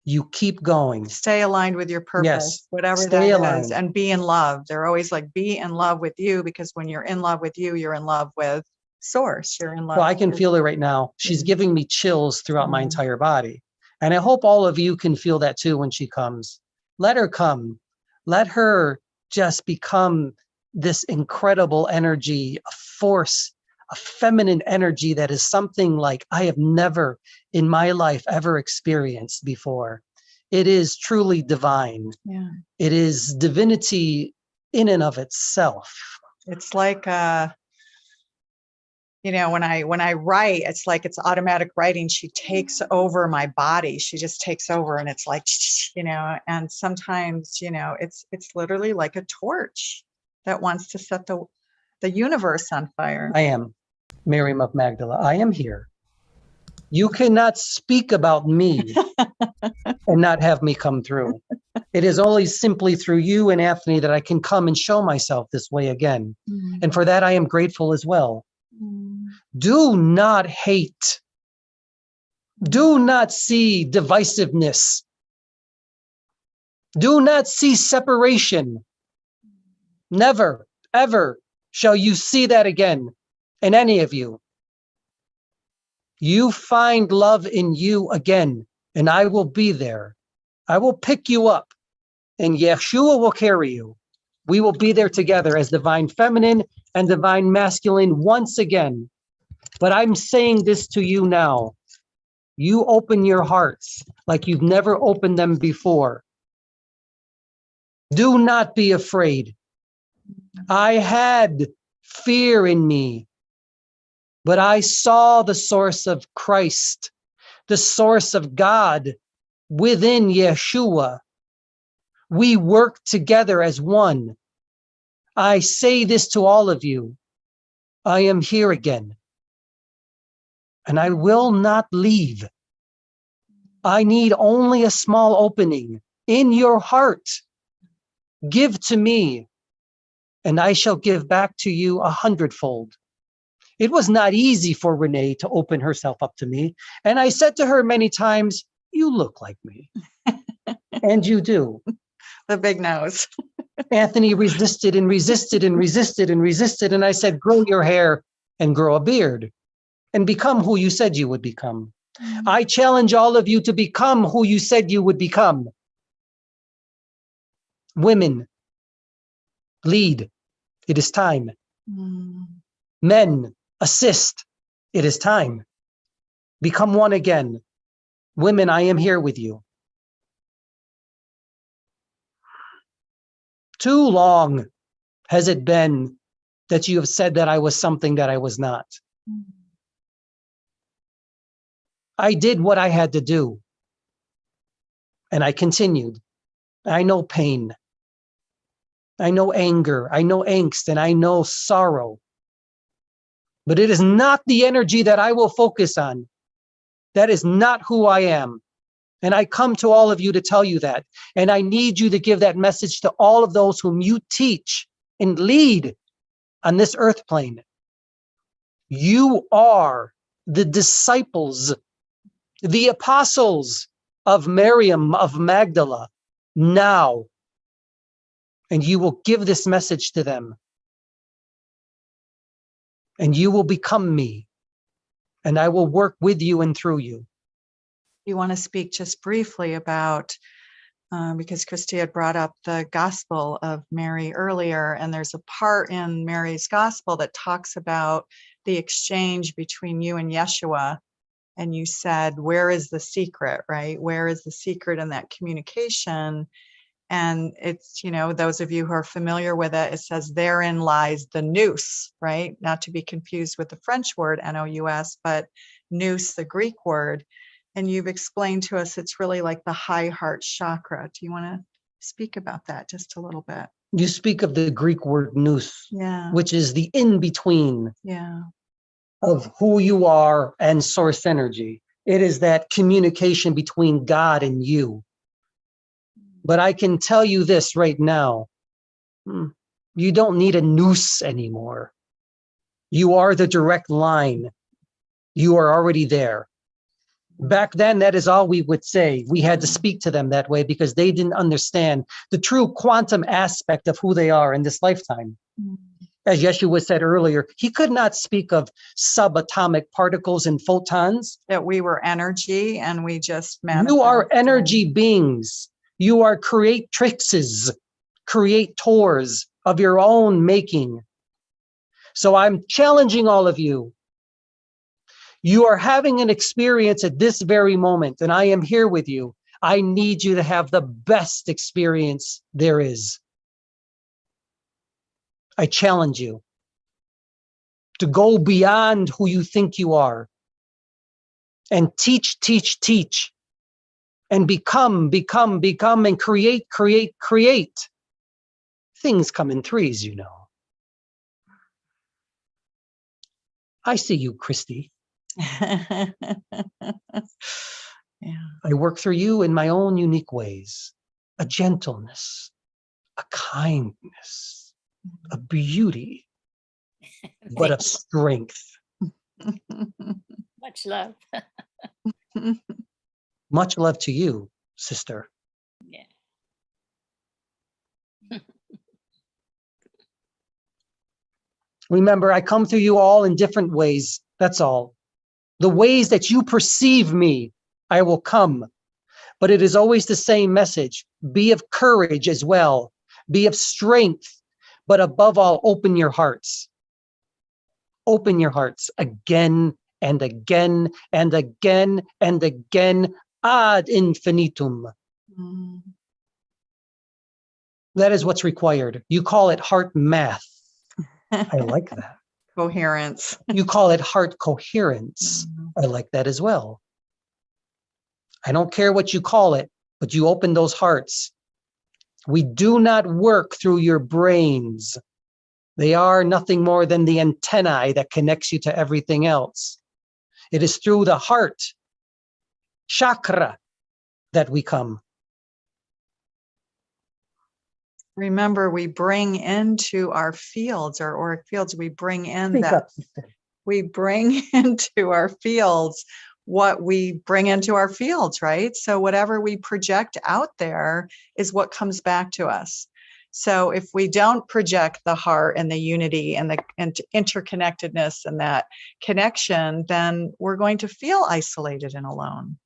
you keep going. Stay aligned with your purpose, Yes. whatever Stay that aligned. is, and be in love. They're always like, be in love with you, because when you're in love with you, you're in love with Source. You're in love. Well, I can with- feel it right now. She's giving me chills throughout my entire body. And I hope all of you can feel that too when she comes. Let her come. Let her just become this incredible energy, a force, a feminine energy that is something like I have never in my life ever experienced before. It is truly divine. Yeah. It is divinity in and of itself. It's like, when I write, it's like it's automatic writing. She takes over my body. She just takes over, and it's like, and sometimes, it's literally like a torch that wants to set the universe on fire. I am Miriam of Magdala. I am here. You cannot speak about me and not have me come through. It is only simply through you and Anthony that I can come and show myself this way again. And for that, I am grateful as well. Do not hate. Do not see divisiveness. Do not see separation. Never, ever shall you see that again in any of you. You find love in you again, and I will be there. I will pick you up, and Yeshua will carry you. We will be there together as divine feminine and divine masculine once again. But I'm saying this to you now. You open your hearts like you've never opened them before. Do not be afraid. I had fear in me, but I saw the source of Christ, the source of God within Yeshua. We work together as one. I say this to all of you. I am here again, and I will not leave. I need only a small opening in your heart. Give to me, and I shall give back to you 100-fold. It was not easy for Renee to open herself up to me. And I said to her many times, you look like me. And you do. The big nose. Anthony resisted and resisted and resisted and resisted. And I said, grow your hair and grow a beard and become who you said you would become. I challenge all of you to become who you said you would become. Women, lead. It is time. Men, assist. It is time. Become one again. Women, I am here with you. Too long has it been that you have said that I was something that I was not. I did what I had to do. And I continued. I know pain. I know anger. I know angst. And I know sorrow. But it is not the energy that I will focus on. That is not who I am. And I come to all of you to tell you that. And I need you to give that message to all of those whom you teach and lead on this earth plane. You are the disciples, the apostles of Miriam of Magdala now. And you will give this message to them. And you will become me. And I will work with you and through you. You want to speak just briefly about, because Christy had brought up the Gospel of Mary earlier, and there's a part in Mary's Gospel that talks about the exchange between you and Yeshua. And you said, where is the secret, right? Where is the secret in that communication? And it's, you know, those of you who are familiar with it, it says therein lies the nous, right? Not to be confused with the French word nous, but nous, the Greek word. And you've explained to us it's really like the high heart chakra. Do you want to speak about that just a little bit? You speak of the Greek word nous, which is the in-between of who you are and source energy. It is that communication between God and you. But I can tell you this right now. You don't need a nous anymore. You are the direct line. You are already there. Back then, that is all we would say. We had to speak to them that way because they didn't understand the true quantum aspect of who they are in this lifetime. As Yeshua said earlier, he could not speak of subatomic particles and photons. That we were energy and we just manifest. You are energy beings. You are creatrixes, creators of your own making. So I'm challenging all of you. You are having an experience at this very moment, and I am here with you. I need you to have the best experience there is. I challenge you to go beyond who you think you are and teach, teach, teach, and become, and create. Things come in threes, you know. I see you, Christy. I work through you in my own unique ways. A gentleness, a kindness, a beauty, but a strength. Much love. Much love to you, sister. Yeah. Remember, I come through you all in different ways. That's all. The ways that you perceive me, I will come. But it is always the same message. Be of courage as well. Be of strength. But above all, open your hearts. Open your hearts again and again and again and again ad infinitum. That is what's required. You call it heart math. I like that. Coherence. You call it heart coherence. I like that as well. I don't care what you call it, but you open those hearts. We do not work through your brains. They are nothing more than the antennae that connects you to everything else. It is through the heart, chakra, that we come. Remember, we bring into our fields, our auric fields, we bring in Speak that up, sister. we bring into our fields what we bring into our fields, right? So whatever we project out there is what comes back to us. So if we don't project the heart and the unity and the interconnectedness and that connection, then we're going to feel isolated and alone.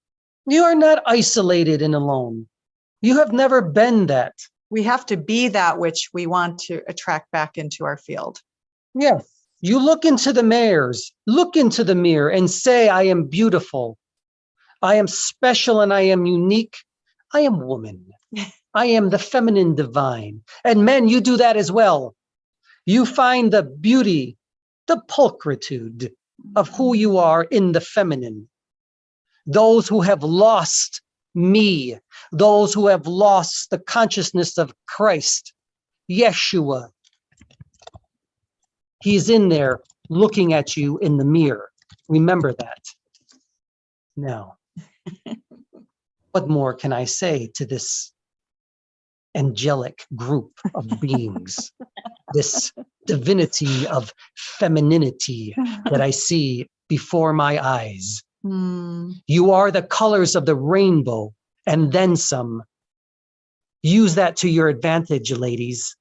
You are not isolated and alone. You have never been that. We have to be that which we want to attract back into our field. Yes. You look into the mirror and say, I am beautiful. I am special and I am unique. I am woman. I am the feminine divine. And men, you do that as well. You find the beauty, the pulchritude of who you are in the feminine. Those who have lost me, those who have lost the consciousness of Christ, Yeshua, he's in there looking at you in the mirror. Remember that. Now, what more can I say to this angelic group of beings, this divinity of femininity that I see before my eyes? You are the colors of the rainbow and then some. Use that to your advantage, ladies.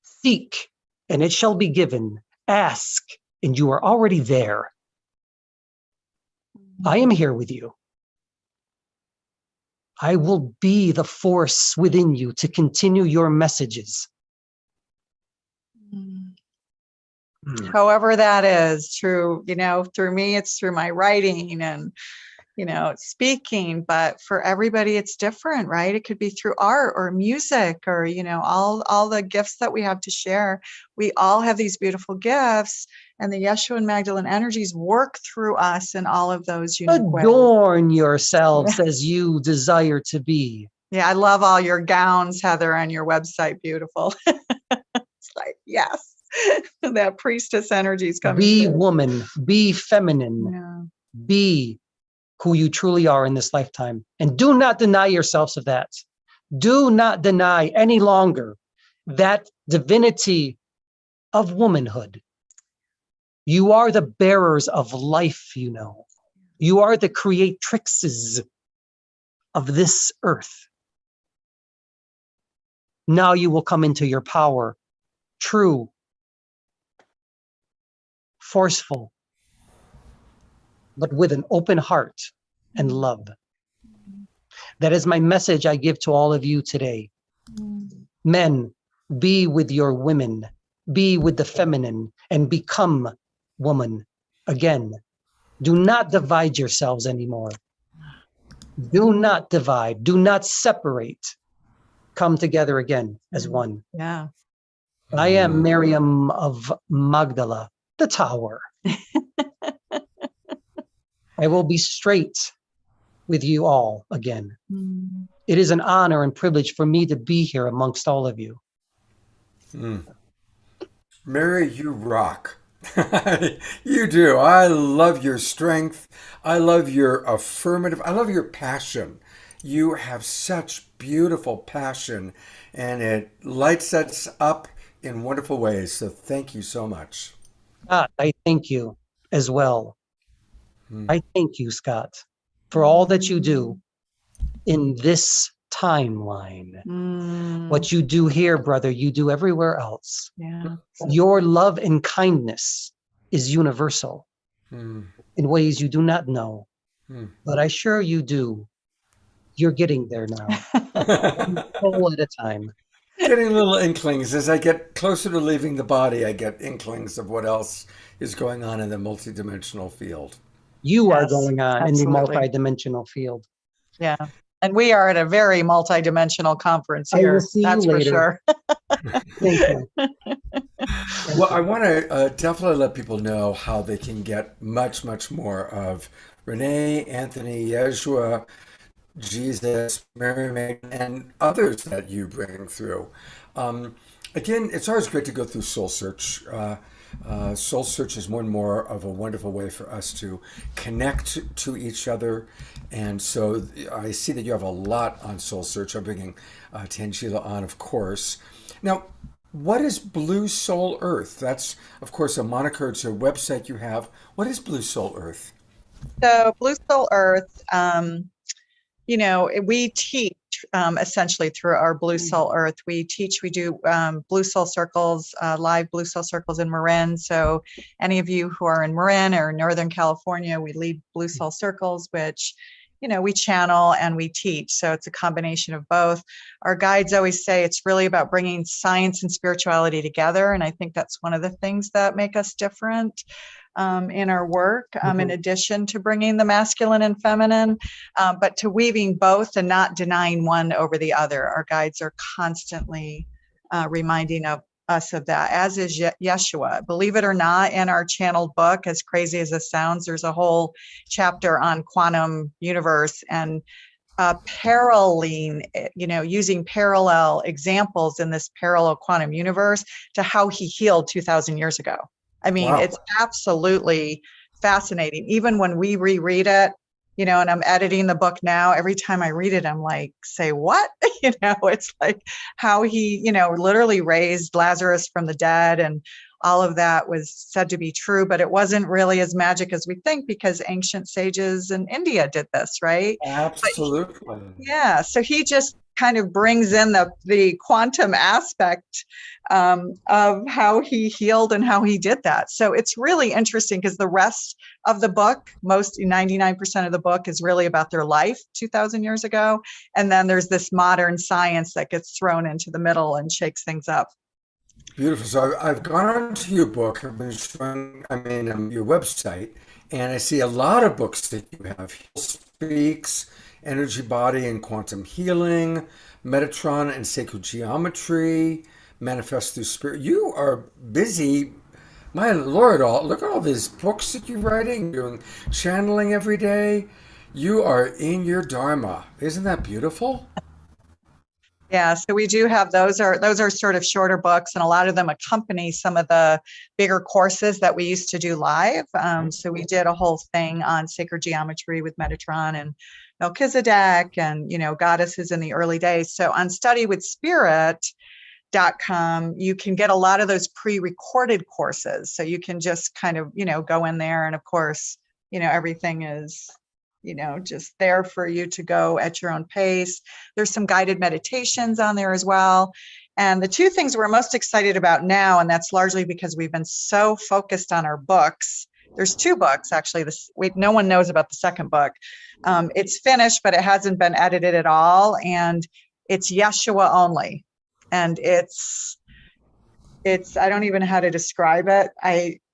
Seek, and it shall be given. Ask, and you are already there. I am here with you. I will be the force within you to continue your messages. However that is, through me, it's through my writing and, speaking, but for everybody it's different, right? It could be through art or music or, all the gifts that we have to share. We all have these beautiful gifts, and the Yeshua and Magdalene energies work through us in all of those unique ways. Adorn yourselves as you desire to be. Yeah, I love all your gowns, Heather, on your website. Beautiful. It's like, yes. That priestess energy is coming. Be through. woman, be feminine, Yeah. be who you truly are in this lifetime. And do not deny yourselves of that. Do not deny any longer that divinity of womanhood. You are the bearers of life, You are the creatrixes of this earth. Now you will come into your power, true, forceful, but with an open heart and love. That is my message I give to all of you today. Men, be with your women, be with the feminine, and become woman again. Do not divide yourselves anymore. Do not divide, do not separate. Come together again as one. Yeah. I am Miriam of Magdala, the tower. I will be straight with you all again. It is an honor and privilege for me to be here amongst all of you. Mary, you rock. You do. I love your strength. I love your affirmative. I love your passion. You have such beautiful passion, and it lights us up in wonderful ways. So thank you so much. Scott, I thank you as well. I thank you, Scott, for all that you do in this timeline. What you do here, brother, you do everywhere else. Yeah. Your love and kindness is universal in ways you do not know, but I sure you do. You're getting there now, one soul at a time. Getting little inklings. As I get closer to leaving the body, I get inklings of what else is going on in the multidimensional field. You are Yes, going on absolutely. in the multidimensional field. Yeah. And we are at a very multidimensional conference I will here. see you That's for later. sure. Thank you. Well, I want to definitely let people know how they can get much, much more of Renee, Anthony, Yeshua, Jesus, Mary, Magdalene, and others that you bring through. Again, it's always great to go through Soul Search. Soul Search is more and more of a wonderful way for us to connect to each other. And so I see that you have a lot on Soul Search. I'm bringing Tangela on, of course. Now, What is Blue Soul Earth? That's, of course, a moniker. It's a website you have. What is Blue Soul Earth? So Blue Soul Earth, we teach essentially through our Blue Soul Earth. We do Blue Soul Circles, live Blue Soul Circles in Marin. So any of you who are in Marin or Northern California, we lead Blue Soul Circles, which, we channel and we teach. So it's a combination of both. Our guides always say it's really about bringing science and spirituality together. And I think that's one of the things that make us different in our work, in addition to bringing the masculine and feminine, but to weaving both and not denying one over the other. Our guides are constantly reminding us of that, as is Yeshua. Believe it or not, in our channeled book, as crazy as it sounds, there's a whole chapter on quantum universe and paralleling, using parallel examples in this parallel quantum universe to how he healed 2,000 years ago. I mean, Wow. It's absolutely fascinating. Even when we reread it, and I'm editing the book now, every time I read it, I'm like, say what? It's like how he, literally raised Lazarus from the dead, and all of that was said to be true, but it wasn't really as magic as we think, because ancient sages in India did this, right? Absolutely. Yeah, so he just kind of brings in the quantum aspect of how he healed and how he did that. So it's really interesting, because the rest of the book, 99% of the book is really about their life 2,000 years ago. And then there's this modern science that gets thrown into the middle and shakes things up. Beautiful. So I've gone on to your book. I've been your website, and I see a lot of books that you have. Heal Speaks, Energy, Body, and Quantum Healing, Metatron and Sacred Geometry, Manifest Through Spirit. You are busy. My Lord, look at all these books that you're writing, doing channeling every day. You are in your Dharma. Isn't that beautiful? Yeah, so we do have those are sort of shorter books, and a lot of them accompany some of the bigger courses that we used to do live. So we did a whole thing on sacred geometry with Metatron and Melchizedek and, goddesses in the early days. So on studywithspirit.com, you can get a lot of those pre-recorded courses. So you can just kind of, go in there, and of course, everything is just there for you to go at your own pace. There's some guided meditations on there as well. And the two things we're most excited about now, and that's largely because we've been so focused on our books. There's two books, actually. No one knows about the second book. It's finished, but it hasn't been edited at all. And it's Yeshua only. And it's I don't even know how to describe it.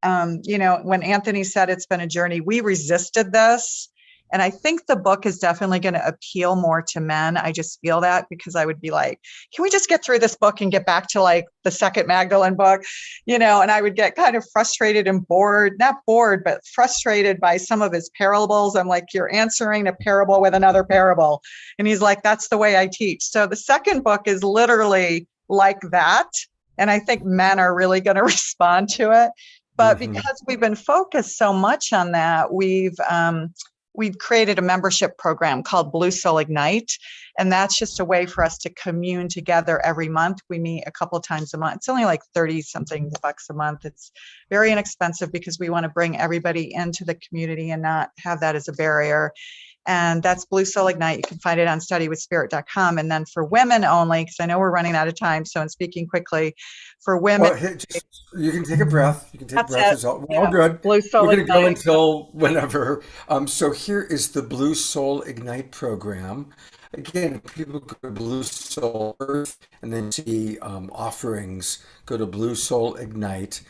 When Anthony said it's been a journey, we resisted this. And I think the book is definitely going to appeal more to men. I just feel that, because I would be like, can we just get through this book and get back to like the second Magdalene book? And I would get kind of frustrated and not bored, but frustrated by some of his parables. I'm like, you're answering a parable with another parable. And he's like, that's the way I teach. So the second book is literally like that. And I think men are really going to respond to it. But because we've been focused so much on that, we've created a membership program called Blue Soul Ignite. And that's just a way for us to commune together every month. We meet a couple of times a month. It's only like 30 something bucks a month. It's very inexpensive, because we want to bring everybody into the community and not have that as a barrier. And that's Blue Soul Ignite. You can find it on studywithspirit.com. And then for women only, because I know we're running out of time, so I'm speaking quickly. For women, you can take a breath. You can take a breath. We're all good. Blue Soul We're going to go Ignite. until whenever. So here is the Blue Soul Ignite program. Again, people go to Blue Soul Earth and then see offerings. Go to Blue Soul Ignite.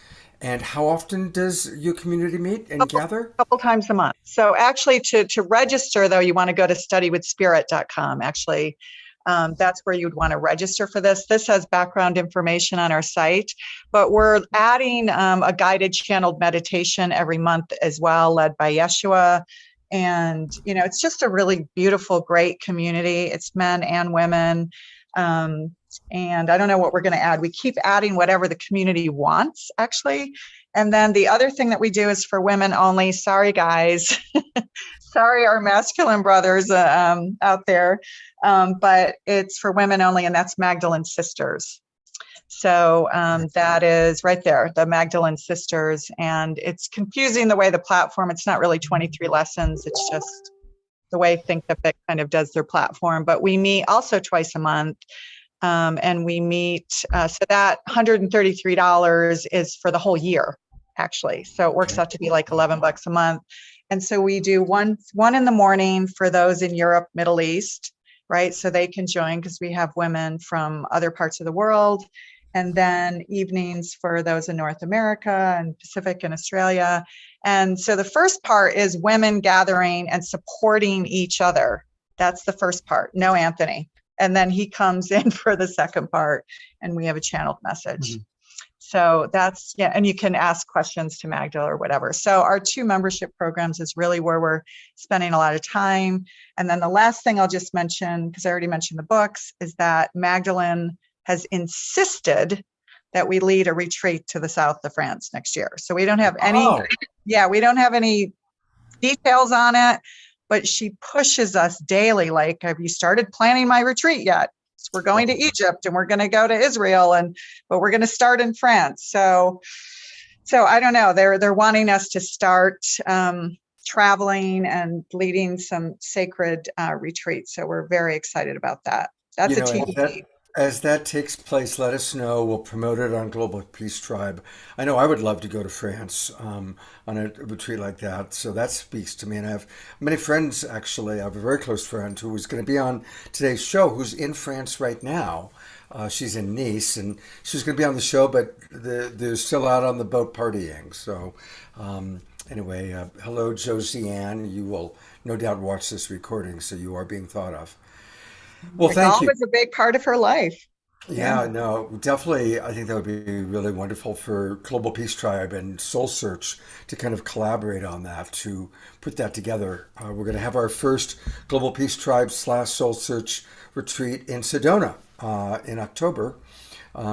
And how often does your community meet and gather? A couple times a month. So actually to register, though, you want to go to studywithspirit.com. Actually, that's where you'd want to register for this. This has background information on our site, but we're adding a guided channeled meditation every month as well, led by Yeshua. And, it's just a really beautiful, great community. It's men and women. And I don't know what we're going to add. We keep adding whatever the community wants, actually. And then the other thing that we do is for women only. Sorry, guys. Sorry, our masculine brothers out there. But it's for women only, and that's Magdalen Sisters. So that is right there, the Magdalen Sisters. And it's confusing the way the platform, it's not really 23 lessons. It's just the way Think the Fit kind of does their platform. But we meet also twice a month. And we meet, so that $133 is for the whole year, actually. So it works out to be like $11 a month. And so we do one in the morning for those in Europe, Middle East, right? So they can join because we have women from other parts of the world. And then evenings for those in North America and Pacific and Australia. And so the first part is women gathering and supporting each other. That's the first part. No Anthony. And then he comes in for the second part and we have a channeled message. Mm-hmm. So that's, yeah, and you can ask questions to Magda or whatever. So our 2 membership programs is really where we're spending a lot of time. And then the last thing I'll just mention, because I already mentioned the books, is that Magdalene has insisted that we lead a retreat to the south of France next year. So we don't have any, we don't have any details on it, but she pushes us daily. Like, have you started planning my retreat yet? We're going to Egypt and we're going to go to Israel, but we're going to start in France. So I don't know. They're wanting us to start traveling and leading some sacred retreats. So we're very excited about that. That's a TBD. As that takes place, let us know. We'll promote it on Global Peace Tribe. I know I would love to go to France on a retreat like that. So that speaks to me. And I have many friends, actually. I have a very close friend who was going to be on today's show, who's in France right now. She's in Nice, and she's going to be on the show, but they're still out on the boat partying. So anyway, hello, Josie Ann. You will no doubt watch this recording, so you are being thought of. Well, thank you. Was a big part of her life. Yeah, no, definitely. I think that would be really wonderful for Global Peace Tribe and Soul Search to kind of collaborate on that, to put that together. We're going to have our first Global Peace Tribe / Soul Search retreat in Sedona in October.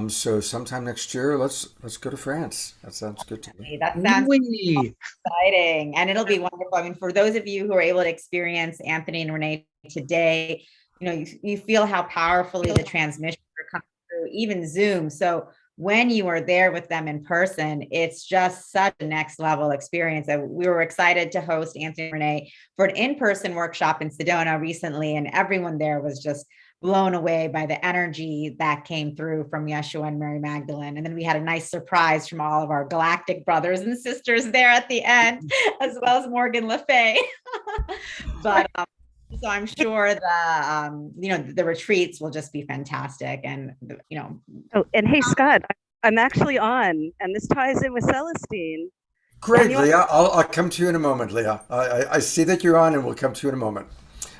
So sometime next year, let's go to France. That sounds good to me. That sounds exciting, and it'll be wonderful. I mean, for those of you who are able to experience Anthony and Renee today, you feel how powerfully the transmissions are coming through, even Zoom. So when you are there with them in person, it's just such a next level experience. We were excited to host Anthony and Renee for an in-person workshop in Sedona recently, and everyone there was just blown away by the energy that came through from Yeshua and Mary Magdalene. And then we had a nice surprise from all of our galactic brothers and sisters there at the end, as well as Morgan Le Fay. But so I'm sure the retreats will just be fantastic. And, Oh, and hey, Scott, I'm actually on, and this ties in with Celestine. Great, Leah. I'll come to you in a moment, Leah. I see that you're on, and we'll come to you in a moment.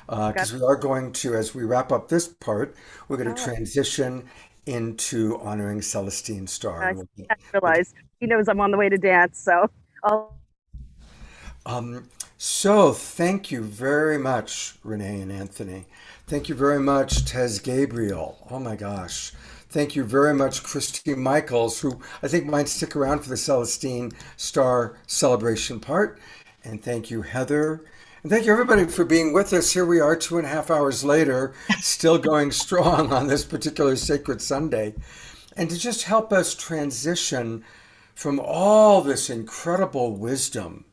Because we are going to, as we wrap up this part, we're going to transition into honoring Celestine Starr. I realize he knows I'm on the way to dance, so I'll... So thank you very much, Renee and Anthony. Thank you very much, Tez Gabriel. Oh my gosh. Thank you very much, Christy Michaels, who I think might stick around for the Celestine Starr celebration part. And thank you, Heather. And thank you, everybody, for being with us. Here we are 2.5 hours later, still going strong on this particular Sacred Sunday. And to just help us transition from all this incredible wisdom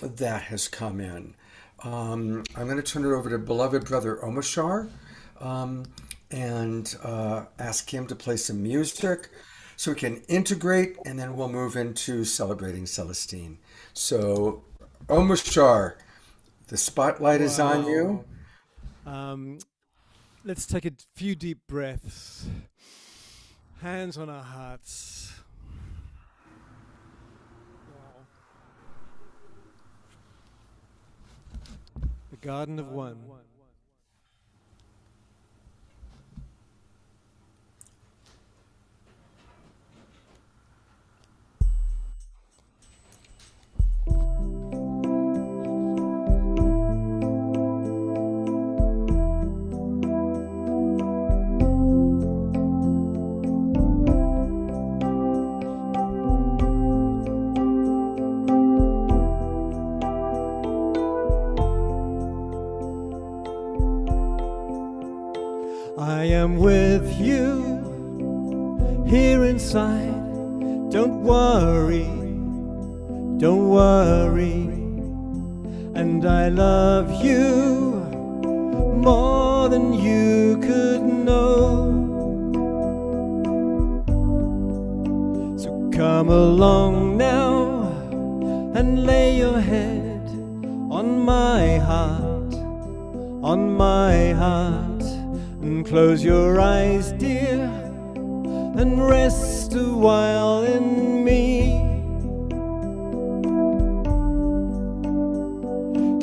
that has come in, I'm going to turn it over to beloved brother Omashar and ask him to play some music so we can integrate, and then we'll move into celebrating Celestine. So, Omashar, the spotlight is on you. Let's take a few deep breaths. Hands on our hearts. The Garden of One. inside. Don't worry, don't worry. And I love you more than you could know. So come along now and lay your head on my heart, on my heart, and close your eyes, dear, and rest a while in me.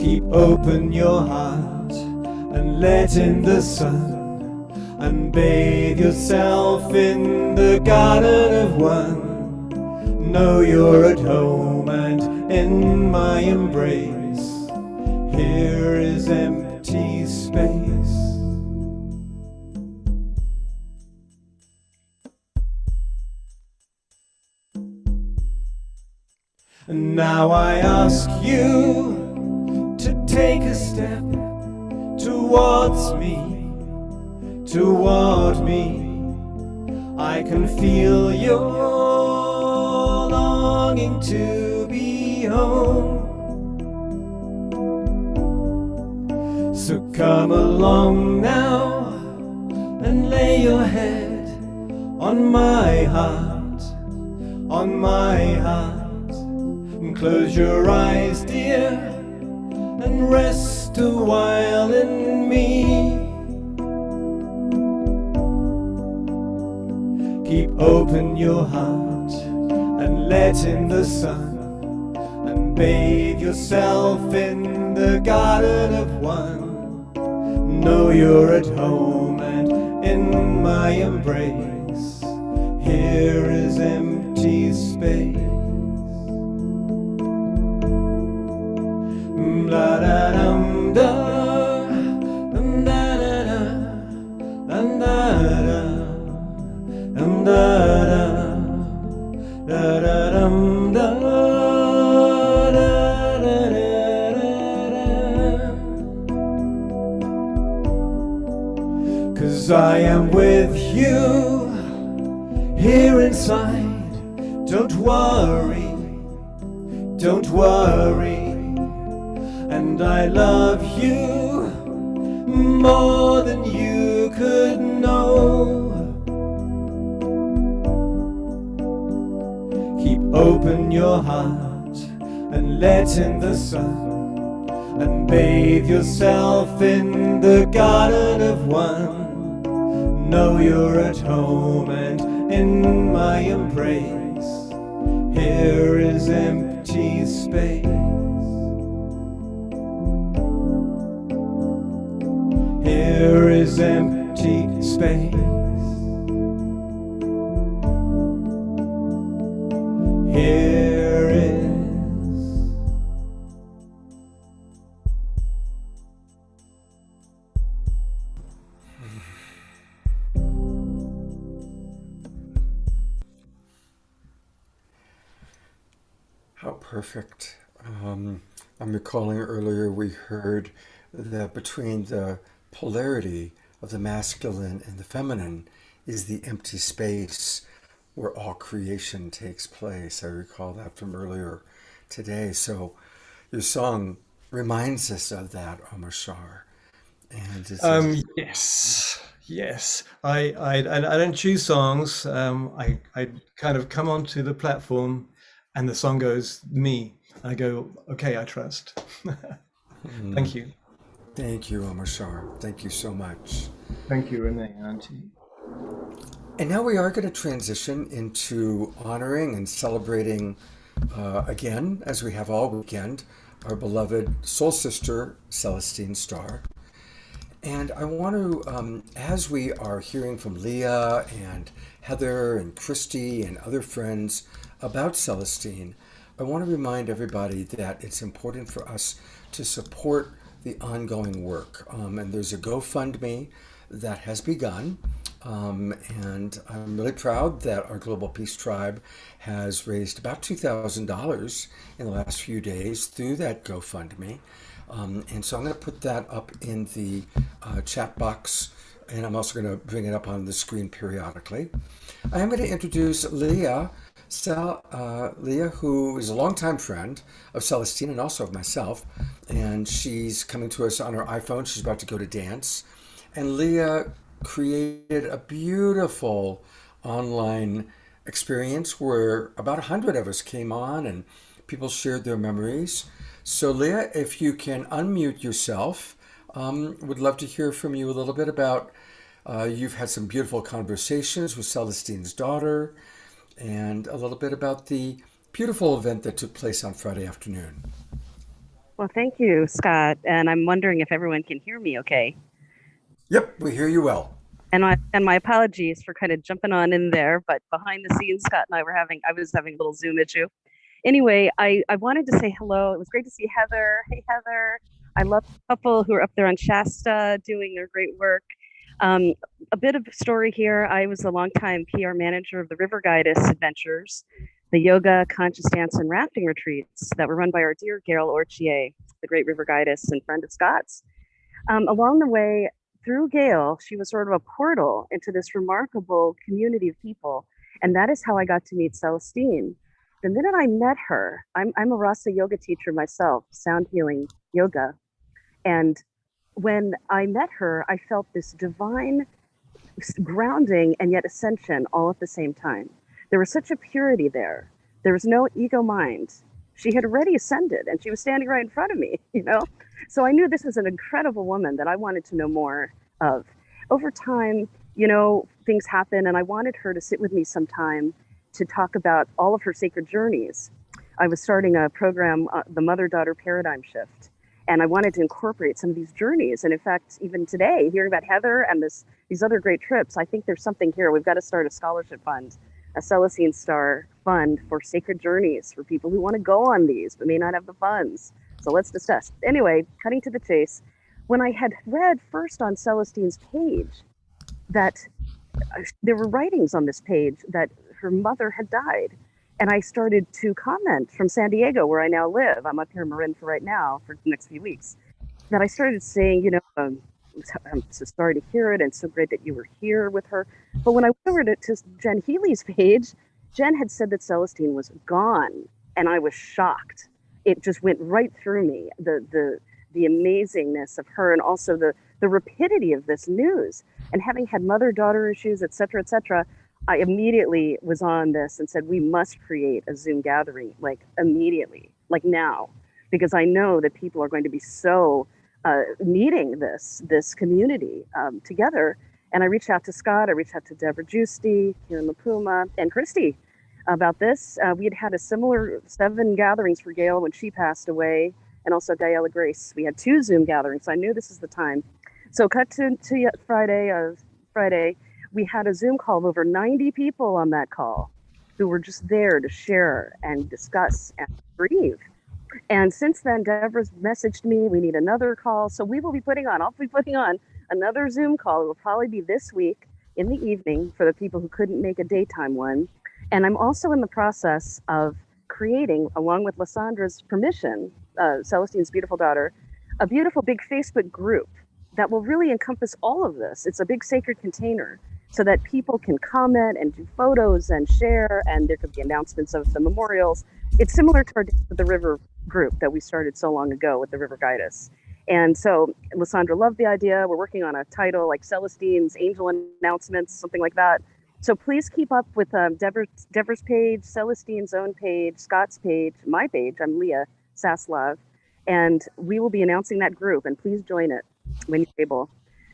Keep open your heart and let in the sun, and bathe yourself in the garden of one. Know you're at home and in my embrace. Here is empty space. And now I ask you to take a step towards me, toward me. I can feel your longing to be home. So come along now and lay your head on my heart, on my heart. And close your eyes, dear, and rest a while in me. Keep open your heart and let in the sun, and bathe yourself in the garden of one. Know you're at home and in my embrace. Here is empty space. La da dum da, dum da da da, dum da da, dum da da, da da dum da, da da da da. 'Cause I am with you here inside. Don't worry, don't worry. And I love you more than you could know. Keep open your heart and let in the sun, and bathe yourself in the garden of one. Know you're at home and in my embrace. Here is empty space. Here is empty space. Here is. How perfect. I'm recalling earlier we heard that between the polarity of the masculine and the feminine is the empty space where all creation takes place. I recall that from earlier today. So your song reminds us of that, Omar Shar. And yes. I don't choose songs. I kind of come onto the platform, and the song goes me. I go, okay, I trust. Thank you. Thank you, Omar Shar. Thank you so much. Thank you, Renee and Auntie. And now we are going to transition into honoring and celebrating again, as we have all weekend, our beloved soul sister, Celestine Starr. And I want to, as we are hearing from Leah and Heather and Christy and other friends about Celestine, I want to remind everybody that it's important for us to support the ongoing work. And there's a GoFundMe that has begun. And I'm really proud that our Global Peace Tribe has raised about $2,000 in the last few days through that GoFundMe. And so I'm going to put that up in the chat box and I'm also going to bring it up on the screen periodically. I am going to introduce Leah, Leah, who is a longtime friend of Celestine and also of myself, and she's coming to us on her iPhone. She's about to go to dance. And Leah created a beautiful online experience where about 100 of us came on and people shared their memories. So Leah, if you can unmute yourself, would love to hear from you a little bit about, you've had some beautiful conversations with Celestine's daughter, and a little bit about the beautiful event that took place on Friday afternoon. Well, thank you, Scott. And I'm wondering if everyone can hear me okay. Yep, we hear you well. And my apologies for kind of jumping on in there, but behind the scenes, Scott and I was having a little Zoom issue. Anyway, I wanted to say hello. It was great to see Heather. Hey, Heather. I love the couple who are up there on Shasta doing their great work. A bit of a story here. I was a longtime PR manager of the River Guidance Adventures, the yoga, conscious dance, and rafting retreats that were run by our dear Gail Orchier, the great River Guidance and friend of Scott's. Along the way, through Gail, she was sort of a portal into this remarkable community of people. And that is how I got to meet Celestine. The minute I met her, I'm a Rasa yoga teacher myself, sound healing yoga. And when I met her, I felt this divine grounding and yet ascension all at the same time. There was such a purity there. There was no ego mind. She had already ascended and she was standing right in front of me, you know? So I knew this was an incredible woman that I wanted to know more of. Over time, you know, things happen and I wanted her to sit with me sometime to talk about all of her sacred journeys. I was starting a program, the Mother-Daughter Paradigm Shift, and I wanted to incorporate some of these journeys. And in fact, even today, hearing about Heather and these other great trips, I think there's something here. We've got to start a scholarship fund, a Celestine Star fund for sacred journeys for people who want to go on these but may not have the funds. So let's discuss. Anyway, cutting to the chase, when I had read first on Celestine's page that there were writings on this page that her mother had died, and I started to comment from San Diego, where I now live. I'm up here in Marin for right now for the next few weeks. That I started saying, you know, I'm so sorry to hear it, and so great that you were here with her. But when I went over to Jen Healy's page, Jen had said that Celestine was gone, and I was shocked. It just went right through me, the amazingness of her, and also the rapidity of this news. And having had mother-daughter issues, et cetera, I immediately was on this and said, we must create a Zoom gathering, like immediately, like now, because I know that people are going to be so needing this community together. And I reached out to Scott, I reached out to Deborah Giusti, Kieran LaPuma, and Christy about this. We had had a similar 7 gatherings for Gail when she passed away, and also Diella Grace. We had 2 Zoom gatherings, so I knew this is the time. So cut to Friday, we had a Zoom call of over 90 people on that call who were just there to share and discuss and grieve. And since then, Deborah's messaged me, we need another call. So I'll be putting on another Zoom call. It will probably be this week in the evening for the people who couldn't make a daytime one. And I'm also in the process of creating, along with Lysandra's permission, Celestine's beautiful daughter, a beautiful big Facebook group that will really encompass all of this. It's a big sacred container so that people can comment and do photos and share, and there could be announcements of the memorials. It's similar to the River group that we started so long ago with the River Guidance. And so Lysandra loved the idea. We're working on a title like Celestine's Angel Announcements, something like that. So please keep up with Deborah's page, Celestine's own page, Scott's page, my page. I'm Leah Saslav, and we will be announcing that group, and please join it when you're able.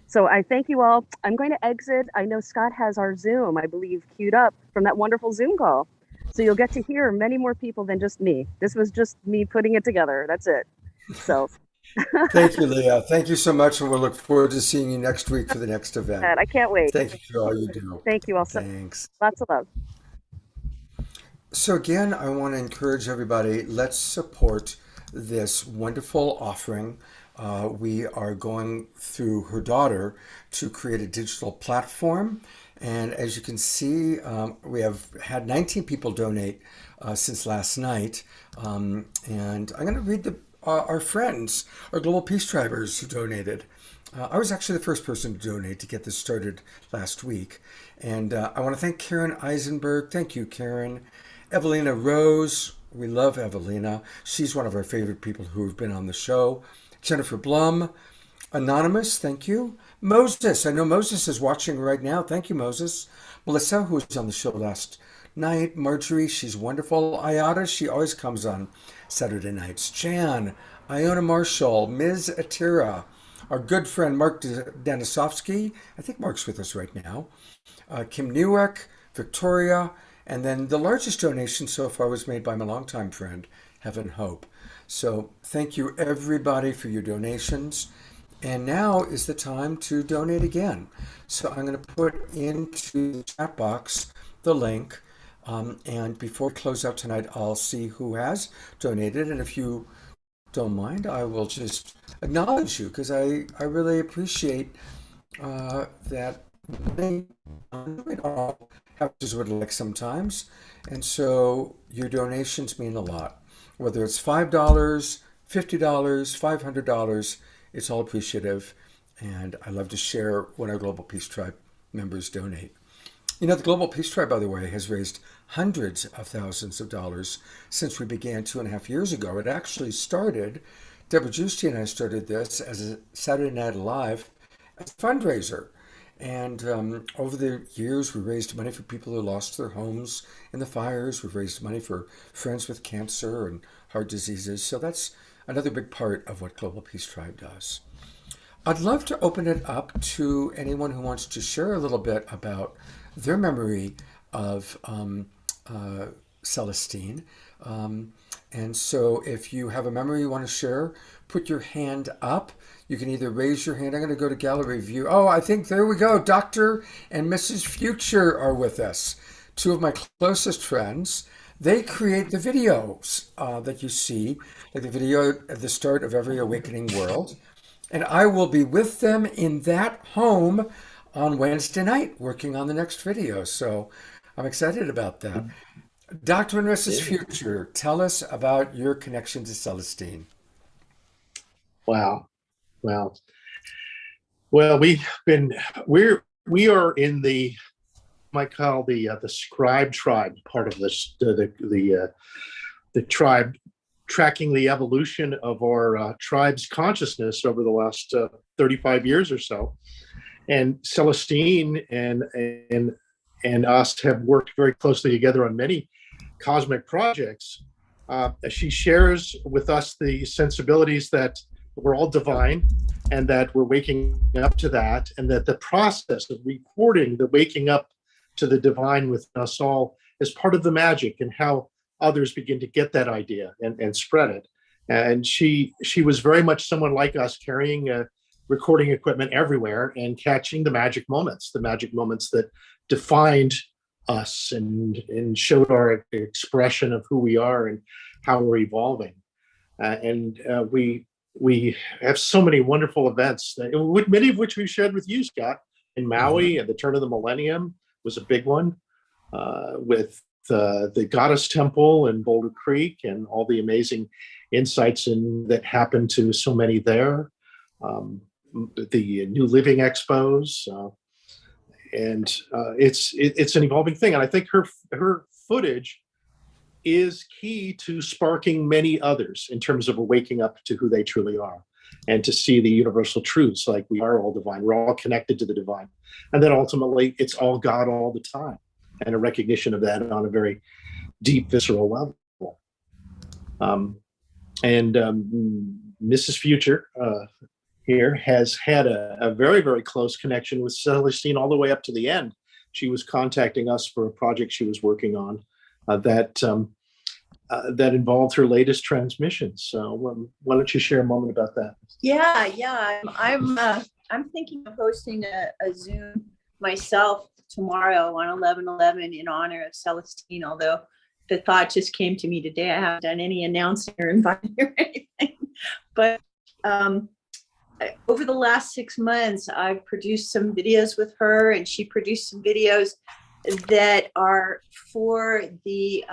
So I thank you all. I'm going to exit. I know Scott has our Zoom, I believe, queued up from that wonderful Zoom call. So you'll get to hear many more people than just me. This was just me putting it together. That's it. So thank you, Leah. Thank you so much, and we'll look forward to seeing you next week for the next event. I can't wait. Thank you for all you do. Thank you all. Thanks. Lots of love. So again, I want to encourage everybody, let's support this wonderful offering. We are going through her daughter to create a digital platform. And as you can see, we have had 19 people donate since last night. And I'm going to read our friends, our Global Peace Tribers who donated. I was actually the first person to donate to get this started last week. And I want to thank Karen Eisenberg. Thank you, Karen. Evelina Rose. We love Evelina. She's one of our favorite people who have been on the show. Jennifer Blum. Anonymous, thank you. Moses, I know Moses is watching right now. Thank you, Moses. Melissa, who was on the show last night. Marjorie, she's wonderful. Ayada, she always comes on Saturday nights. Jan, Iona Marshall, Ms. Atira, our good friend Mark Danisovsky. I think Mark's with us right now. Kim Newick, Victoria, and then the largest donation so far was made by my longtime friend, Heaven Hope. So thank you, everybody, for your donations. And now is the time to donate again. So I'm going to put into the chat box the link. And before we close out tonight, I'll see who has donated. And if you don't mind, I will just acknowledge you because I really appreciate that they all have as would like sometimes. And so your donations mean a lot. Whether it's $5, $50, $500, it's all appreciative, and I love to share when our Global Peace Tribe members donate. You know, the Global Peace Tribe, by the way, has raised hundreds of thousands of dollars since we began 2.5 years ago. It actually started, Deborah Giusti and I started this as a Saturday Night Live as a fundraiser. And over the years, we raised money for people who lost their homes in the fires. We've raised money for friends with cancer and heart diseases. So that's another big part of what Global Peace Tribe does. I'd love to open it up to anyone who wants to share a little bit about their memory of Celestine. And so if you have a memory you want to share, put your hand up. You can either raise your hand. I'm going to go to gallery view. Oh, I think there we go. Dr. and Mrs. Future are with us. Two of my closest friends. They create the videos that you see, like the video at the start of every Awakening World. And I will be with them in that home on Wednesday night working on the next video. So I'm excited about that. Dr. and Mrs. Future, tell us about your connection to Celestine. Wow. Well, we are in the might call the scribe tribe part of this the tribe, tracking the evolution of our tribe's consciousness over the last 35 years or so. And Celestine and us have worked very closely together on many cosmic projects. She shares with us the sensibilities that we're all divine and that we're waking up to that, and that the process of recording the waking up to the divine within us all is part of the magic, and how others begin to get that idea and spread it. And she was very much someone like us, carrying recording equipment everywhere and catching the magic moments that defined us and showed our expression of who we are and how we're evolving. We have so many wonderful events, many of which we shared with you, Scott, in Maui at the turn of the millennium was a big one, with the Goddess Temple in Boulder Creek and all the amazing insights that happened to so many there. The New Living Expos, and it's an evolving thing. And I think her footage is key to sparking many others in terms of waking up to who they truly are, and to see the universal truths, like we are all divine. We're all connected to the divine. And then ultimately it's all God all the time, and a recognition of that on a very deep, visceral level. Mrs. Future here has had a very, very close connection with Celestine all the way up to the end. She was contacting us for a project she was working on that involved her latest transmissions. So why don't you share a moment about that? Yeah. I'm thinking of hosting a Zoom myself tomorrow on 11/11 in honor of Celestine, although the thought just came to me today. I haven't done any announcing or inviting or anything. But over the last 6 months, I've produced some videos with her, and she produced some videos that are for the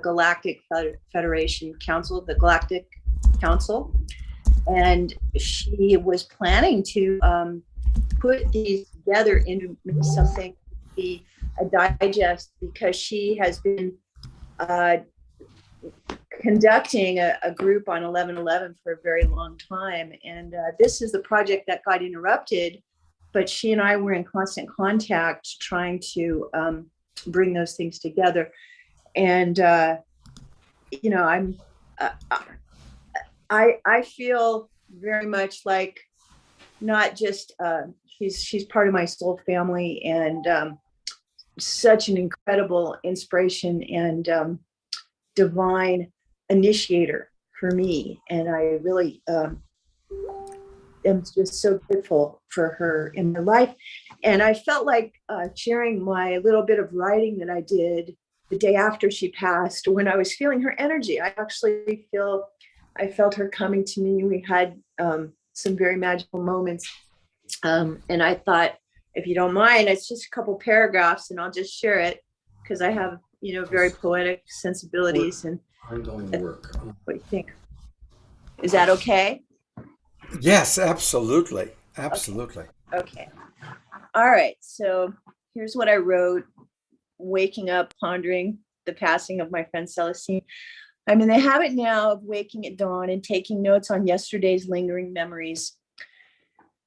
Galactic Federation Council, the Galactic Council. And she was planning to put these together into something, be a digest, because she has been conducting a group on 11/11 for a very long time. And this is the project that got interrupted, but she and I were in constant contact trying to bring those things together. And, you know, I feel very much like not just, she's part of my soul family, and such an incredible inspiration and divine initiator for me. And I really am just so grateful for her in my life. And I felt like sharing my little bit of writing that I did the day after she passed, when I was feeling her energy. I felt her coming to me. We had some very magical moments. And I thought, if you don't mind, it's just a couple paragraphs and I'll just share it, because I have, you know, very poetic sensibilities. And Ongoing work. what do you think? Is that okay? Yes, absolutely. Absolutely. Okay. All right. So here's what I wrote, waking up, pondering the passing of my friend Celestine. I'm in the habit now of waking at dawn and taking notes on yesterday's lingering memories.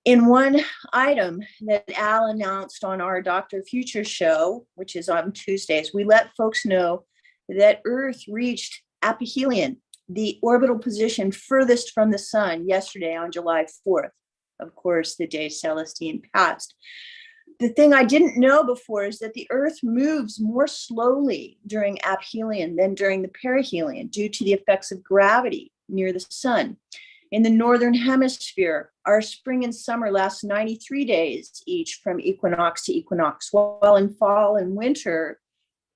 In one item that Al announced on our Dr. Future show, which is on Tuesdays, we let folks know that Earth reached aphelion, the orbital position furthest from the sun, yesterday on July 4th, of course, the day Celestine passed. The thing I didn't know before is that the Earth moves more slowly during aphelion than during the perihelion due to the effects of gravity near the sun. In the northern hemisphere, our spring and summer last 93 days each from equinox to equinox, while in fall and winter,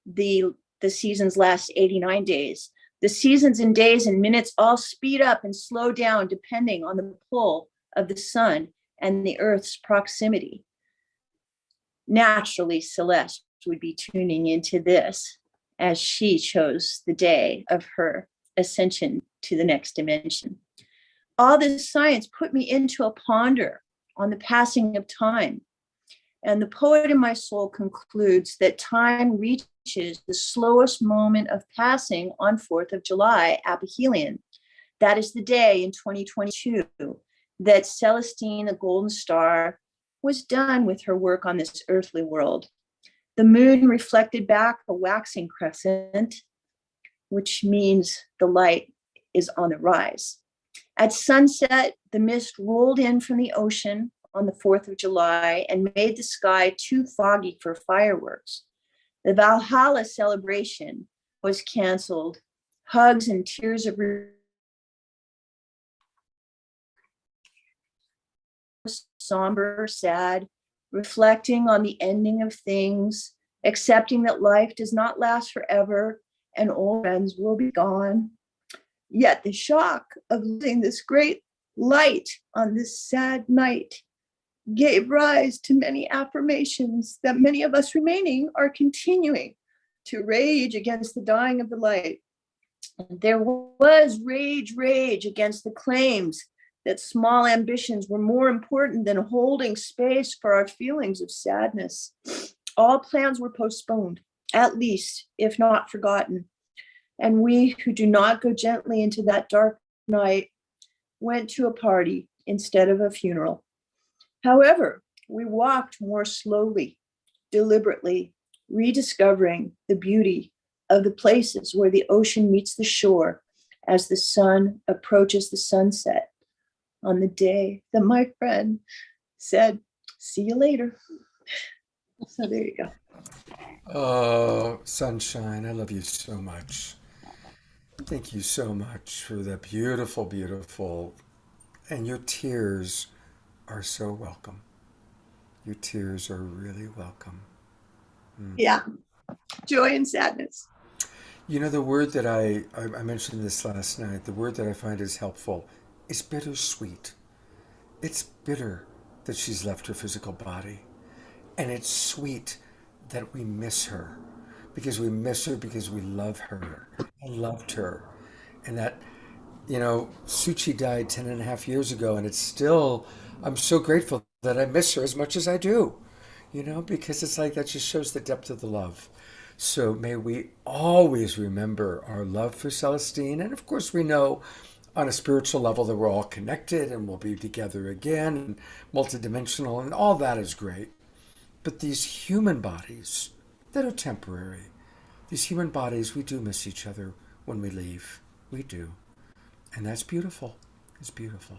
the seasons last 89 days. The seasons and days and minutes all speed up and slow down depending on the pull of the sun and the Earth's proximity. Naturally, Celeste would be tuning into this as she chose the day of her ascension to the next dimension. All this science put me into a ponder on the passing of time. And the poet in my soul concludes that time reaches the slowest moment of passing on 4th of July, aphelion. That is the day in 2022 that Celestine, the golden star, was done with her work on this earthly world. The moon reflected back a waxing crescent, which means the light is on the rise. At sunset, the mist rolled in from the ocean on the 4th of July and made the sky too foggy for fireworks. The Valhalla celebration was canceled. Hugs and tears of somber, sad, reflecting on the ending of things, accepting that life does not last forever and old friends will be gone. Yet the shock of losing this great light on this sad night gave rise to many affirmations that many of us remaining are continuing to rage against the dying of the light. There was rage against the claims that small ambitions were more important than holding space for our feelings of sadness. All plans were postponed, at least, if not forgotten. And we who do not go gently into that dark night went to a party instead of a funeral. However, we walked more slowly, deliberately, rediscovering the beauty of the places where the ocean meets the shore as the sun approaches the sunset on the day that my friend said, "See you later." So there you go. Oh, Sunshine, I love you so much. Thank you so much for that beautiful, beautiful, and your tears are so welcome. Your tears are really welcome. Yeah, joy and sadness. You know, the word that I mentioned this last night, the word that I find is helpful is bittersweet. It's bitter that she's left her physical body. And it's sweet that we miss her because we love her and loved her. And that Suchi died 10 and a half years ago, and it's still, I'm so grateful that I miss her as much as I do, because it's like that just shows the depth of the love. So may we always remember our love for Celestine. And of course, we know on a spiritual level that we're all connected and we'll be together again and multidimensional, and all that is great. But these human bodies that are temporary, these human bodies, we do miss each other when we leave. We do. And that's beautiful. It's beautiful.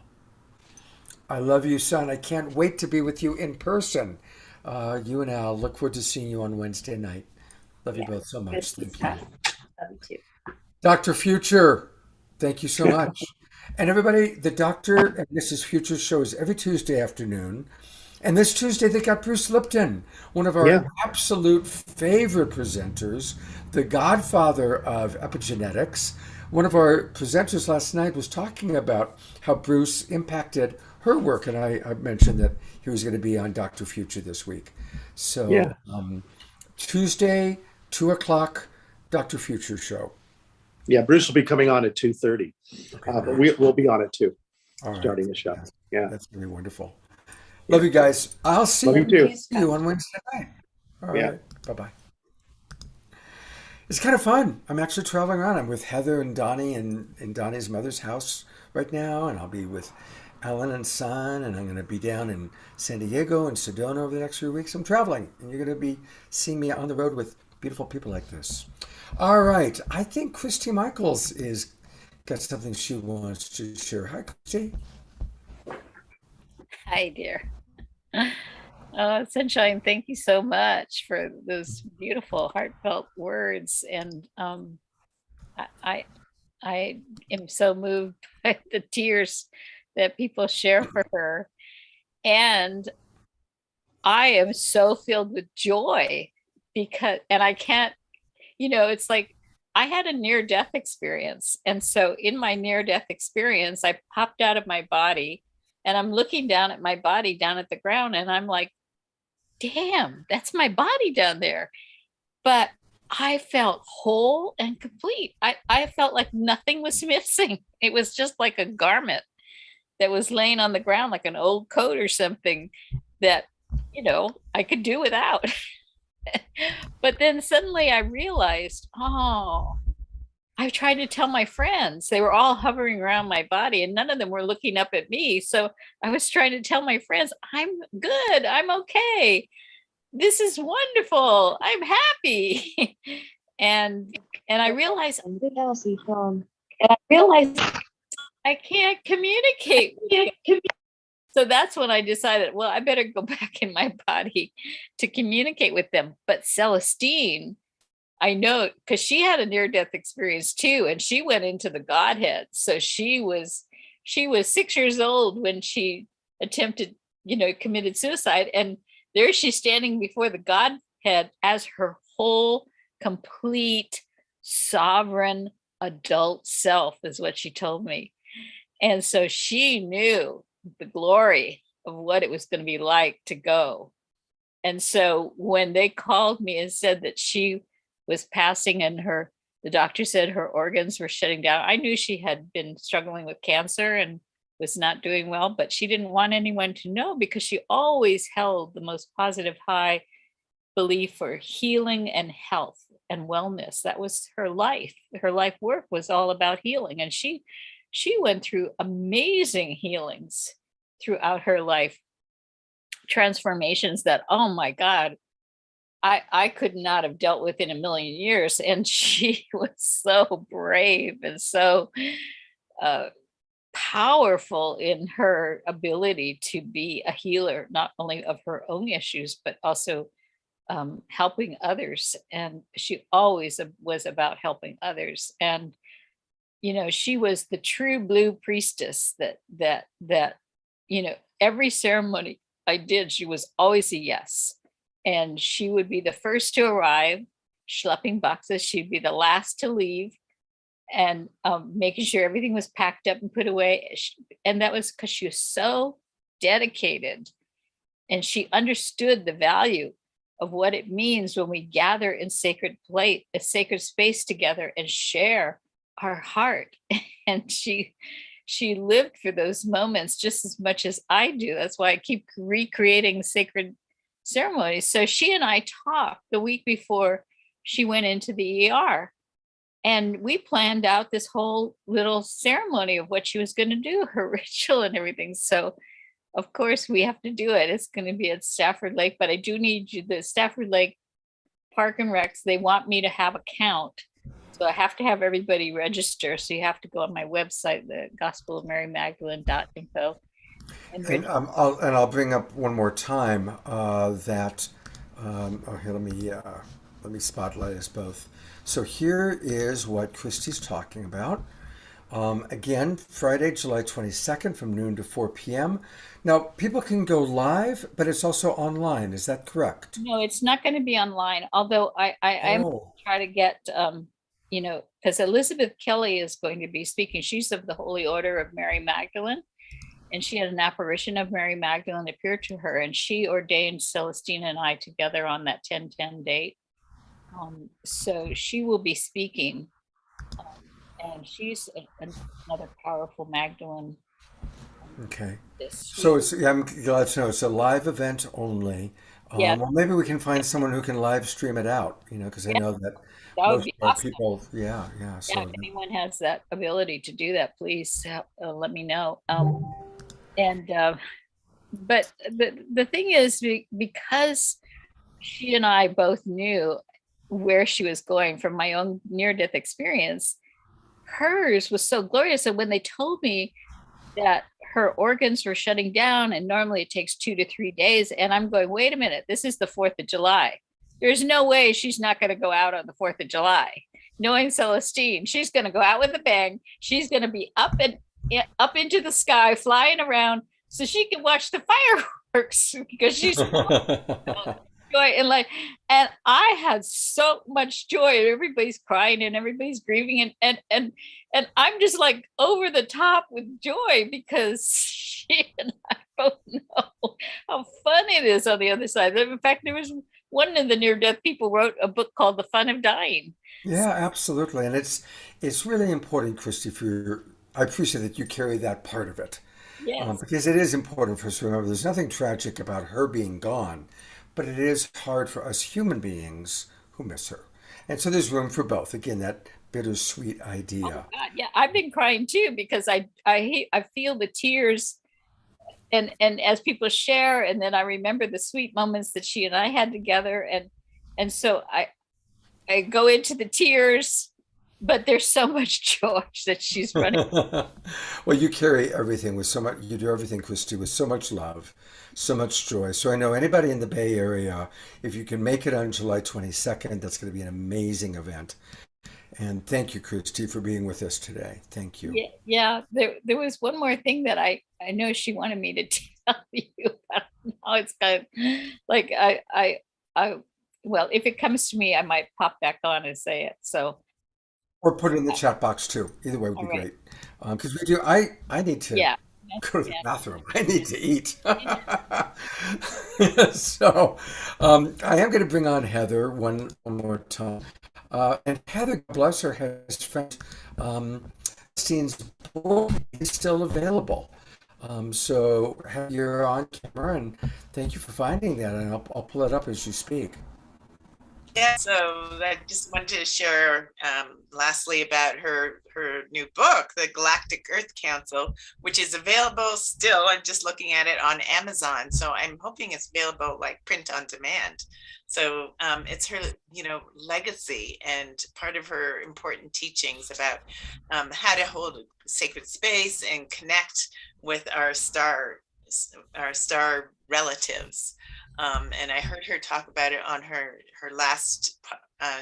I love you, son. I can't wait to be with you in person. You and Al, look forward to seeing you on Wednesday night. Love you both so much. Thank you. Love you too. Dr. Future, thank you so much. And everybody, the Dr. and Mrs. Future show is every Tuesday afternoon. And this Tuesday, they got Bruce Lipton, one of our absolute favorite presenters, the godfather of epigenetics. One of our presenters last night was talking about how Bruce impacted her work. And I mentioned that he was going to be on Dr. Future this week. So Tuesday, 2 o'clock, Dr. Future show. Yeah, Bruce will be coming on at 2:30. Okay, but we'll be on it too, starting the show. Yeah. That's going to be wonderful. Love you guys. I'll see Love you too. on Wednesday night. All Yeah. right. Bye-bye. It's kind of fun. I'm actually traveling around. I'm with Heather and Donnie in Donnie's mother's house right now, and I'll be with Ellen and Son, and I'm going to be down in San Diego and Sedona over the next few weeks. I'm traveling, and you're going to be seeing me on the road with beautiful people like this. All right. I think Christy Michaels is got something she wants to share. Hi, Christy. Hi, dear. Sunshine, thank you so much for those beautiful, heartfelt words. And I am so moved by the tears that people share for her. And I am so filled with joy because, and I can't, it's like I had a near-death experience. And so in my near-death experience, I popped out of my body and I'm looking down at my body down at the ground, and I'm like, damn, that's my body down there. But I felt whole and complete. I felt like nothing was missing. It was just like a garment that was laying on the ground, like an old coat or something that, I could do without. But then suddenly I realized, I tried to tell my friends. They were all hovering around my body and none of them were looking up at me. So I was trying to tell my friends, I'm good. I'm okay. This is wonderful. I'm happy. and I realized I can't communicate. So that's when I decided, well, I better go back in my body to communicate with them. But Celestine, I know, because she had a near-death experience too, and she went into the Godhead. So she was 6 years old when she attempted, committed suicide, and there she's standing before the Godhead as her whole, complete, sovereign adult self, is what she told me. And so she knew the glory of what it was going to be like to go. And so when they called me and said that she was passing and the doctor said her organs were shutting down, I knew she had been struggling with cancer and was not doing well, but she didn't want anyone to know because she always held the most positive, high belief for healing and health and wellness. That was her life. Her life work was all about healing. And she went through amazing healings throughout her life, transformations that, oh my God, I could not have dealt with in a million years. And she was so brave and so powerful in her ability to be a healer, not only of her own issues, but also helping others. And she always was about helping others. And, she was the true blue priestess that every ceremony I did, she was always a yes. And she would be the first to arrive, schlepping boxes. She'd be the last to leave and making sure everything was packed up and put away. And that was because she was so dedicated. And she understood the value of what it means when we gather in a sacred space together and share our heart. And she lived for those moments just as much as I do. That's why I keep recreating sacred ceremonies. So she and I talked the week before she went into the ER, and we planned out this whole little ceremony of what she was going to do, her ritual and everything. So of course we have to do it. It's going to be at Stafford Lake, but I do need you, the Stafford Lake Park and Recs, they want me to have a count. So I have to have everybody register. So you have to go on my website, the gospelofmarymagdalene.info. And I'll bring up one more time that here, let me spotlight us both. So here is what Christy's talking about. Again, Friday, July 22nd from noon to 4 p.m. Now, people can go live, but it's also online. Is that correct? No, it's not going to be online. Although I am try to get, because Elizabeth Kelly is going to be speaking. She's of the Holy Order of Mary Magdalene, and she had an apparition of Mary Magdalene appear to her, and she ordained Celestina and I together on that 10/10 date. So she will be speaking, and she's another powerful Magdalene. Okay. So I'm glad to know it's a live event only. Yeah. Well, maybe we can find someone who can live stream it out, because I know that That would most be of our awesome. people, So Yeah, if anyone has that ability to do that, please let me know. But the thing is, because she and I both knew where she was going from my own near-death experience, hers was so glorious. And when they told me that her organs were shutting down, and normally it takes 2 to 3 days, and I'm going, wait a minute, this is the 4th of July. There's no way she's not going to go out on the 4th of July. Knowing Celestine, she's going to go out with a bang. She's going to be up into the sky, flying around, so she can watch the fireworks, because she's joy and life. And I had so much joy, and everybody's crying and everybody's grieving, and I'm just like over the top with joy, because she and I both know how fun it is on the other side. In fact, there was one of the near-death people wrote a book called The Fun of Dying. Yeah, absolutely. And it's really important, Christy, I appreciate that you carry that part of it. Yes. Because it is important for us to remember there's nothing tragic about her being gone, but it is hard for us human beings who miss her. And so there's room for both. Again, that bittersweet idea. Oh God, yeah, I've been crying too, because I feel the tears, and as people share, and then I remember the sweet moments that she and I had together, and so I go into the tears, but there's so much joy that she's running. Well, you carry everything with so much, you do everything, Christy, with so much love, so much joy. So I know anybody in the Bay Area, if you can make it on July 22nd, that's going to be an amazing event. And thank you, Christy, for being with us today. Thank you. Yeah. There was one more thing that I know she wanted me to tell you. I don't know. It's kind of like well, if it comes to me, I might pop back on and say it. So. Or put it in the chat box too. Either way would be great. Because we do. I need to go to the bathroom. I need to eat. So I am going to bring on Heather one more time. And Heather, bless her, has found Steen's book is still available. So Heather, you're on camera, and thank you for finding that. And I'll pull it up as you speak. Yeah, so I just wanted to share lastly about her new book, The Galactic Earth Council, which is available still. I'm just looking at it on Amazon. So I'm hoping it's available like print on demand. So it's her, legacy and part of her important teachings about how to hold a sacred space and connect with our star relatives. And I heard her talk about it on her last,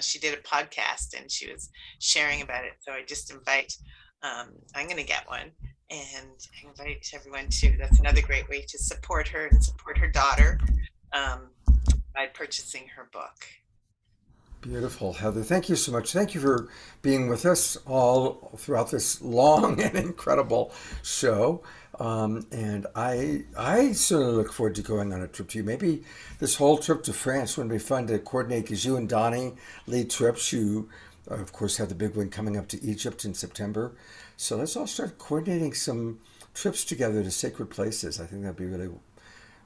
she did a podcast and she was sharing about it. So I just invite, I'm going to get one, and I invite everyone to. That's another great way to support her and support her daughter by purchasing her book. Beautiful, Heather. Thank you so much. Thank you for being with us all throughout this long and incredible show. And I certainly look forward to going on a trip to you. Maybe this whole trip to France would be fun to coordinate, because you and Donnie lead trips. You of course, have the big one coming up to Egypt in September. So let's all start coordinating some trips together to sacred places. I think that'd be really,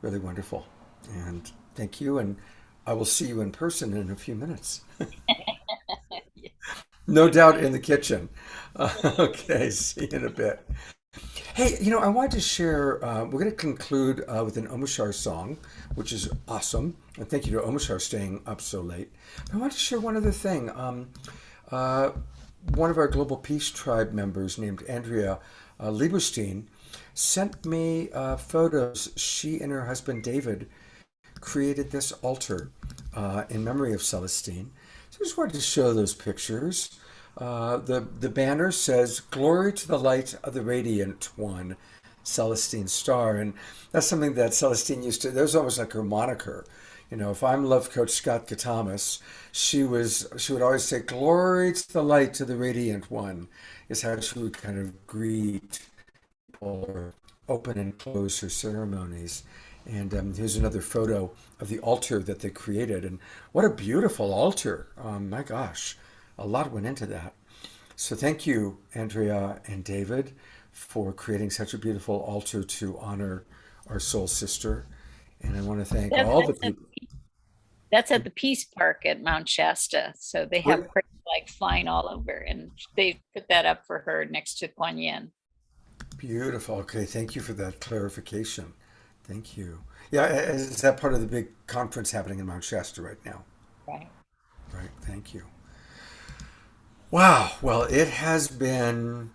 really wonderful. And thank you. And I will see you in person in a few minutes. No doubt in the kitchen. Okay, see you in a bit. Hey, I wanted to share, we're going to conclude with an Omushar song, which is awesome. And thank you to Omushar staying up so late. But I wanted to share one other thing. One of our Global Peace Tribe members named Andrea Lieberstein sent me photos. She and her husband David created this altar in memory of Celestine. So I just wanted to show those pictures. The banner says, "Glory to the light of the radiant one, Celestine Star." And that's something that Celestine used to, that was almost like her moniker. If I'm Love Coach Scott Katamas, she would always say, "Glory to the light to the radiant one," is how she would kind of greet people or open and close her ceremonies. And here's another photo of the altar that they created. And what a beautiful altar. My gosh, a lot went into that. So thank you, Andrea and David, for creating such a beautiful altar to honor our soul sister. And I want to thank all the people. That's at the Peace Park at Mount Shasta. So they have prayer flags flying all over, and they put that up for her next to Kuan Yin. Beautiful. Okay, thank you for that clarification. Thank you. Yeah, is that part of the big conference happening in Mount Shasta right now? Right. Right, thank you. Wow, well, it has been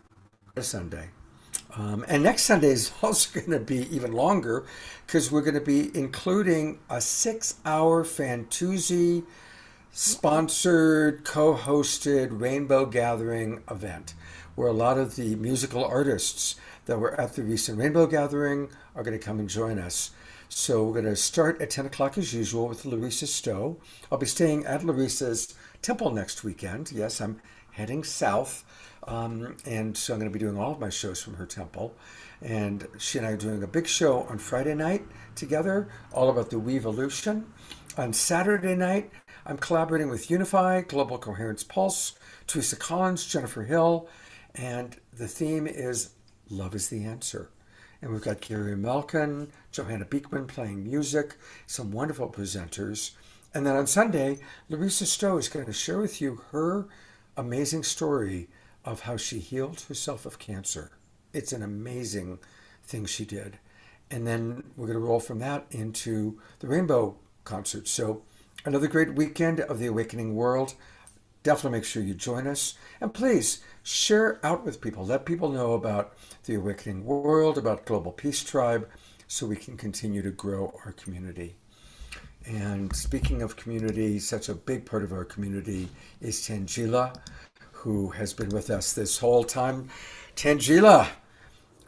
a Sunday. And next Sunday is also going to be even longer because we're going to be including a 6-hour Fantuzzi sponsored, co-hosted Rainbow Gathering event where a lot of the musical artists that were at the recent Rainbow Gathering are going to come and join us. So we're going to start at 10 o'clock as usual with Larissa Stowe. I'll be staying at Larissa's temple next weekend. Yes, I'm heading south. And so I'm going to be doing all of my shows from her temple. And she and I are doing a big show on Friday night together, all about the Weevolution. On Saturday night, I'm collaborating with Unify, Global Coherence Pulse, Teresa Collins, Jennifer Hill, and the theme is Love is the Answer. And we've got Gary Melkin, Johanna Beekman playing music, some wonderful presenters. And then on Sunday, Larissa Stowe is going to share with you her amazing story of how she healed herself of cancer. It's an amazing thing she did. And then we're going to roll from that into the Rainbow concert. So another great weekend of the Awakening World. Definitely make sure you join us. And please share out with people. Let people know about the Awakening World, about Global Peace Tribe, so we can continue to grow our community. And speaking of community, such a big part of our community is Tangela, who has been with us this whole time. Tangela,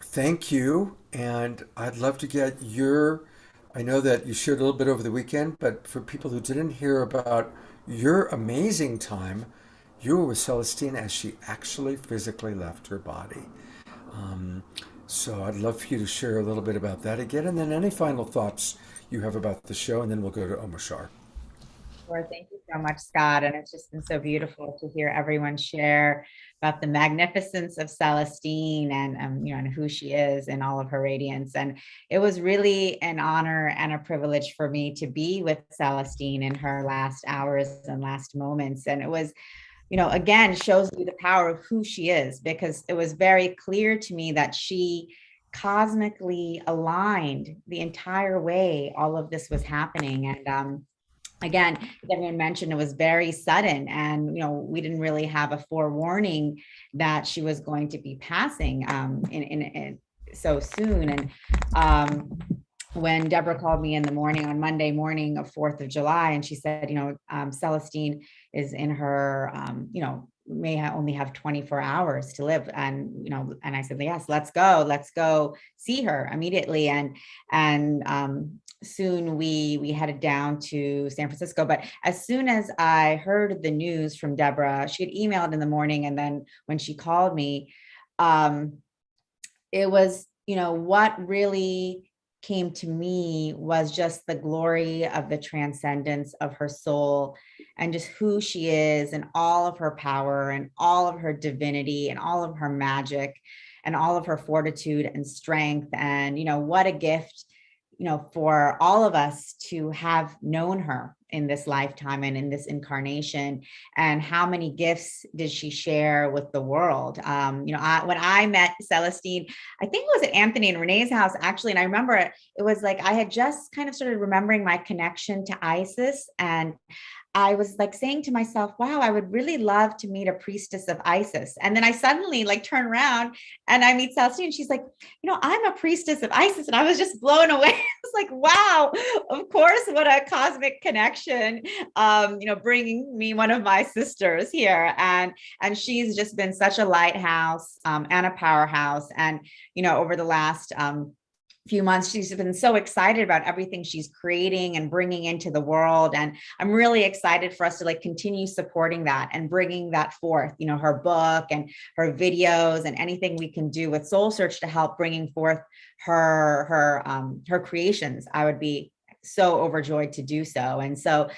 thank you. And I'd love to get I know that you shared a little bit over the weekend, but for people who didn't hear about your amazing time, you were with Celestine as she actually physically left her body. So I'd love for you to share a little bit about that again, and then any final thoughts you have about the show, and then we'll go to Omushar. Sure. Thank you so much, Scott. And it's just been so beautiful to hear everyone share about the magnificence of Celestine and, and who she is and all of her radiance. And it was really an honor and a privilege for me to be with Celestine in her last hours and last moments. And it was, again, shows you the power of who she is, because it was very clear to me that she cosmically aligned the entire way all of this was happening. And, again, as everyone mentioned, it was very sudden, and we didn't really have a forewarning that she was going to be passing in so soon. And when Deborah called me in the morning on Monday morning of 4th of July, and she said, Celestine is in her, may only have 24 hours to live, and and I said, yes, let's go see her immediately. And soon we headed down to San Francisco. But as soon as I heard the news from Deborah, she had emailed in the morning, and then when she called me, it was, what really came to me was just the glory of the transcendence of her soul and just who she is and all of her power and all of her divinity and all of her magic and all of her fortitude and strength. And, what a gift, for all of us to have known her in this lifetime and in this incarnation. And how many gifts did she share with the world? When I met Celestine, I think it was at Anthony and Renee's house, actually. And I remember it was like, I had just kind of started remembering my connection to Isis. And I was like saying to myself, wow, I would really love to meet a priestess of Isis. And then I suddenly turn around and I meet Celestine and she's like, I'm a priestess of Isis. And I was just blown away. I was like, wow, of course, what a cosmic connection, bringing me one of my sisters here. And she's just been such a lighthouse and a powerhouse. And, over the last few months, she's been so excited about everything she's creating and bringing into the world. And I'm really excited for us to continue supporting that and bringing that forth, her book and her videos and anything we can do with Soul Search to help bringing forth her creations. I would be so overjoyed to do so. And so,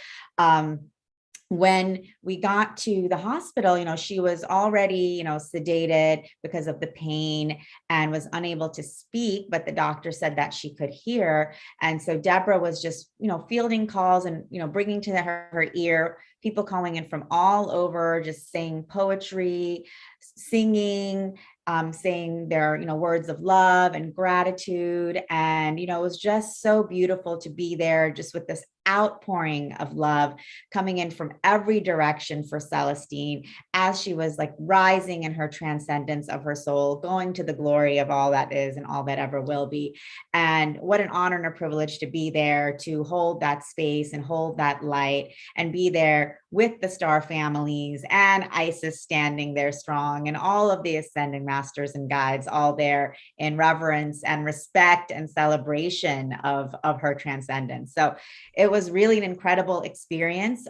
when we got to the hospital, she was already, sedated because of the pain and was unable to speak, but the doctor said that she could hear. And so Deborah was just, fielding calls and, bringing to her ear people calling in from all over, just saying poetry, singing, saying their, words of love and gratitude. And, it was just so beautiful to be there just with this outpouring of love coming in from every direction for Celestine as she was rising in her transcendence of her soul, going to the glory of all that is and all that ever will be. And what an honor and a privilege to be there, to hold that space and hold that light and be there with the star families and Isis standing there strong and all of the ascending masters and guides all there in reverence and respect and celebration of her transcendence. So it was really an incredible experience.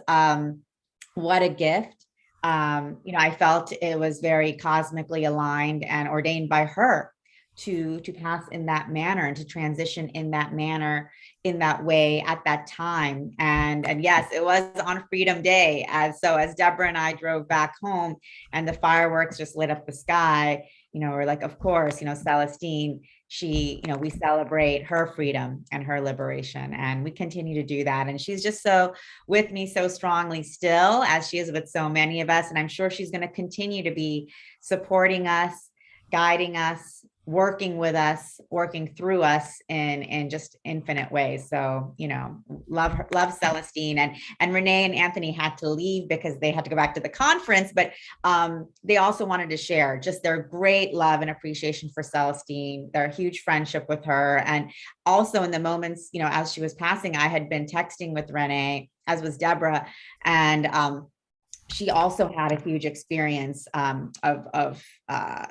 What a gift. I felt it was very cosmically aligned and ordained by her to pass in that manner and to transition in that manner, in that way at that time. And yes, it was on Freedom Day. As Deborah and I drove back home and the fireworks just lit up the sky, we're like, of course, Celestine, she, we celebrate her freedom and her liberation. And we continue to do that. And she's just so with me so strongly still, as she is with so many of us. And I'm sure she's going to continue to be supporting us, guiding us, working with us, working through us in just infinite ways. So, love Celestine. And Renee and Anthony had to leave because they had to go back to the conference, but they also wanted to share just their great love and appreciation for Celestine, their huge friendship with her. And also in the moments, as she was passing, I had been texting with Renee, as was Deborah, and she also had a huge experience of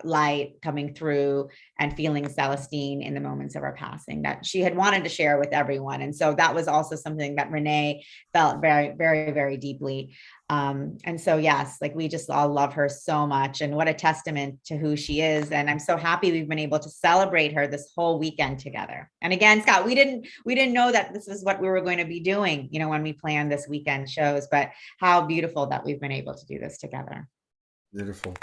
light coming through and feeling Celestine in the moments of her passing that she had wanted to share with everyone. And so that was also something that Renee felt very, very, very deeply. And so, yes, we just all love her so much, and what a testament to who she is. And I'm so happy we've been able to celebrate her this whole weekend together. And again, Scott, we didn't know that this was what we were going to be doing, when we planned this weekend shows, but how beautiful that we've been able to do this together. Beautiful.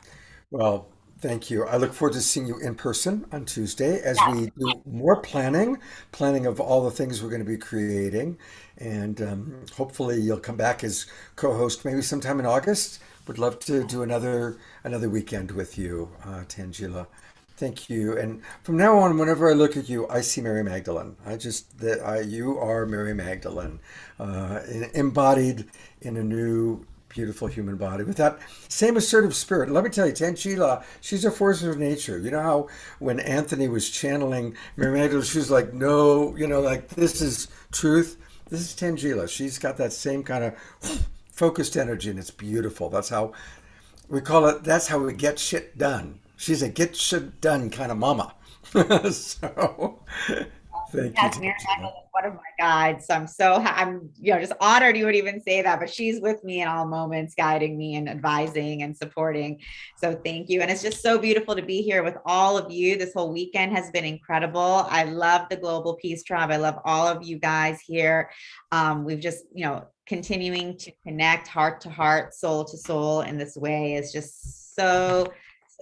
Well, thank you. I look forward to seeing you in person on Tuesday as we do more planning of all the things we're going to be creating. And hopefully you'll come back as co-host maybe sometime in August. Would love to do another weekend with you, Tangela. Thank you. And from now on, whenever I look at you, I see Mary Magdalene. You are Mary Magdalene, embodied in a new beautiful human body with that same assertive spirit. Let me tell you, Tangela, she's a force of nature. You know how when Anthony was channeling Mary Magdalene, she was like, no, this is truth. This is Tangela. She's got that same kind of focused energy, and it's beautiful. That's how we call it. That's how we get shit done. She's a get shit done kind of mama. So Thank Yes, you. Mary Magdalene is one of my guides. So I'm just honored you would even say that, but she's with me in all moments, guiding me and advising and supporting. So thank you. And it's just so beautiful to be here with all of you. This whole weekend has been incredible. I love the Global Peace Tribe. I love all of you guys here. We've just, continuing to connect heart to heart, soul to soul in this way is just so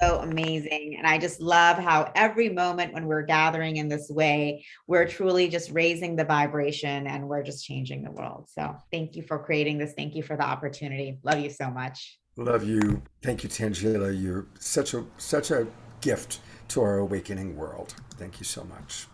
amazing. And I just love how every moment when we're gathering in this way, we're truly just raising the vibration and we're just changing the world. So thank you for creating this. Thank you for the opportunity. Love you so much. Love you. Thank you, Tangela. You're such a gift to our awakening world. Thank you so much.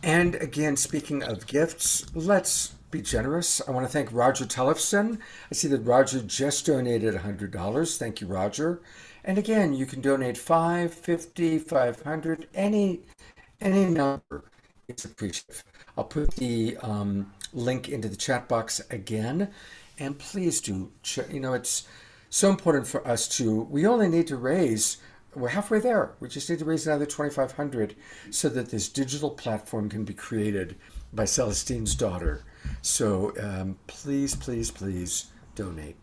And again, speaking of gifts, let's be generous. I want to thank Roger Tellefson. I see that Roger just donated $100. Thank you, Roger. And again, you can donate $5, $50, $500, any number. It's appreciative. I'll put the link into the chat box again. And please do, it's so important for us we only need to raise, we're halfway there. We just need to raise another $2,500 so that this digital platform can be created by Celestine's daughter. So please, please, please donate.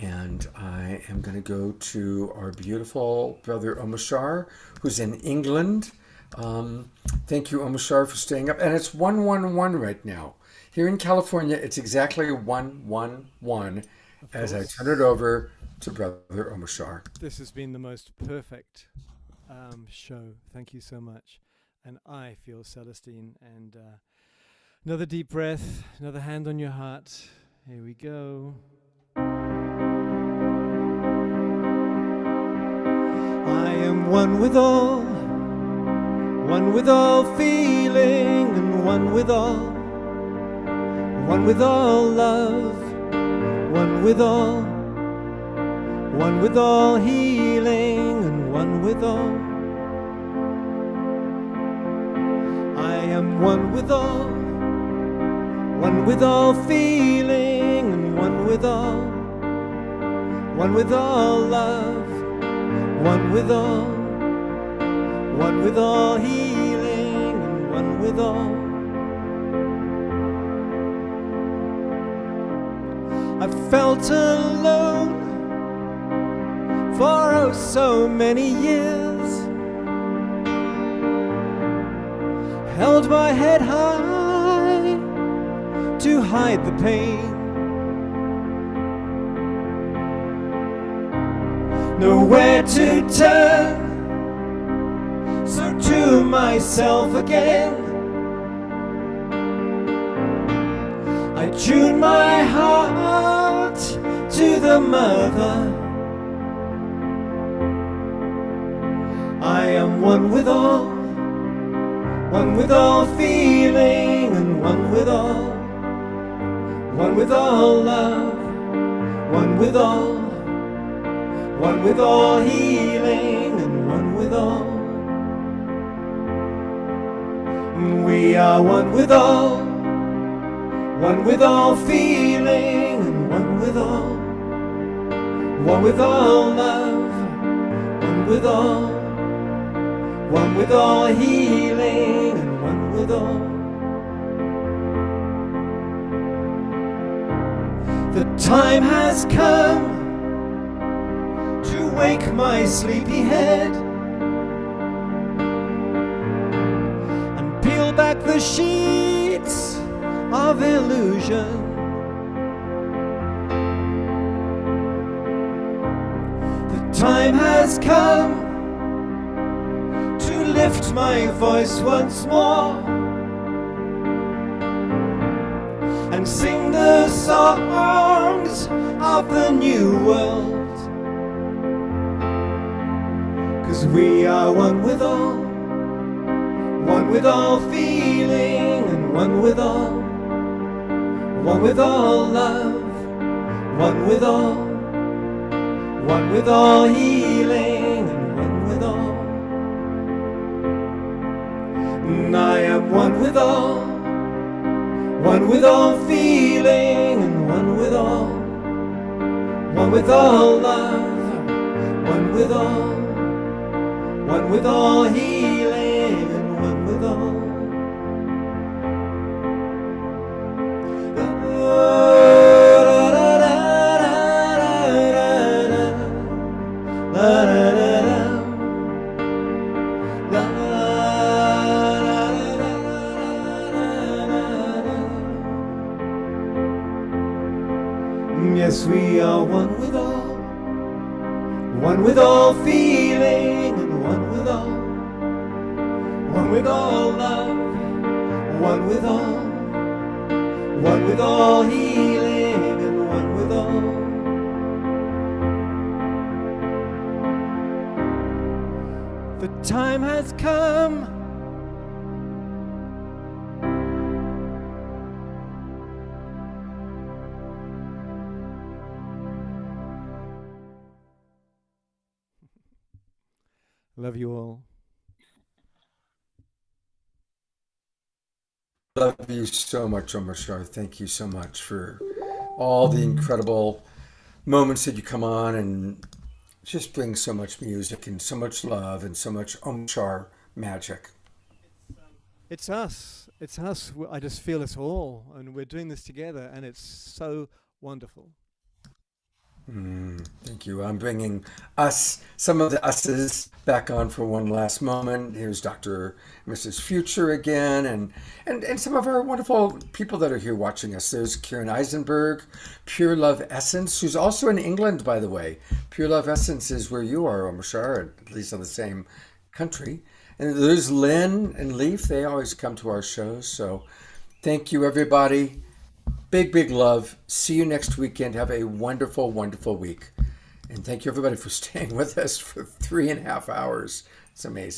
And I am going to go to our beautiful brother Omashar, who's in England. Thank you, Omashar, for staying up. And it's 111 right now. Here in California, it's exactly 111 as I turn it over to brother Omashar. This has been the most perfect show. Thank you so much. And I feel Celestine. And another deep breath, another hand on your heart. Here we go. I am one with all feeling, and one with all love, one with all healing, and one with all. I am one with all feeling, and one with all love, one with all healing, and one with all. I felt alone for oh so many years, held my head high to hide the pain. Nowhere to turn, so to myself again I tune my heart to the mother. I am one with all feeling, and one with all love, one with all healing, and one with all. We are one with all feeling, and one with all love, one with all healing, and one with all. The time has come to wake my sleepy head and peel back the sheets of illusion. The time has come to lift my voice once more and sing the songs of the new world. 'Cause we are one with all feeling, and one with all love, one with all healing, and one with all. And I am one with all feeling, and one with all love, one with all healing, and one with all. one with all feeling and one with all love, one with all healing and one with all. The time has come. Love you all. Love you so much, Omar Shar. Thank you so much for all the incredible moments that you come on and just bring so much music and so much love and so much Omar Shar magic. It's us. It's us. I just feel us all, and we're doing this together, and it's so wonderful. Thank you. I'm bringing us, some of the us's, back on for one last moment. Here's Dr. and Mrs. Future again, and some of our wonderful people that are here watching us. There's Kieran Eisenberg, Pure Love Essence, who's also in England, by the way. Pure Love Essence is where you are, Omar Shar, at least on the same country. And there's Lynn and Leaf. They always come to our shows. So thank you, everybody. Big, big love. See you next weekend. Have a wonderful, wonderful week. And thank you, everybody, for staying with us for 3.5 hours. It's amazing.